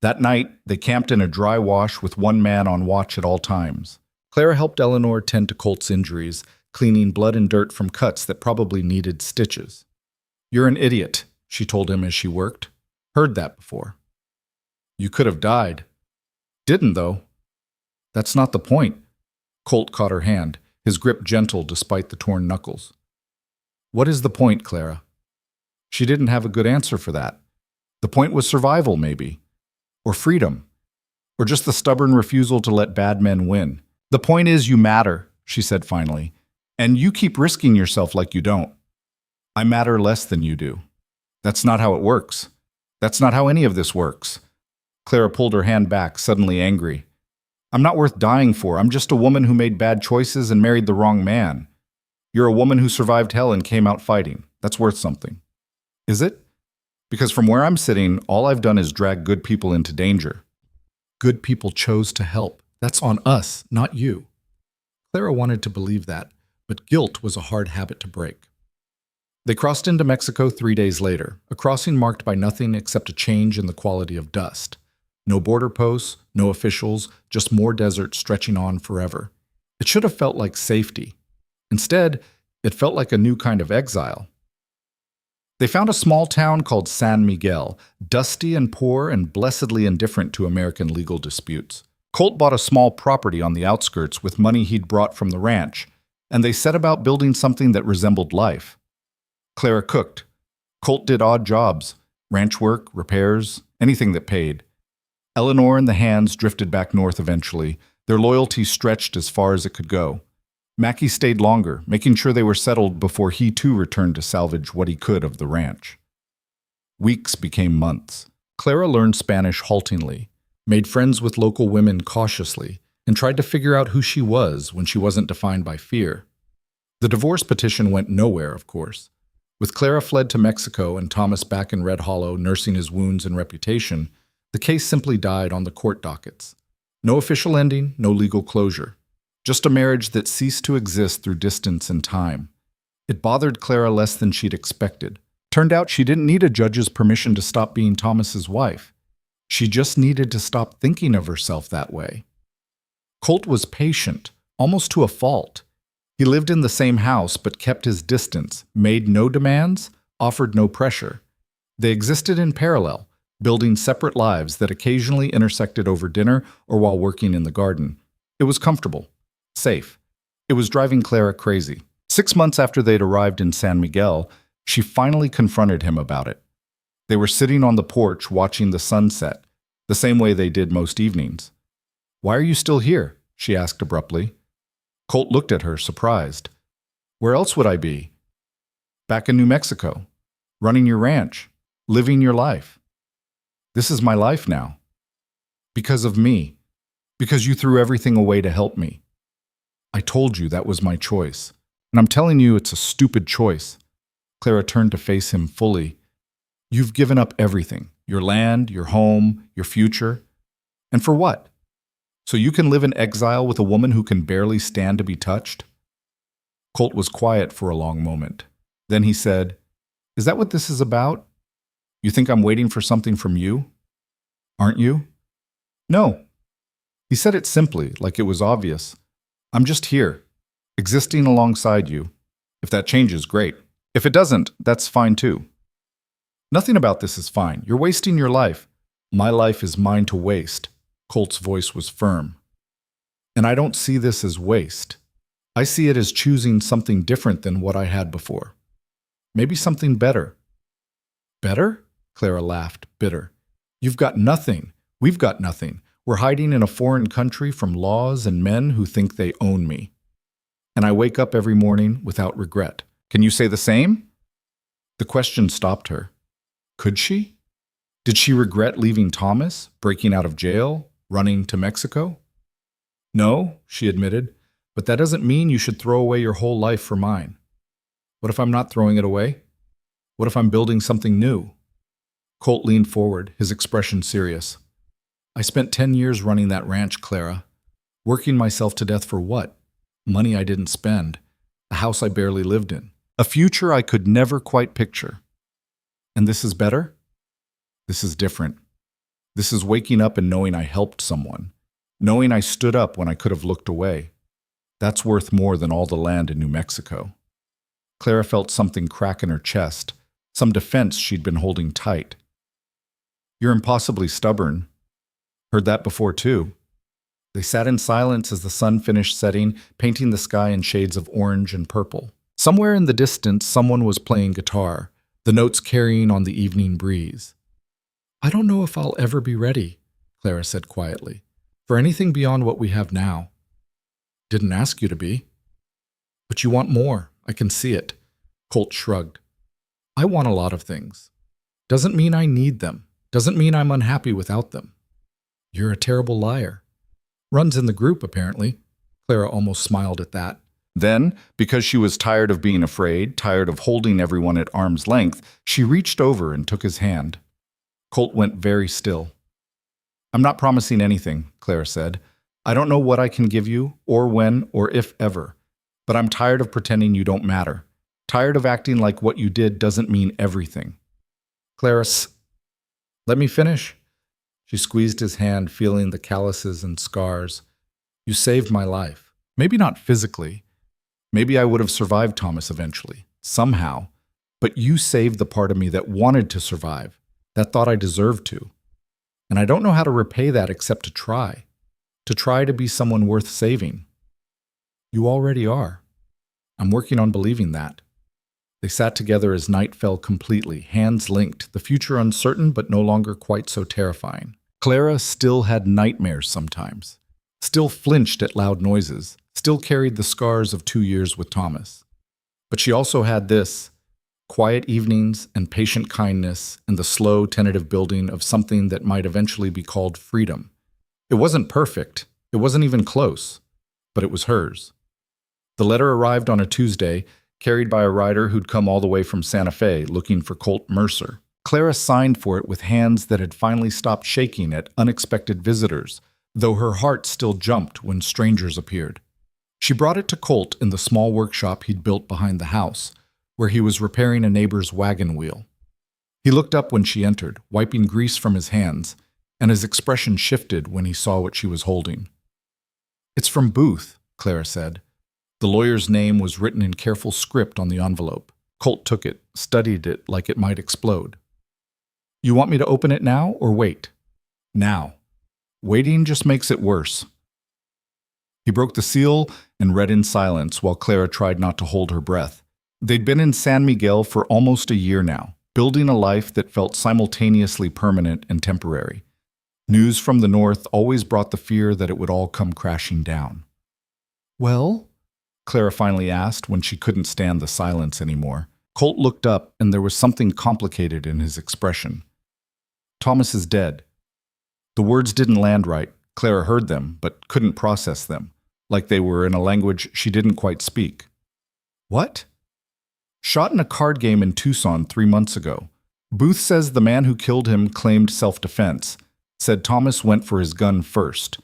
That night, they camped in a dry wash with one man on watch at all times. Clara helped Eleanor tend to Colt's injuries, cleaning blood and dirt from cuts that probably needed stitches. You're an idiot, she told him as she worked. Heard that before. You could have died. Didn't, though. That's not the point. Colt caught her hand, his grip gentle despite the torn knuckles. What is the point, Clara? She didn't have a good answer for that. The point was survival, maybe. Or freedom. Or just the stubborn refusal to let bad men win. The point is you matter, she said finally. And you keep risking yourself like you don't. I matter less than you do. That's not how it works. That's not how any of this works. Clara pulled her hand back, suddenly angry. I'm not worth dying for. I'm just a woman who made bad choices and married the wrong man. You're a woman who survived hell and came out fighting. That's worth something. Is it? Because from where I'm sitting, all I've done is drag good people into danger. Good people chose to help. That's on us, not you. Clara wanted to believe that, but guilt was a hard habit to break. They crossed into Mexico 3 days later, a crossing marked by nothing except a change in the quality of dust. No border posts, no officials, just more desert stretching on forever. It should have felt like safety. Instead, it felt like a new kind of exile. They found a small town called San Miguel, dusty and poor and blessedly indifferent to American legal disputes. Colt bought a small property on the outskirts with money he'd brought from the ranch, and they set about building something that resembled life. Clara cooked. Colt did odd jobs, ranch work, repairs, anything that paid. Eleanor and the Hands drifted back north eventually, their loyalty stretched as far as it could go. Mackie stayed longer, making sure they were settled before he too returned to salvage what he could of the ranch. Weeks became months. Clara learned Spanish haltingly, made friends with local women cautiously, and tried to figure out who she was when she wasn't defined by fear. The divorce petition went nowhere, of course. With Clara fled to Mexico and Thomas back in Red Hollow nursing his wounds and reputation, the case simply died on the court dockets. No official ending, no legal closure. Just a marriage that ceased to exist through distance and time. It bothered Clara less than she'd expected. Turned out she didn't need a judge's permission to stop being Thomas's wife. She just needed to stop thinking of herself that way. Colt was patient, almost to a fault. He lived in the same house but kept his distance, made no demands, offered no pressure. They existed in parallel, building separate lives that occasionally intersected over dinner or while working in the garden. It was comfortable, safe. It was driving Clara crazy. 6 months after they'd arrived in San Miguel, she finally confronted him about it. They were sitting on the porch watching the sunset, the same way they did most evenings. "Why are you still here?" she asked abruptly. Colt looked at her, surprised. "Where else would I be?" "Back in New Mexico, running your ranch, living your life." "This is my life now." "Because of me. Because you threw everything away to help me." "I told you that was my choice. And I'm telling you it's a stupid choice." Clara turned to face him fully. "You've given up everything. Your land, your home, your future. And for what? So you can live in exile with a woman who can barely stand to be touched?" Colt was quiet for a long moment. Then he said, "Is that what this is about? You think I'm waiting for something from you? Aren't you?" "No." He said it simply, like it was obvious. "I'm just here, existing alongside you. If that changes, great. If it doesn't, that's fine too." "Nothing about this is fine. You're wasting your life." "My life is mine to waste." Colt's voice was firm. "And I don't see this as waste. I see it as choosing something different than what I had before. Maybe something better." "Better?" Clara laughed, bitter. "You've got nothing. We've got nothing. We're hiding in a foreign country from laws and men who think they own me. And I wake up every morning without regret. Can you say the same?" The question stopped her. Could she? Did she regret leaving Thomas, breaking out of jail, running to Mexico? "No," she admitted, "but that doesn't mean you should throw away your whole life for mine." "What if I'm not throwing it away? What if I'm building something new?" Colt leaned forward, his expression serious. "I spent 10 years running that ranch, Clara. Working myself to death for what? Money I didn't spend, a house I barely lived in, a future I could never quite picture. And this is better? This is different. This is waking up and knowing I helped someone, knowing I stood up when I could have looked away. That's worth more than all the land in New Mexico." Clara felt something crack in her chest, some defense she'd been holding tight. "You're impossibly stubborn." "Heard that before, too." They sat in silence as the sun finished setting, painting the sky in shades of orange and purple. Somewhere in the distance, someone was playing guitar, the notes carrying on the evening breeze. "I don't know if I'll ever be ready," Clara said quietly, "for anything beyond what we have now." "Didn't ask you to be." "But you want more. I can see it." Colt shrugged. "I want a lot of things. Doesn't mean I need them. Doesn't mean I'm unhappy without them." "You're a terrible liar." "Runs in the group, apparently." Clara almost smiled at that. Then, because she was tired of being afraid, tired of holding everyone at arm's length, she reached over and took his hand. Colt went very still. "I'm not promising anything," Clara said. "I don't know what I can give you, or when, or if ever. But I'm tired of pretending you don't matter. Tired of acting like what you did doesn't mean everything." "Clara, let me finish." She squeezed his hand, feeling the calluses and scars. "You saved my life. Maybe not physically. Maybe I would have survived Thomas eventually, somehow. But you saved the part of me that wanted to survive, that thought I deserved to. And I don't know how to repay that except to try to be someone worth saving." "You already are." "I'm working on believing that." They sat together as night fell completely, hands linked, the future uncertain but no longer quite so terrifying. Clara still had nightmares sometimes, still flinched at loud noises, still carried the scars of 2 years with Thomas. But she also had this, quiet evenings and patient kindness and the slow, tentative building of something that might eventually be called freedom. It wasn't perfect, it wasn't even close, but it was hers. The letter arrived on a Tuesday, carried by a rider who'd come all the way from Santa Fe looking for Colt Mercer. Clara signed for it with hands that had finally stopped shaking at unexpected visitors, though her heart still jumped when strangers appeared. She brought it to Colt in the small workshop he'd built behind the house, where he was repairing a neighbor's wagon wheel. He looked up when she entered, wiping grease from his hands, and his expression shifted when he saw what she was holding. It's from Booth, Clara said. The lawyer's name was written in careful script on the envelope. Colt took it, studied it like it might explode. You want me to open it now or wait? Now. Waiting just makes it worse. He broke the seal and read in silence while Clara tried not to hold her breath. They'd been in San Miguel for almost a year now, building a life that felt simultaneously permanent and temporary. News from the north always brought the fear that it would all come crashing down. Well? Clara finally asked when she couldn't stand the silence anymore. Colt looked up and there was something complicated in his expression. Thomas is dead. The words didn't land right. Clara heard them, but couldn't process them, like they were in a language she didn't quite speak. What? Shot in a card game in Tucson 3 months ago. Booth says the man who killed him claimed self-defense, said Thomas went for his gun first.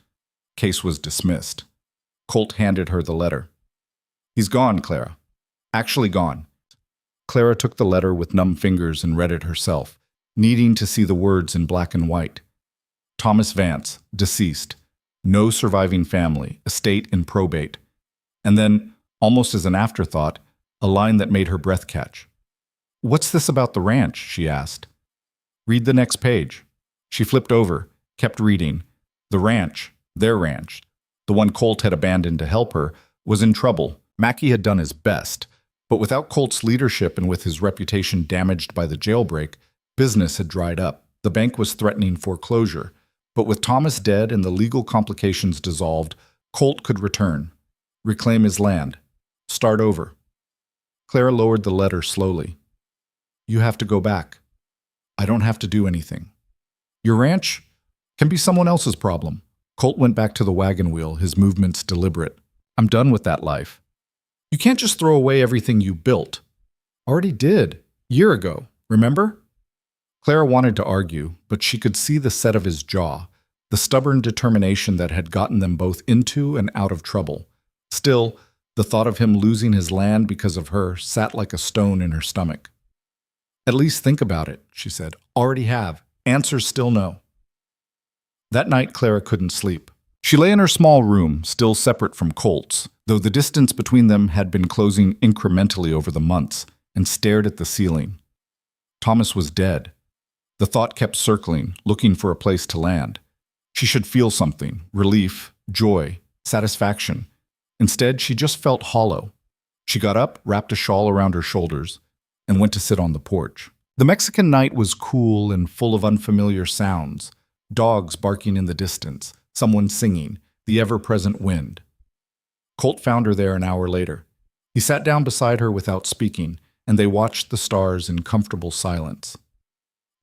Case was dismissed. Colt handed her the letter. He's gone, Clara. Actually gone. Clara took the letter with numb fingers and read it herself, needing to see the words in black and white. Thomas Vance, deceased. No surviving family, estate in probate. And then, almost as an afterthought, a line that made her breath catch. What's this about the ranch? She asked. Read the next page. She flipped over, kept reading. The ranch, their ranch, the one Colt had abandoned to help her, was in trouble. Mackey had done his best, but without Colt's leadership and with his reputation damaged by the jailbreak, business had dried up. The bank was threatening foreclosure, but with Thomas dead and the legal complications dissolved, Colt could return, reclaim his land, start over. Clara lowered the letter slowly. You have to go back. I don't have to do anything. Your ranch can be someone else's problem. Colt went back to the wagon wheel, his movements deliberate. I'm done with that life. You can't just throw away everything you built. Already did. Year ago, remember? Clara wanted to argue, but she could see the set of his jaw, the stubborn determination that had gotten them both into and out of trouble. Still, the thought of him losing his land because of her sat like a stone in her stomach. At least think about it, she said. Already have. Answers still no. That night, Clara couldn't sleep. She lay in her small room, still separate from Colt's, though the distance between them had been closing incrementally over the months, and stared at the ceiling. Thomas was dead. The thought kept circling, looking for a place to land. She should feel something, relief, joy, satisfaction. Instead, she just felt hollow. She got up, wrapped a shawl around her shoulders, and went to sit on the porch. The Mexican night was cool and full of unfamiliar sounds. Dogs barking in the distance, someone singing, the ever-present wind. Colt found her there an hour later. He sat down beside her without speaking, and they watched the stars in comfortable silence.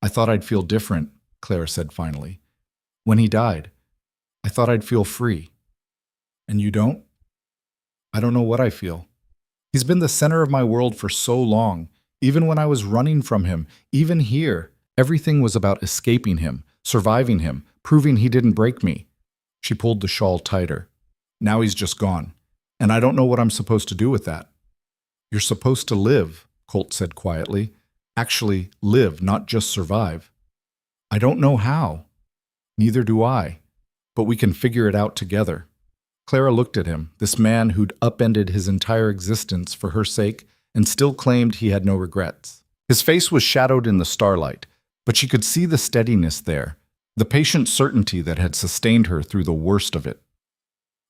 I thought I'd feel different, Clara said finally. When he died, I thought I'd feel free. And you don't? I don't know what I feel. He's been the center of my world for so long. Even when I was running from him, even here, everything was about escaping him, surviving him, proving he didn't break me. She pulled the shawl tighter. Now he's just gone, and I don't know what I'm supposed to do with that. You're supposed to live, Colt said quietly. Actually, live, not just survive. I don't know how. Neither do I. But we can figure it out together. Clara looked at him, this man who'd upended his entire existence for her sake and still claimed he had no regrets. His face was shadowed in the starlight, but she could see the steadiness there, the patient certainty that had sustained her through the worst of it.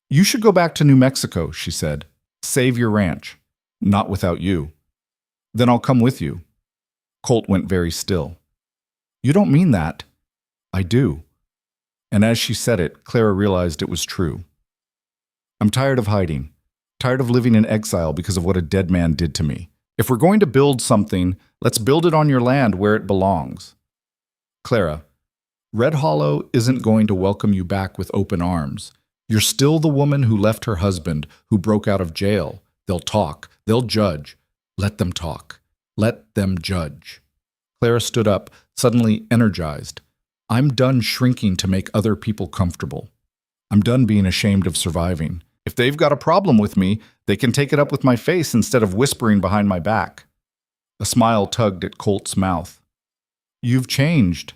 You should go back to New Mexico, she said. Save your ranch. Not without you. Then I'll come with you. Colt went very still. You don't mean that. I do. And as she said it, Clara realized it was true. I'm tired of hiding, tired of living in exile because of what a dead man did to me. If we're going to build something, let's build it on your land where it belongs. Clara, Red Hollow isn't going to welcome you back with open arms. You're still the woman who left her husband, who broke out of jail. They'll talk. They'll judge. Let them talk. Let them judge. Clara stood up, suddenly energized. I'm done shrinking to make other people comfortable. I'm done being ashamed of surviving. If they've got a problem with me, they can take it up with my face instead of whispering behind my back. A smile tugged at Colt's mouth. You've changed.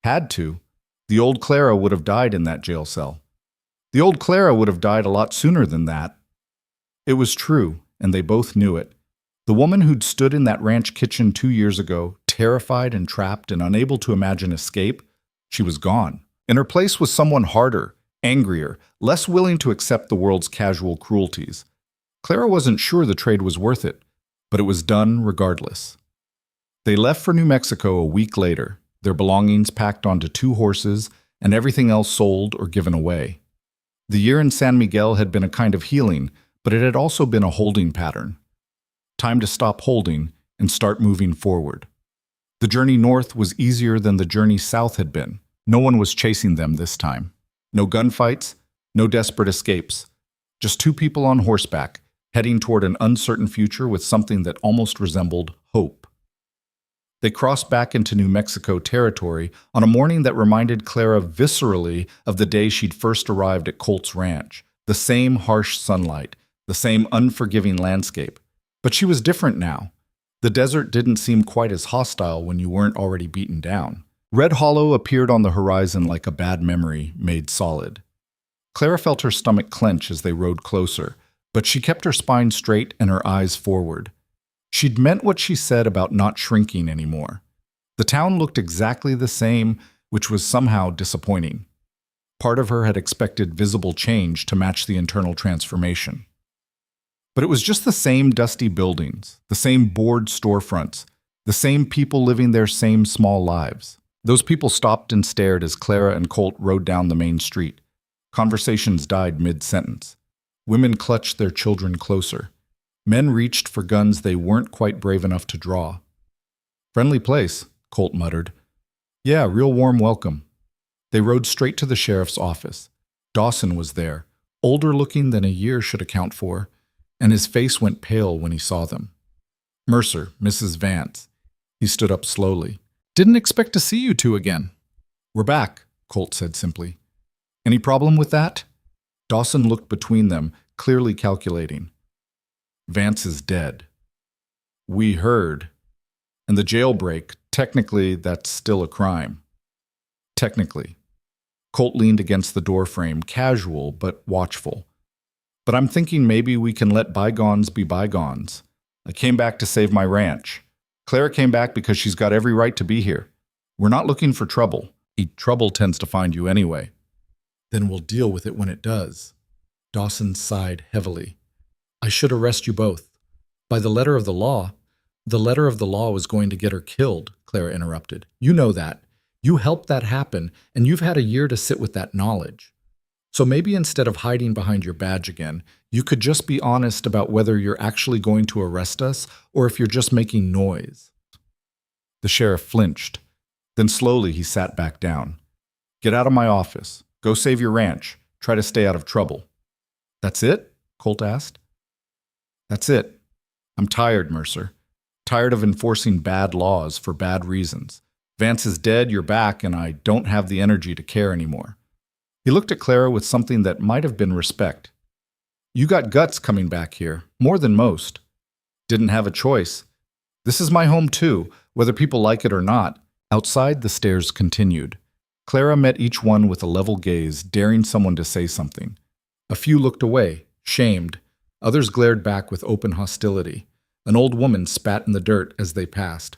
Had to. The old Clara would have died in that jail cell. The old Clara would have died a lot sooner than that. It was true, and they both knew it. The woman who'd stood in that ranch kitchen 2 years ago, terrified and trapped and unable to imagine escape, she was gone. In her place was someone harder, angrier, less willing to accept the world's casual cruelties. Clara wasn't sure the trade was worth it, but it was done regardless. They left for New Mexico a week later, their belongings packed onto 2 horses and everything else sold or given away. The year in San Miguel had been a kind of healing, but it had also been a holding pattern. Time to stop holding and start moving forward. The journey north was easier than the journey south had been. No one was chasing them this time. No gunfights, no desperate escapes. Just 2 people on horseback, heading toward an uncertain future with something that almost resembled hope. They crossed back into New Mexico territory on a morning that reminded Clara viscerally of the day she'd first arrived at Colt's ranch. The same harsh sunlight, the same unforgiving landscape. But she was different now. The desert didn't seem quite as hostile when you weren't already beaten down. Red Hollow appeared on the horizon like a bad memory made solid. Clara felt her stomach clench as they rode closer, but she kept her spine straight and her eyes forward. She'd meant what she said about not shrinking anymore. The town looked exactly the same, which was somehow disappointing. Part of her had expected visible change to match the internal transformation. But it was just the same dusty buildings, the same board storefronts, the same people living their same small lives. Those people stopped and stared as Clara and Colt rode down the main street. Conversations died mid-sentence. Women clutched their children closer. Men reached for guns they weren't quite brave enough to draw. "Friendly place," Colt muttered. "Yeah, real warm welcome." They rode straight to the sheriff's office. Dawson was there, older looking than a year should account for, and his face went pale when he saw them. "Mercer, Mrs. Vance." He stood up slowly. "Didn't expect to see you 2 again." "We're back," Colt said simply. "Any problem with that?" Dawson looked between them, clearly calculating. "Vance is dead." "We heard." "And the jailbreak, technically that's still a crime." "Technically." Colt leaned against the doorframe, casual but watchful. "But I'm thinking maybe we can let bygones be bygones. I came back to save my ranch. Clara came back because she's got every right to be here. We're not looking for trouble. Trouble tends to find you anyway." "Then we'll deal with it when it does." Dawson sighed heavily. "I should arrest you both. By the letter of the law." "The letter of the law was going to get her killed," Clara interrupted. "You know that. You helped that happen, and you've had a year to sit with that knowledge. So maybe instead of hiding behind your badge again, you could just be honest about whether you're actually going to arrest us or if you're just making noise." The sheriff flinched. Then slowly he sat back down. "Get out of my office. Go save your ranch. Try to stay out of trouble." "That's it?" Colt asked. "That's it. I'm tired, Mercer. Tired of enforcing bad laws for bad reasons. Vance is dead, you're back, and I don't have the energy to care anymore." He looked at Clara with something that might have been respect. "You got guts coming back here, more than most." "Didn't have a choice. This is my home too, whether people like it or not." Outside, the stares continued. Clara met each one with a level gaze, daring someone to say something. A few looked away, shamed. Others glared back with open hostility. An old woman spat in the dirt as they passed.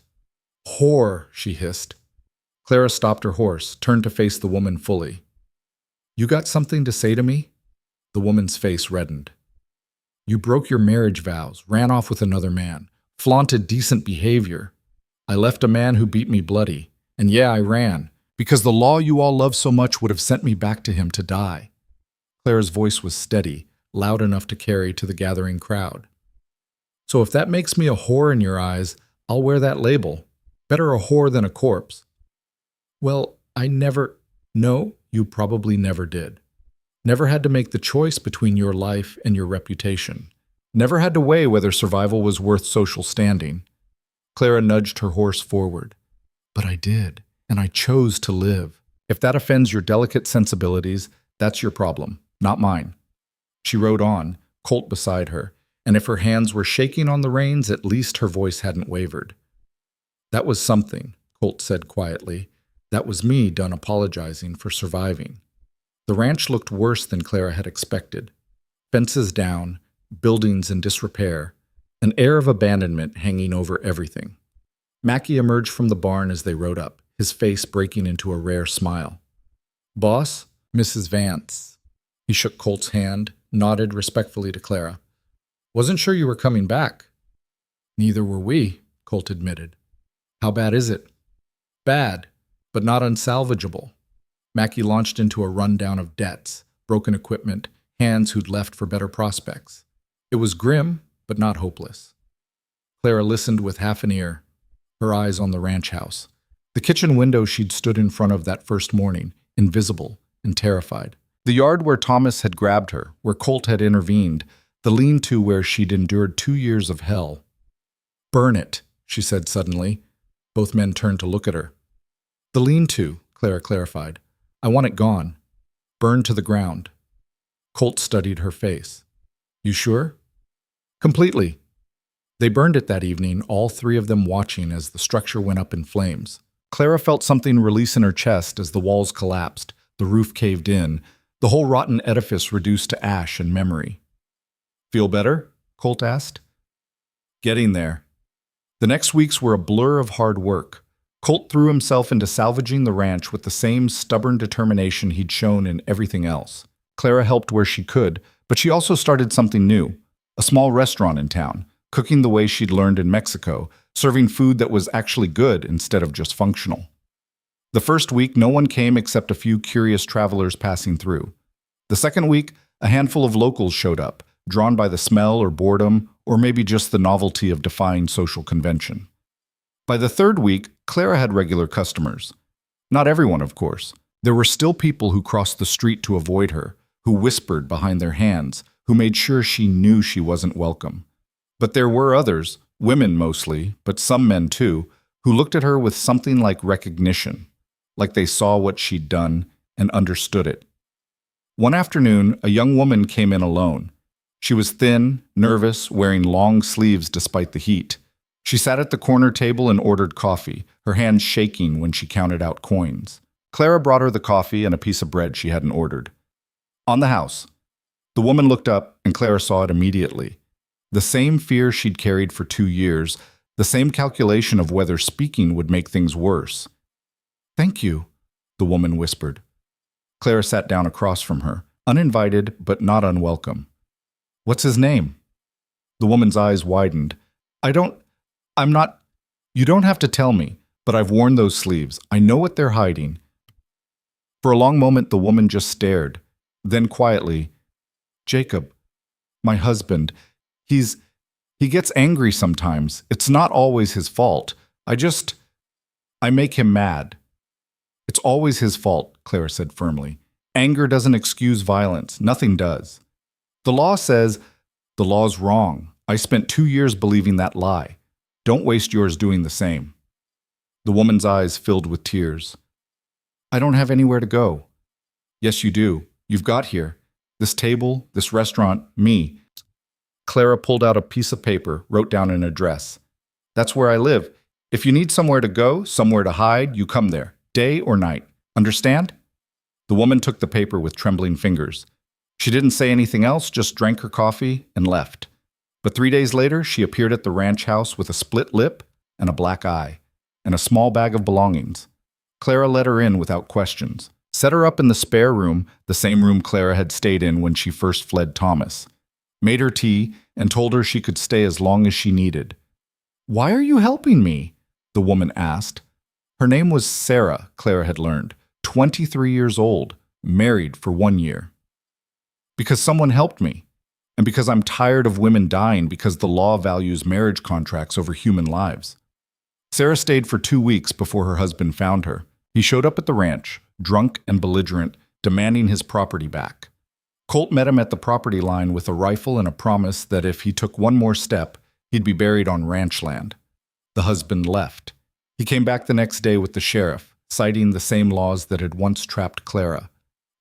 "Whore," she hissed. Clara stopped her horse, turned to face the woman fully. "You got something to say to me?" The woman's face reddened. "You broke your marriage vows, ran off with another man, flaunted decent behavior. I left a man who beat me bloody. And yeah, I ran, because the law you all love so much would have sent me back to him to die." Clara's voice was steady, loud enough to carry to the gathering crowd. "So if that makes me a whore in your eyes, I'll wear that label. Better a whore than a corpse." "Well, I never—" "No, you probably never did. Never had to make the choice between your life and your reputation. Never had to weigh whether survival was worth social standing." Clara nudged her horse forward. "But I did, and I chose to live. If that offends your delicate sensibilities, that's your problem, not mine." She rode on, Colt beside her, and if her hands were shaking on the reins, at least her voice hadn't wavered. "That was something," Colt said quietly. "That was me done apologizing for surviving." The ranch looked worse than Clara had expected. Fences down, buildings in disrepair, an air of abandonment hanging over everything. Mackie emerged from the barn as they rode up, his face breaking into a rare smile. "Boss, Mrs. Vance." He shook Colt's hand, nodded respectfully to Clara. "Wasn't sure you were coming back." "Neither were we," Colt admitted. "How bad is it?" "Bad, but not unsalvageable." Mackie launched into a rundown of debts, broken equipment, hands who'd left for better prospects. It was grim, but not hopeless. Clara listened with half an ear, her eyes on the ranch house. The kitchen window she'd stood in front of that first morning, invisible and terrified. The yard where Thomas had grabbed her, where Colt had intervened, the lean-to where she'd endured 2 years of hell. "Burn it," she said suddenly. Both men turned to look at her. "The lean-to," Clara clarified. "I want it gone. Burned to the ground." Colt studied her face. "You sure?" "Completely." They burned it that evening, all three of them watching as the structure went up in flames. Clara felt something release in her chest as the walls collapsed, the roof caved in, the whole rotten edifice reduced to ash and memory. "Feel better?" Colt asked. "Getting there." The next weeks were a blur of hard work. Colt threw himself into salvaging the ranch with the same stubborn determination he'd shown in everything else. Clara helped where she could, but she also started something new, a small restaurant in town, cooking the way she'd learned in Mexico, serving food that was actually good instead of just functional. The first week, no one came except a few curious travelers passing through. The second week, a handful of locals showed up, drawn by the smell or boredom, or maybe just the novelty of defying social convention. By the third week, Clara had regular customers. Not everyone, of course. There were still people who crossed the street to avoid her, who whispered behind their hands, who made sure she knew she wasn't welcome. But there were others, women mostly, but some men too, who looked at her with something like recognition, like they saw what she'd done and understood it. One afternoon, a young woman came in alone. She was thin, nervous, wearing long sleeves despite the heat. She sat at the corner table and ordered coffee, her hands shaking when she counted out coins. Clara brought her the coffee and a piece of bread she hadn't ordered. "On the house." The woman looked up, and Clara saw it immediately. The same fear she'd carried for 2 years, the same calculation of whether speaking would make things worse. "Thank you," the woman whispered. Clara sat down across from her, uninvited but not unwelcome. "What's his name?" The woman's eyes widened. I'm not. You don't have to tell me, but I've worn those sleeves. I know what they're hiding." For a long moment, the woman just stared. Then quietly, "Jacob, my husband, he gets angry sometimes. It's not always his fault. I make him mad." "It's always his fault," Clara said firmly. "Anger doesn't excuse violence. Nothing does. The law says the law's wrong. I spent 2 years believing that lie. Don't waste yours doing the same." The woman's eyes filled with tears. "I don't have anywhere to go." "Yes, you do. You've got here. This table, this restaurant, me." Clara pulled out a piece of paper, wrote down an address. "That's where I live. If you need somewhere to go, somewhere to hide, you come there, day or night. Understand?" The woman took the paper with trembling fingers. She didn't say anything else, just drank her coffee and left. But 3 days later, she appeared at the ranch house with a split lip and a black eye, and a small bag of belongings. Clara let her in without questions, set her up in the spare room, the same room Clara had stayed in when she first fled Thomas, made her tea, and told her she could stay as long as she needed. "Why are you helping me?" the woman asked. Her name was Sarah, Clara had learned, 23 years old, married for 1 year. "Because someone helped me. And because I'm tired of women dying because the law values marriage contracts over human lives." Sarah stayed for 2 weeks before her husband found her. He showed up at the ranch, drunk and belligerent, demanding his property back. Colt met him at the property line with a rifle and a promise that if he took one more step, he'd be buried on ranch land. The husband left. He came back the next day with the sheriff, citing the same laws that had once trapped Clara.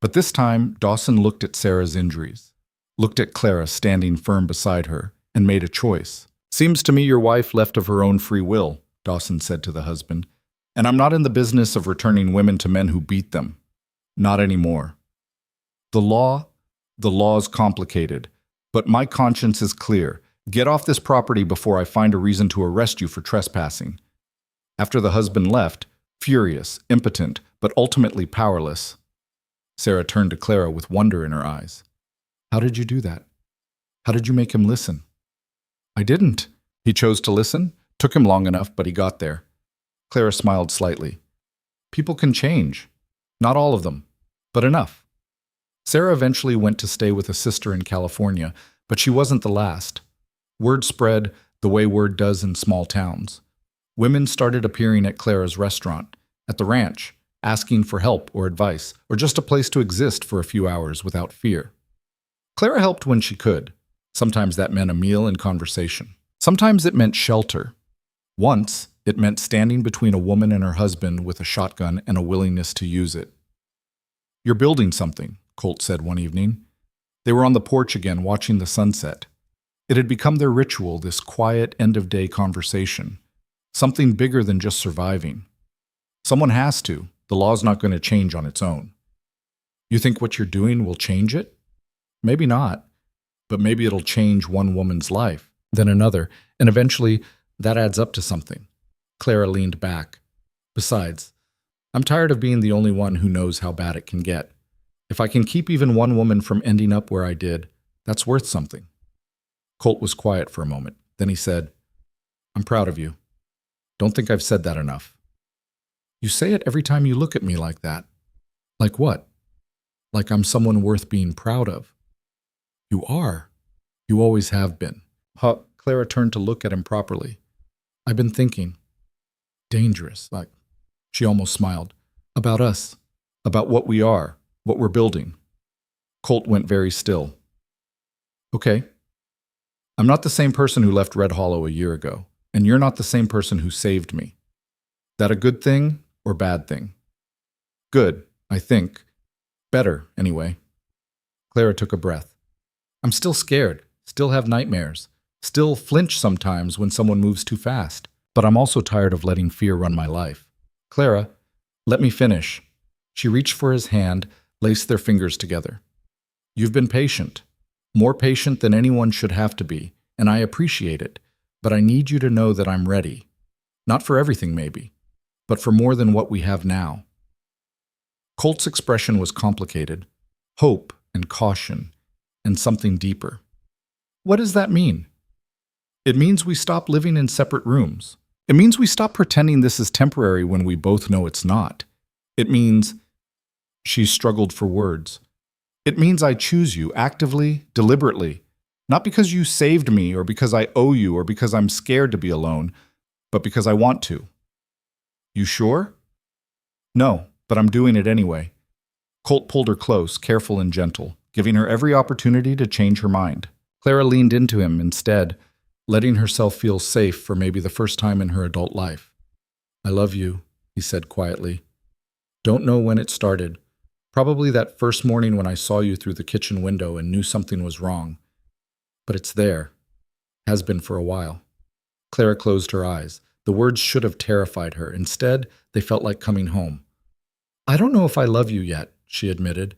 But this time, Dawson looked at Sarah's injuries, looked at Clara standing firm beside her, and made a choice. "Seems to me your wife left of her own free will," Dawson said to the husband. "And I'm not in the business of returning women to men who beat them. Not anymore." The law? The law's complicated. But my conscience is clear. Get off this property before I find a reason to arrest you for trespassing. After the husband left, furious, impotent, but ultimately powerless, Sarah turned to Clara with wonder in her eyes. How did you do that? How did you make him listen? I didn't. He chose to listen. Took him long enough, but he got there. Clara smiled slightly. People can change. Not all of them, but enough. Sarah eventually went to stay with a sister in California, but she wasn't the last. Word spread the way word does in small towns. Women started appearing at Clara's restaurant, at the ranch, asking for help or advice, or just a place to exist for a few hours without fear. Clara helped when she could. Sometimes that meant a meal and conversation. Sometimes it meant shelter. Once, it meant standing between a woman and her husband with a shotgun and a willingness to use it. You're building something, Colt said one evening. They were on the porch again watching the sunset. It had become their ritual, this quiet end-of-day conversation. Something bigger than just surviving. Someone has to. The law's not going to change on its own. You think what you're doing will change it? Maybe not. But maybe it'll change one woman's life, then another, and eventually that adds up to something. Clara leaned back. Besides, I'm tired of being the only one who knows how bad it can get. If I can keep even one woman from ending up where I did, that's worth something. Colt was quiet for a moment. Then he said, I'm proud of you. Don't think I've said that enough. You say it every time you look at me like that. Like what? Like I'm someone worth being proud of. You are. You always have been. Clara turned to look at him properly. I've been thinking. Dangerous, like, she almost smiled. About us. About what we are. What we're building. Colt went very still. Okay. I'm not the same person who left Red Hollow a year ago, and you're not the same person who saved me. That a good thing or bad thing? Good, I think. Better, anyway. Clara took a breath. I'm still scared, still have nightmares, still flinch sometimes when someone moves too fast, but I'm also tired of letting fear run my life. Clara, let me finish. She reached for his hand, laced their fingers together. You've been patient. More patient than anyone should have to be, and I appreciate it, but I need you to know that I'm ready. Not for everything, maybe, but for more than what we have now. Colt's expression was complicated. Hope and caution, and something deeper. What does that mean? It means we stop living in separate rooms. It means we stop pretending this is temporary when we both know it's not. It means... She struggled for words. It means I choose you actively, deliberately, not because you saved me or because I owe you or because I'm scared to be alone, but because I want to. You sure? No, but I'm doing it anyway. Colt pulled her close, careful and gentle, giving her every opportunity to change her mind. Clara leaned into him instead, letting herself feel safe for maybe the first time in her adult life. I love you, he said quietly. Don't know when it started. Probably that first morning when I saw you through the kitchen window and knew something was wrong. But it's there. Has been for a while. Clara closed her eyes. The words should have terrified her. Instead, they felt like coming home. I don't know if I love you yet, she admitted.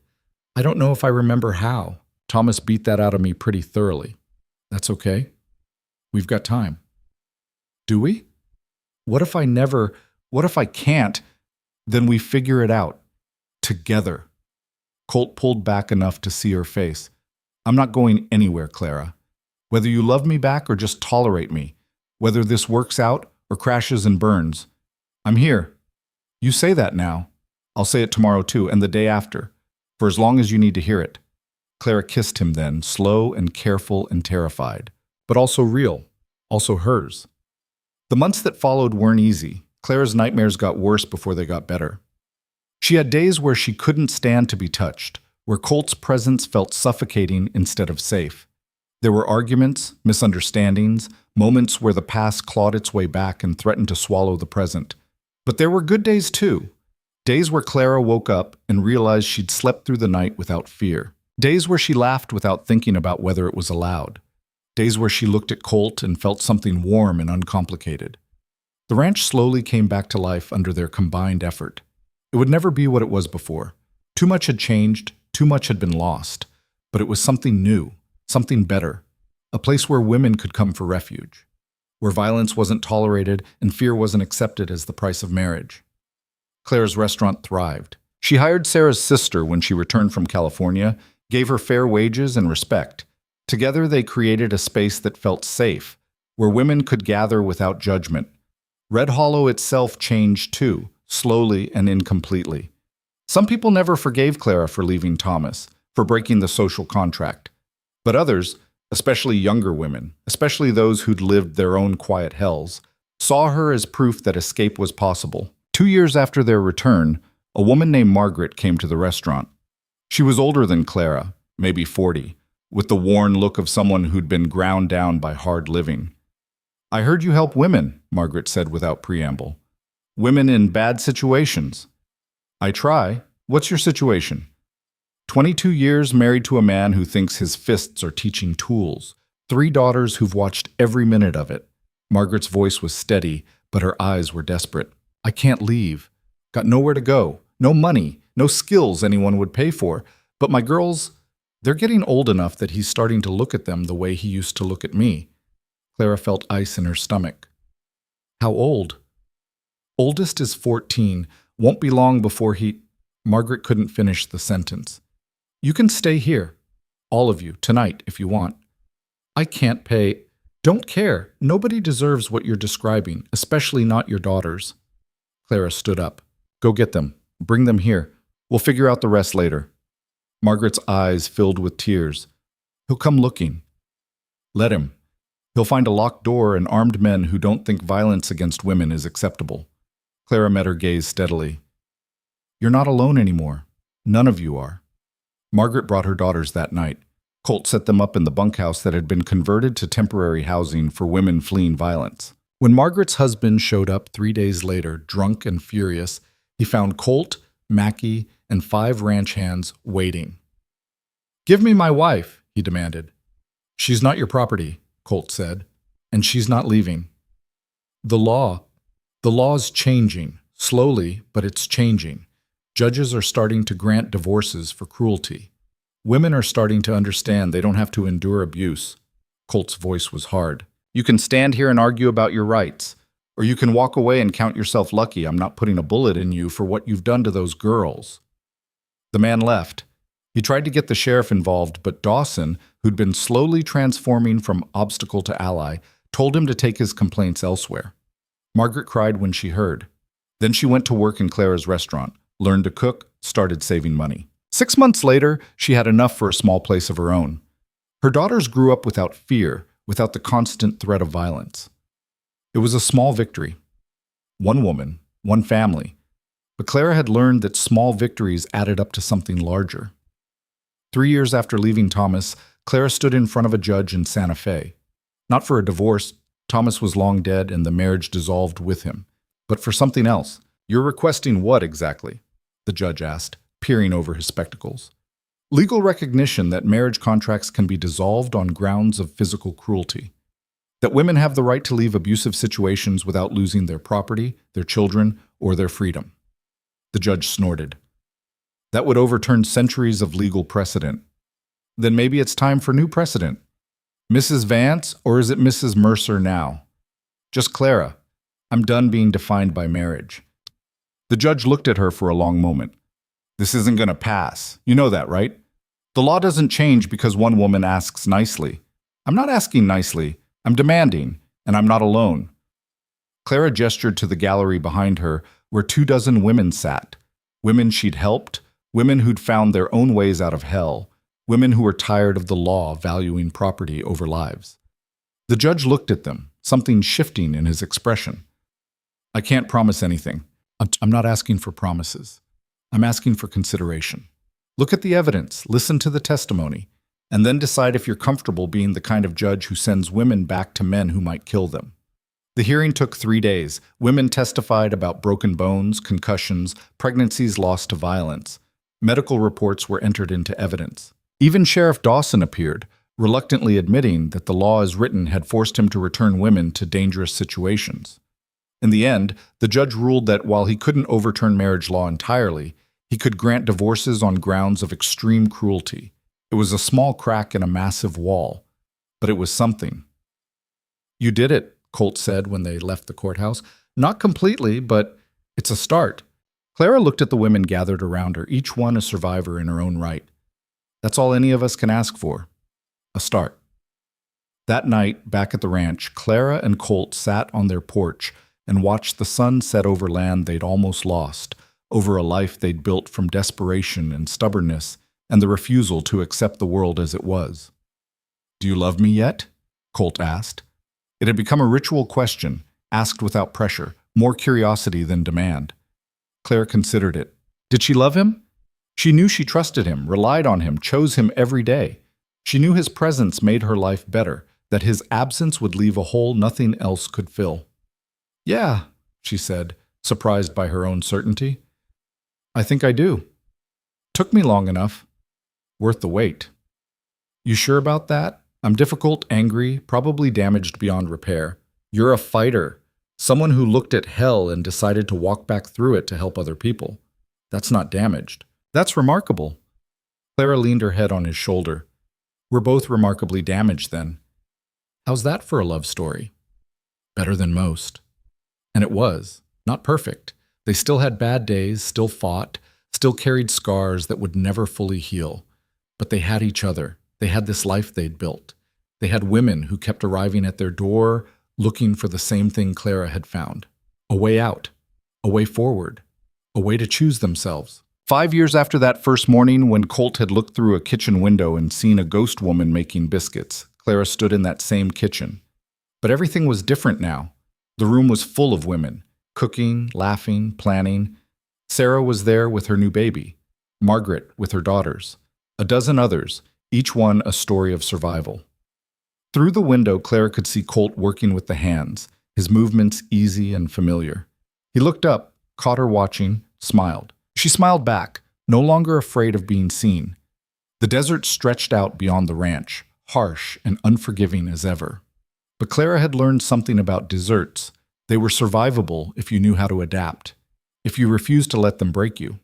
I don't know if I remember how. Thomas beat that out of me pretty thoroughly. That's okay. We've got time. Do we? What if I can't? Then we figure it out. Together. Colt pulled back enough to see her face. I'm not going anywhere, Clara. Whether you love me back or just tolerate me, whether this works out or crashes and burns, I'm here. You say that now. I'll say it tomorrow too, and the day after, for as long as you need to hear it. Clara kissed him then, slow and careful and terrified, but also real, also hers. The months that followed weren't easy. Clara's nightmares got worse before they got better. She had days where she couldn't stand to be touched, where Colt's presence felt suffocating instead of safe. There were arguments, misunderstandings, moments where the past clawed its way back and threatened to swallow the present. But there were good days too. Days where Clara woke up and realized she'd slept through the night without fear. Days where she laughed without thinking about whether it was allowed. Days where she looked at Colt and felt something warm and uncomplicated. The ranch slowly came back to life under their combined effort. It would never be what it was before. Too much had changed, Too much had been lost, but it was something new, something better, a place where women could come for refuge, where violence wasn't tolerated and fear wasn't accepted as the price of marriage. Claire's restaurant thrived. She hired Sarah's sister when she returned from California, gave her fair wages and respect. Together they created a space that felt safe, where women could gather without judgment. Red Hollow itself changed too, slowly and incompletely. Some people never forgave Clara for leaving Thomas, for breaking the social contract. But others, especially younger women, especially those who'd lived their own quiet hells, saw her as proof that escape was possible. 2 years after their return, a woman named Margaret came to the restaurant. She was older than Clara, maybe 40, with the worn look of someone who'd been ground down by hard living. "I heard you help women," Margaret said without preamble. "Women in bad situations." "I try. What's your situation?" 22 years married to a man who thinks his fists are teaching tools. 3 daughters who've watched every minute of it. Margaret's voice was steady, but her eyes were desperate. "I can't leave. Got nowhere to go. No money. No skills anyone would pay for. But my girls, they're getting old enough that he's starting to look at them the way he used to look at me." Clara felt ice in her stomach. "How old?" "Oldest is 14. Won't be long before he—" Margaret couldn't finish the sentence. "You can stay here. All of you, tonight, if you want." "I can't pay." "Don't care. Nobody deserves what you're describing, especially not your daughters." Clara stood up. "Go get them. Bring them here. We'll figure out the rest later." Margaret's eyes filled with tears. "He'll come looking." "Let him. He'll find a locked door and armed men who don't think violence against women is acceptable." Clara met her gaze steadily. "You're not alone anymore. None of you are." Margaret brought her daughters that night. Colt set them up in the bunkhouse that had been converted to temporary housing for women fleeing violence. When Margaret's husband showed up 3 days later, drunk and furious, he found Colt, Mackie, and 5 ranch hands waiting. "Give me my wife," he demanded. "She's not your property," Colt said, "and she's not leaving." The law's changing, slowly, but it's changing. Judges are starting to grant divorces for cruelty. Women are starting to understand they don't have to endure abuse. Colt's voice was hard. "You can stand here and argue about your rights, or you can walk away and count yourself lucky I'm not putting a bullet in you for what you've done to those girls." The man left. He tried to get the sheriff involved, but Dawson, who'd been slowly transforming from obstacle to ally, told him to take his complaints elsewhere. Margaret cried when she heard. Then she went to work in Clara's restaurant, learned to cook, started saving money. 6 months later, she had enough for a small place of her own. Her daughters grew up without fear, without the constant threat of violence. It was a small victory. One woman, one family. But Clara had learned that small victories added up to something larger. 3 years after leaving Thomas, Clara stood in front of a judge in Santa Fe. Not for a divorce. Thomas was long dead and the marriage dissolved with him. But for something else. "You're requesting what exactly?" the judge asked, peering over his spectacles. "Legal recognition that marriage contracts can be dissolved on grounds of physical cruelty. That women have the right to leave abusive situations without losing their property, their children, or their freedom." The judge snorted. "That would overturn centuries of legal precedent." "Then maybe it's time for new precedent. Mrs. Vance, or is it Mrs. Mercer now?" "Just Clara. I'm done being defined by marriage." The judge looked at her for a long moment. "This isn't going to pass. You know that, right? The law doesn't change because one woman asks nicely. I'm not asking nicely. I'm demanding, and I'm not alone." Clara gestured to the gallery behind her where 24 women sat. Women she'd helped, women who'd found their own ways out of hell, women who were tired of the law valuing property over lives. The judge looked at them, something shifting in his expression. "I can't promise anything. I'm not asking for promises. I'm asking for consideration. Look at the evidence, listen to the testimony, and then decide if you're comfortable being the kind of judge who sends women back to men who might kill them." The hearing took 3 days. Women testified about broken bones, concussions, pregnancies lost to violence. Medical reports were entered into evidence. Even Sheriff Dawson appeared, reluctantly admitting that the law as written had forced him to return women to dangerous situations. In the end, the judge ruled that while he couldn't overturn marriage law entirely, He could grant divorces on grounds of extreme cruelty. It was a small crack in a massive wall, but it was something. "You did it," Colt said when they left the courthouse. "Not completely, but it's a start." Clara looked at the women gathered around her, each one a survivor in her own right. That's all any of us can ask for. A start. That night, back at the ranch, Clara and Colt sat on their porch and watched the sun set over land they'd almost lost, over a life they'd built from desperation and stubbornness and the refusal to accept the world as it was. "Do you love me yet?" Colt asked. It had become a ritual question, asked without pressure, more curiosity than demand. Clara considered it. Did she love him? She knew she trusted him, relied on him, chose him every day. She knew his presence made her life better, that his absence would leave a hole nothing else could fill. "Yeah," she said, surprised by her own certainty. "I think I do. Took me long enough. Worth the wait." "You sure about that? I'm difficult, angry, probably damaged beyond repair. You're a fighter, someone who looked at hell and decided to walk back through it to help other people. That's not damaged. That's remarkable." Clara leaned her head on his shoulder. "We're both remarkably damaged, then. How's that for a love story?" "Better than most." And it was. Not perfect. They still had bad days, still fought, still carried scars that would never fully heal. But they had each other. They had this life they'd built. They had women who kept arriving at their door, looking for the same thing Clara had found. A way out. A way forward. A way to choose themselves. 5 years after that first morning, when Colt had looked through a kitchen window and seen a ghost woman making biscuits, Clara stood in that same kitchen. But everything was different now. The room was full of women, cooking, laughing, planning. Sarah was there with her new baby, Margaret with her daughters, a dozen others, each one a story of survival. Through the window, Clara could see Colt working with the hands, his movements easy and familiar. He looked up, caught her watching, smiled. She smiled back, no longer afraid of being seen. The desert stretched out beyond the ranch, harsh and unforgiving as ever. But Clara had learned something about deserts. They were survivable if you knew how to adapt, if you refused to let them break you.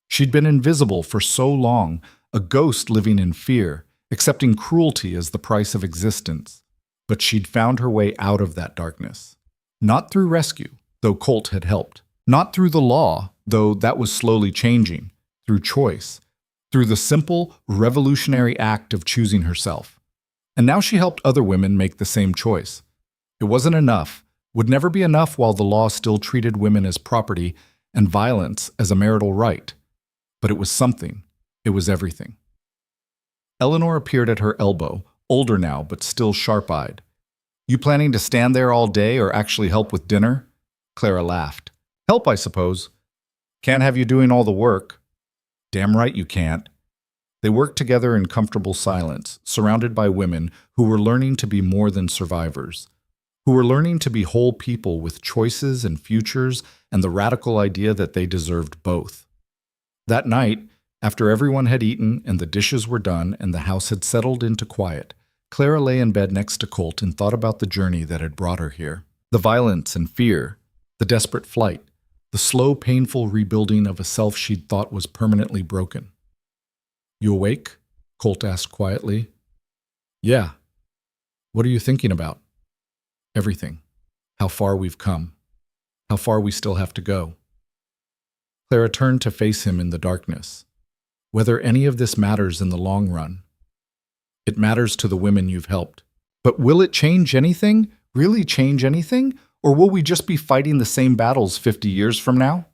She'd been invisible for so long, a ghost living in fear, accepting cruelty as the price of existence. But she'd found her way out of that darkness. Not through rescue, though Colt had helped. Not through the law, though that was slowly changing. Through choice. Through the simple, revolutionary act of choosing herself. And now she helped other women make the same choice. It wasn't enough, would never be enough while the law still treated women as property and violence as a marital right. But it was something. It was everything. Eleanor appeared at her elbow, older now but still sharp-eyed. "You planning to stand there all day or actually help with dinner?" Clara laughed. "Help, I suppose. Can't have you doing all the work." "Damn right you can't." They worked together in comfortable silence, surrounded by women who were learning to be more than survivors, who were learning to be whole people with choices and futures and the radical idea that they deserved both. That night, after everyone had eaten and the dishes were done and the house had settled into quiet, Clara lay in bed next to Colt and thought about the journey that had brought her here. The violence and fear, the desperate flight, the slow, painful rebuilding of a self she'd thought was permanently broken. "You awake?" Colt asked quietly. "Yeah." "What are you thinking about?" "Everything. How far we've come. How far we still have to go." Clara turned to face him in the darkness. "Whether any of this matters in the long run. It matters to the women you've helped. But will it change anything? Really change anything? Or will we just be fighting the same battles 50 years from now?"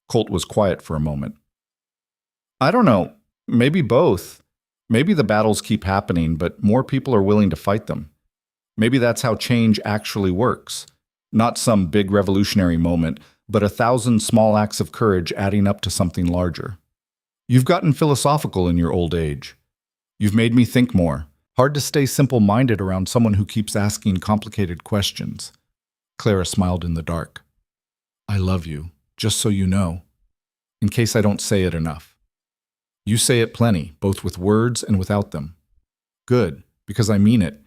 Colt was quiet for a moment. "I don't know. Maybe both. Maybe the battles keep happening, but more people are willing to fight them. Maybe that's how change actually works. Not some big revolutionary moment, but 1,000 small acts of courage adding up to something larger. You've gotten philosophical in your old age. You've made me think more. Hard to stay simple-minded around someone who keeps asking complicated questions." Clara smiled in the dark. "I love you, just so you know, in case I don't say it enough. You say it plenty, both with words and without them. Good, because I mean it.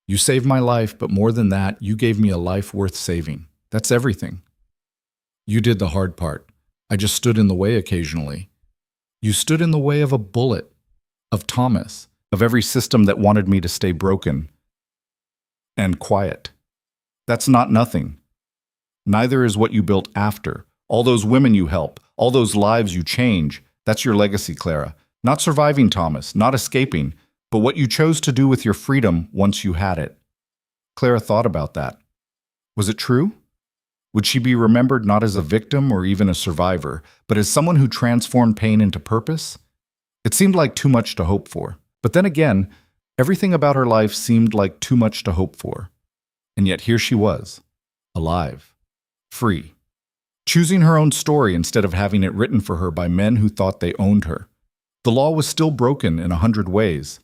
You saved my life, but more than that, you gave me a life worth saving. That's everything. You did the hard part. I just stood in the way occasionally. You stood in the way of a bullet, of Thomas, of every system that wanted me to stay broken and quiet. That's not nothing. Neither is what you built after. All those women you help, all those lives you change, that's your legacy, Clara. Not surviving Thomas, not escaping, but what you chose to do with your freedom once you had it. Clara thought about that. Was it true? Would she be remembered not as a victim or even a survivor, but as someone who transformed pain into purpose? It seemed like too much to hope for. But then again, everything about her life seemed like too much to hope for. And yet here she was, alive, free, choosing her own story instead of having it written for her by men who thought they owned her. The law was still broken in 100 ways.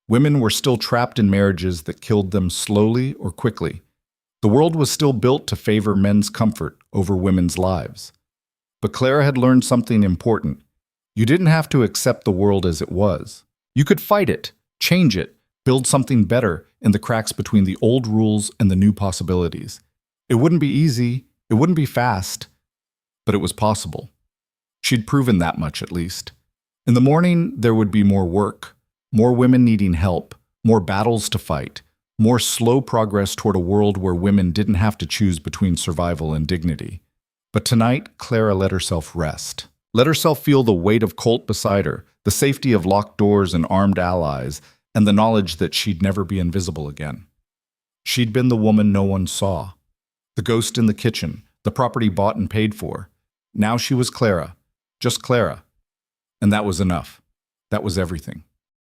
Women were still trapped in marriages that killed them slowly or quickly. The world was still built to favor men's comfort over women's lives. But Clara had learned something important. You didn't have to accept the world as it was. You could fight it, change it, build something better in the cracks between the old rules and the new possibilities. It wouldn't be easy, it wouldn't be fast, but it was possible. She'd proven that much at least. In the morning, there would be more work, more women needing help, more battles to fight, more slow progress toward a world where women didn't have to choose between survival and dignity. But tonight, Clara let herself rest. Let herself feel the weight of Colt beside her, the safety of locked doors and armed allies, and the knowledge that she'd never be invisible again. She'd been the woman no one saw, the ghost in the kitchen, the property bought and paid for. Now she was Clara, just Clara. And that was enough. That was everything.